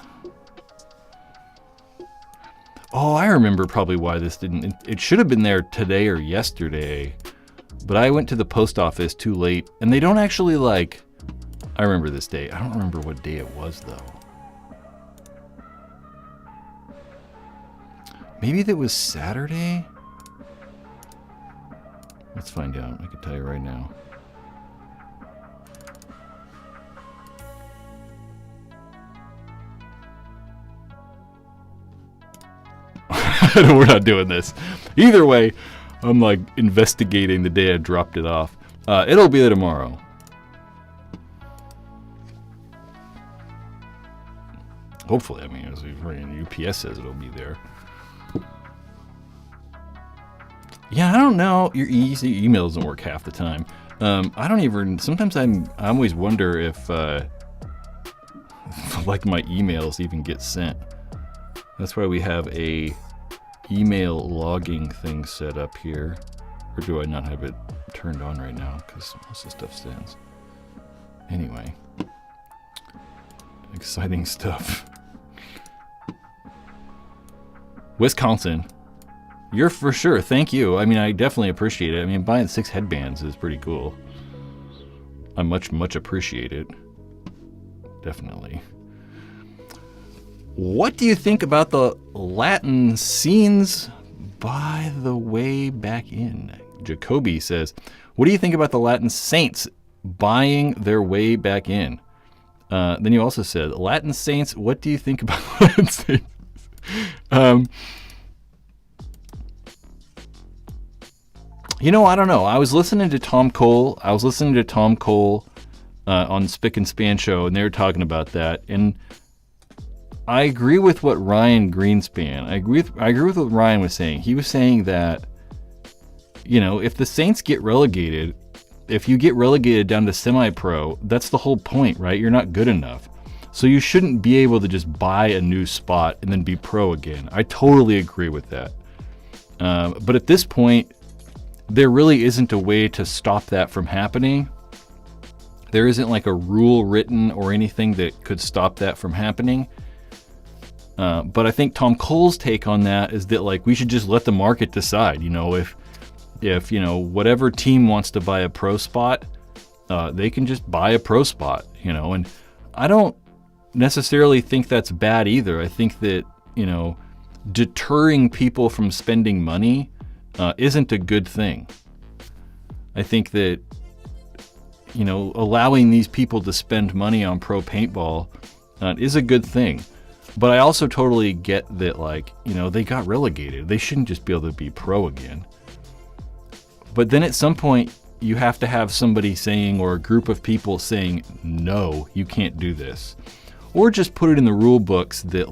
Oh, I remember probably why this didn't. It should have been there today or yesterday, but I went to the post office too late, and they don't actually like. I remember this day. I don't remember what day it was though. Maybe that was Saturday? Let's find out. I can tell you right now. We're not doing this. Either way, I'm like investigating the day I dropped it off. It'll be there tomorrow. Hopefully, as UPS says it'll be there. Yeah, I don't know. Your email doesn't work half the time. I don't even. Sometimes I always wonder if like my emails even get sent. That's why we have a email logging thing set up here. Or do I not have it turned on right now? Because most of the stuff sends. Anyway, exciting stuff. Wisconsin. You're for sure. Thank you. I definitely appreciate it. Buying 6 headbands is pretty cool. I much appreciate it. Definitely. What do you think about the Latin scenes by the way back in? Jacoby says, what do you think about the Latin Saints buying their way back in? Then you also said, Latin Saints, what do you think about Latin Saints? I don't know. I was listening to Tom Cole. On Spick and Span show, and they were talking about that. And I agree with what Ryan Greenspan. I agree with what Ryan was saying. He was saying that, if the Saints get relegated, if you get relegated down to semi-pro, that's the whole point, right? You're not good enough. So you shouldn't be able to just buy a new spot and then be pro again. I totally agree with that. But at this point, there really isn't a way to stop that from happening. There isn't like a rule written or anything that could stop that from happening. But I think Tom Cole's take on that is that we should just let the market decide. If whatever team wants to buy a pro spot, they can just buy a pro spot. And I don't necessarily think that's bad either. I think that deterring people from spending money isn't a good thing. I think that allowing these people to spend money on pro paintball is a good thing. But I also totally get that, they got relegated. They shouldn't just be able to be pro again. But then at some point, you have to have somebody saying, or a group of people saying, no, you can't do this. Or just put it in the rule books that,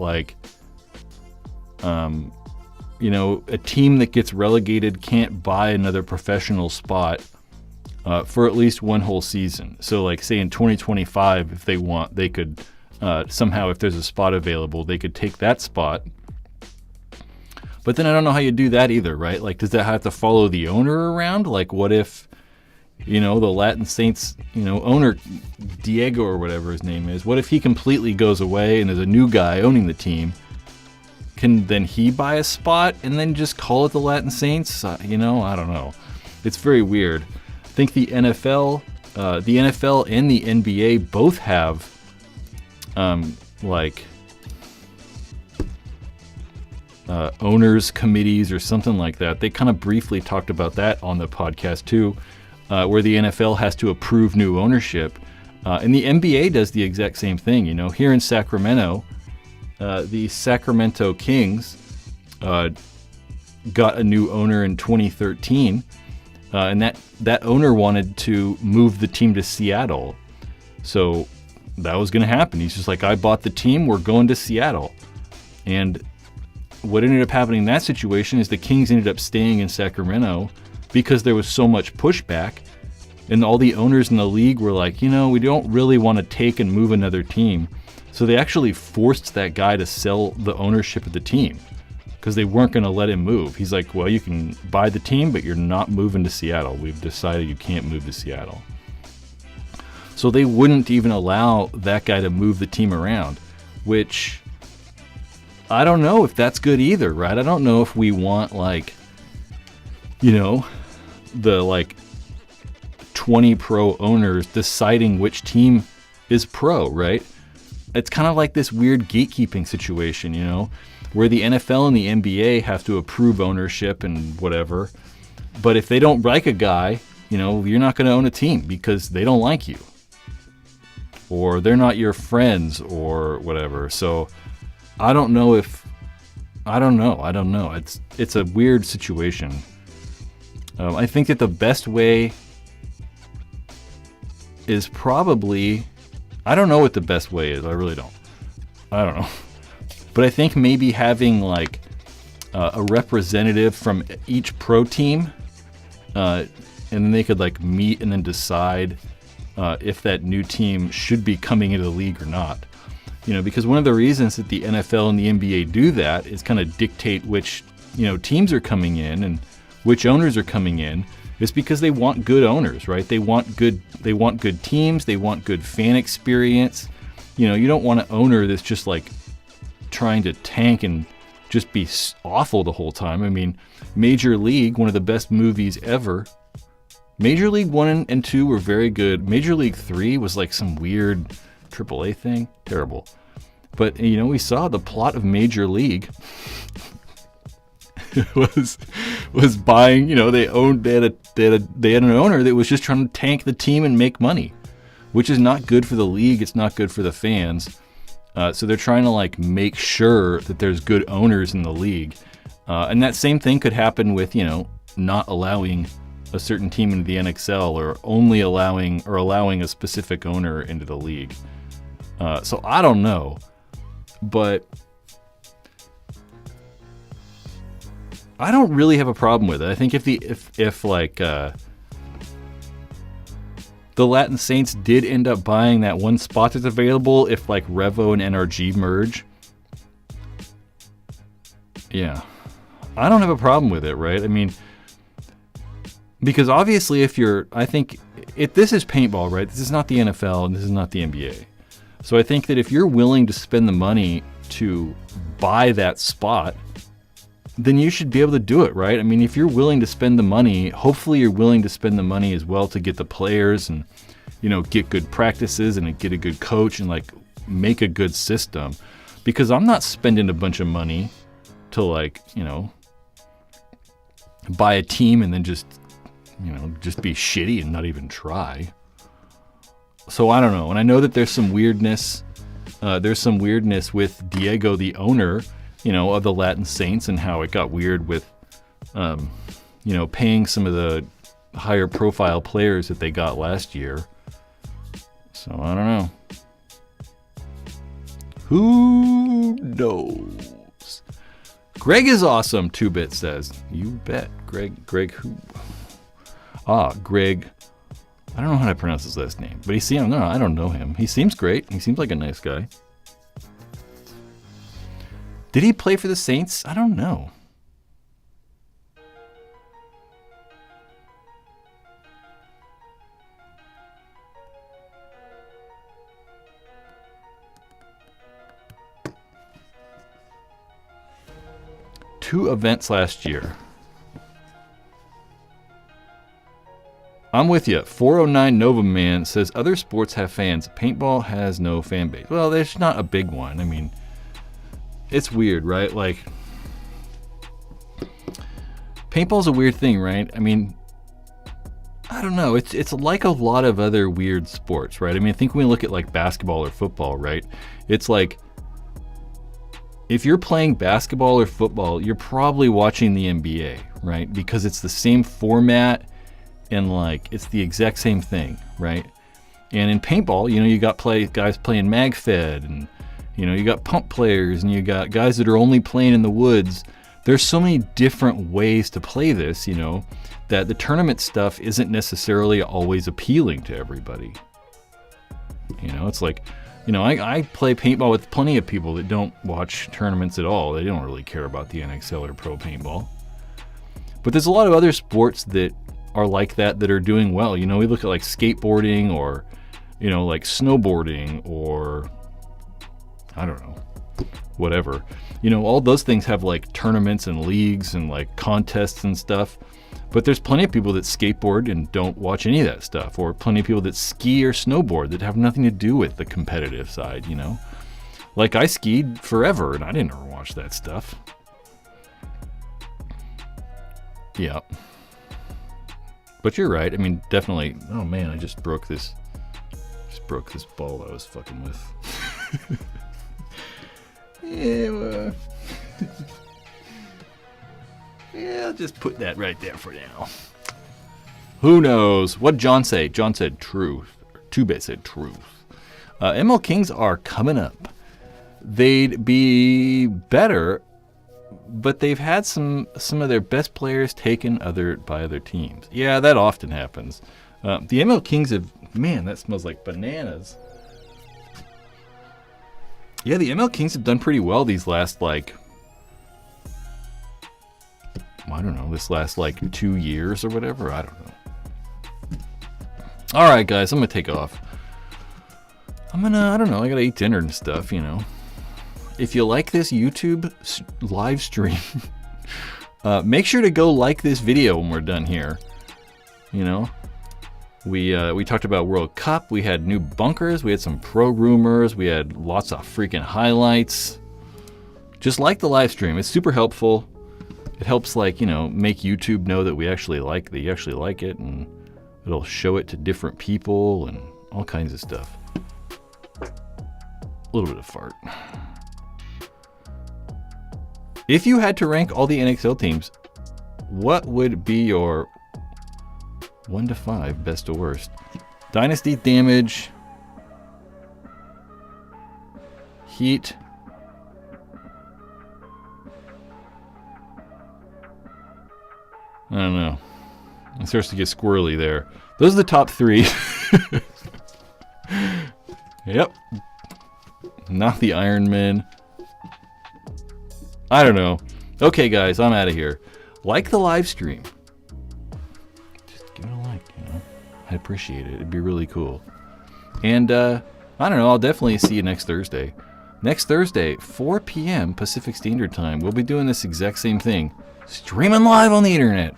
a team that gets relegated can't buy another professional spot for at least one whole season. So, say in 2025, if they want, they could somehow, if there's a spot available, they could take that spot. But then I don't know how you do that either, right? Does that have to follow the owner around? What if, the Latin Saints, owner Diego or whatever his name is, what if he completely goes away and there's a new guy owning the team? Can then he buy a spot and then just call it the Latin Saints? I don't know. It's very weird. I think the NFL and the NBA both have owners committees or something like that. They kind of briefly talked about that on the podcast too, where the NFL has to approve new ownership, and the NBA does the exact same thing. Here in Sacramento, the Sacramento Kings got a new owner in 2013, and that owner wanted to move the team to Seattle. So that was going to happen. He's just I bought the team, we're going to Seattle. And what ended up happening in that situation is the Kings ended up staying in Sacramento because there was so much pushback, and all the owners in the league were like, we don't really want to take and move another team. So they actually forced that guy to sell the ownership of the team because they weren't going to let him move. He's like, well, you can buy the team, but you're not moving to Seattle. We've decided you can't move to Seattle. So they wouldn't even allow that guy to move the team around, which I don't know if that's good either, right? I don't know if we want the 20 pro owners deciding which team is pro, right? It's kind of like this weird gatekeeping situation, where the NFL and the NBA have to approve ownership and whatever. But if they don't like a guy, you're not going to own a team because they don't like you, or they're not your friends or whatever. So I don't know. It's a weird situation. I think that the best way is probably, I don't know what the best way is. I really don't. I don't know. But I think maybe having a representative from each pro team, and then they could meet and then decide if that new team should be coming into the league or not. Because one of the reasons that the NFL and the NBA do that is kind of dictate which teams are coming in and which owners are coming in, is because they want good owners, right? They want good teams. They want good fan experience. You don't want an owner that's just trying to tank and just be awful the whole time. I mean, Major League, one of the best movies ever. Major League 1 and 2 were very good. Major League 3 was some weird AAA thing. Terrible. But, we saw the plot of Major League was buying, they had an owner that was just trying to tank the team and make money, which is not good for the league. It's not good for the fans. So they're trying to make sure that there's good owners in the league. And that same thing could happen with, not allowing a certain team into the NXL, or only allowing a specific owner into the league. So I don't know, but I don't really have a problem with it. I think if the Latin Saints did end up buying that one spot that's available, if Revo and NRG merge, yeah, I don't have a problem with it, right? I mean, because obviously this is paintball, right? This is not the NFL and this is not the NBA. So I think that if you're willing to spend the money to buy that spot, then you should be able to do it, right? I mean, if you're willing to spend the money, hopefully you're willing to spend the money as well to get the players and, get good practices and get a good coach and make a good system. Because I'm not spending a bunch of money to buy a team and then just be shitty and not even try. So I don't know. And I know that there's some weirdness. With Diego, the owner, of the Latin Saints, and how it got weird with, paying some of the higher profile players that they got last year. So I don't know. Who knows? Greg is awesome, 2-Bit says. You bet. Greg who? Greg. I don't know how to pronounce his last name, but I don't know him. He seems great. He seems like a nice guy. Did he play for the Saints? I don't know. Two events last year. I'm with you. 409 Nova Man says other sports have fans. Paintball has no fan base. Well, there's not a big one. I mean, it's weird, right? Paintball's a weird thing, right? I mean, I don't know. It's like a lot of other weird sports, right? I mean, I think when we look at basketball or football, right? It's if you're playing basketball or football, you're probably watching the NBA, right? Because it's the same format and it's the exact same thing, right? And in paintball, you got guys playing MagFed, and you got pump players, and you got guys that are only playing in the woods there's so many different ways to play this, you know, that the tournament stuff isn't necessarily always appealing to everybody. You know, it's like, you know, I play paintball with plenty of people that don't watch tournaments at all. They don't really care about the NXL or pro paintball. But there's a lot of other sports that are like that are doing well. You know, we look at like skateboarding or, you know, like snowboarding or, I don't know, whatever. You know, all those things have like tournaments and leagues and like contests and stuff. But there's plenty of people that skateboard and don't watch any of that stuff, or plenty of people that ski or snowboard that have nothing to do with the competitive side, you know? Like I skied forever and I didn't ever watch that stuff. Yeah. But you're right. I mean, definitely. Oh man, I just broke this ball I was fucking with. Yeah, yeah, I'll just put that right there for now. Who knows? What'd John say? John said truth. Tube said truth. ML Kings are coming up. They'd be better, but they've had some of their best players taken by other teams. Yeah, that often happens. The ML Kings have... Man, that smells like bananas. Yeah, the ML Kings have done pretty well these last, like... I don't know, this last, like, 2 years or whatever. I don't know. Alright, guys, I'm gonna take off. I don't know, I gotta eat dinner and stuff, you know. If you like this YouTube live stream, make sure to go like this video when we're done here. You know, we talked about World Cup, we had new bunkers, we had some pro rumors, we had lots of freaking highlights. Just like the live stream, it's super helpful. It helps, like, you know, make YouTube know that you actually like it, and it'll show it to different people and all kinds of stuff. A little bit of fart. If you had to rank all the NXL teams, what would be your 1 to 5 best to worst? Dynasty, damage, heat, I don't know. It starts to get squirrely there. Those are the top 3. Yep. Not the Iron Man. I don't know. Okay, guys, I'm out of here. Like the live stream. Just give it a like, you know. I'd appreciate it. It'd be really cool. And, I don't know. I'll definitely see you next Thursday. Next Thursday, 4 p.m. Pacific Standard Time. We'll be doing this exact same thing. Streaming live on the internet.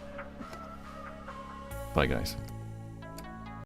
Bye, guys.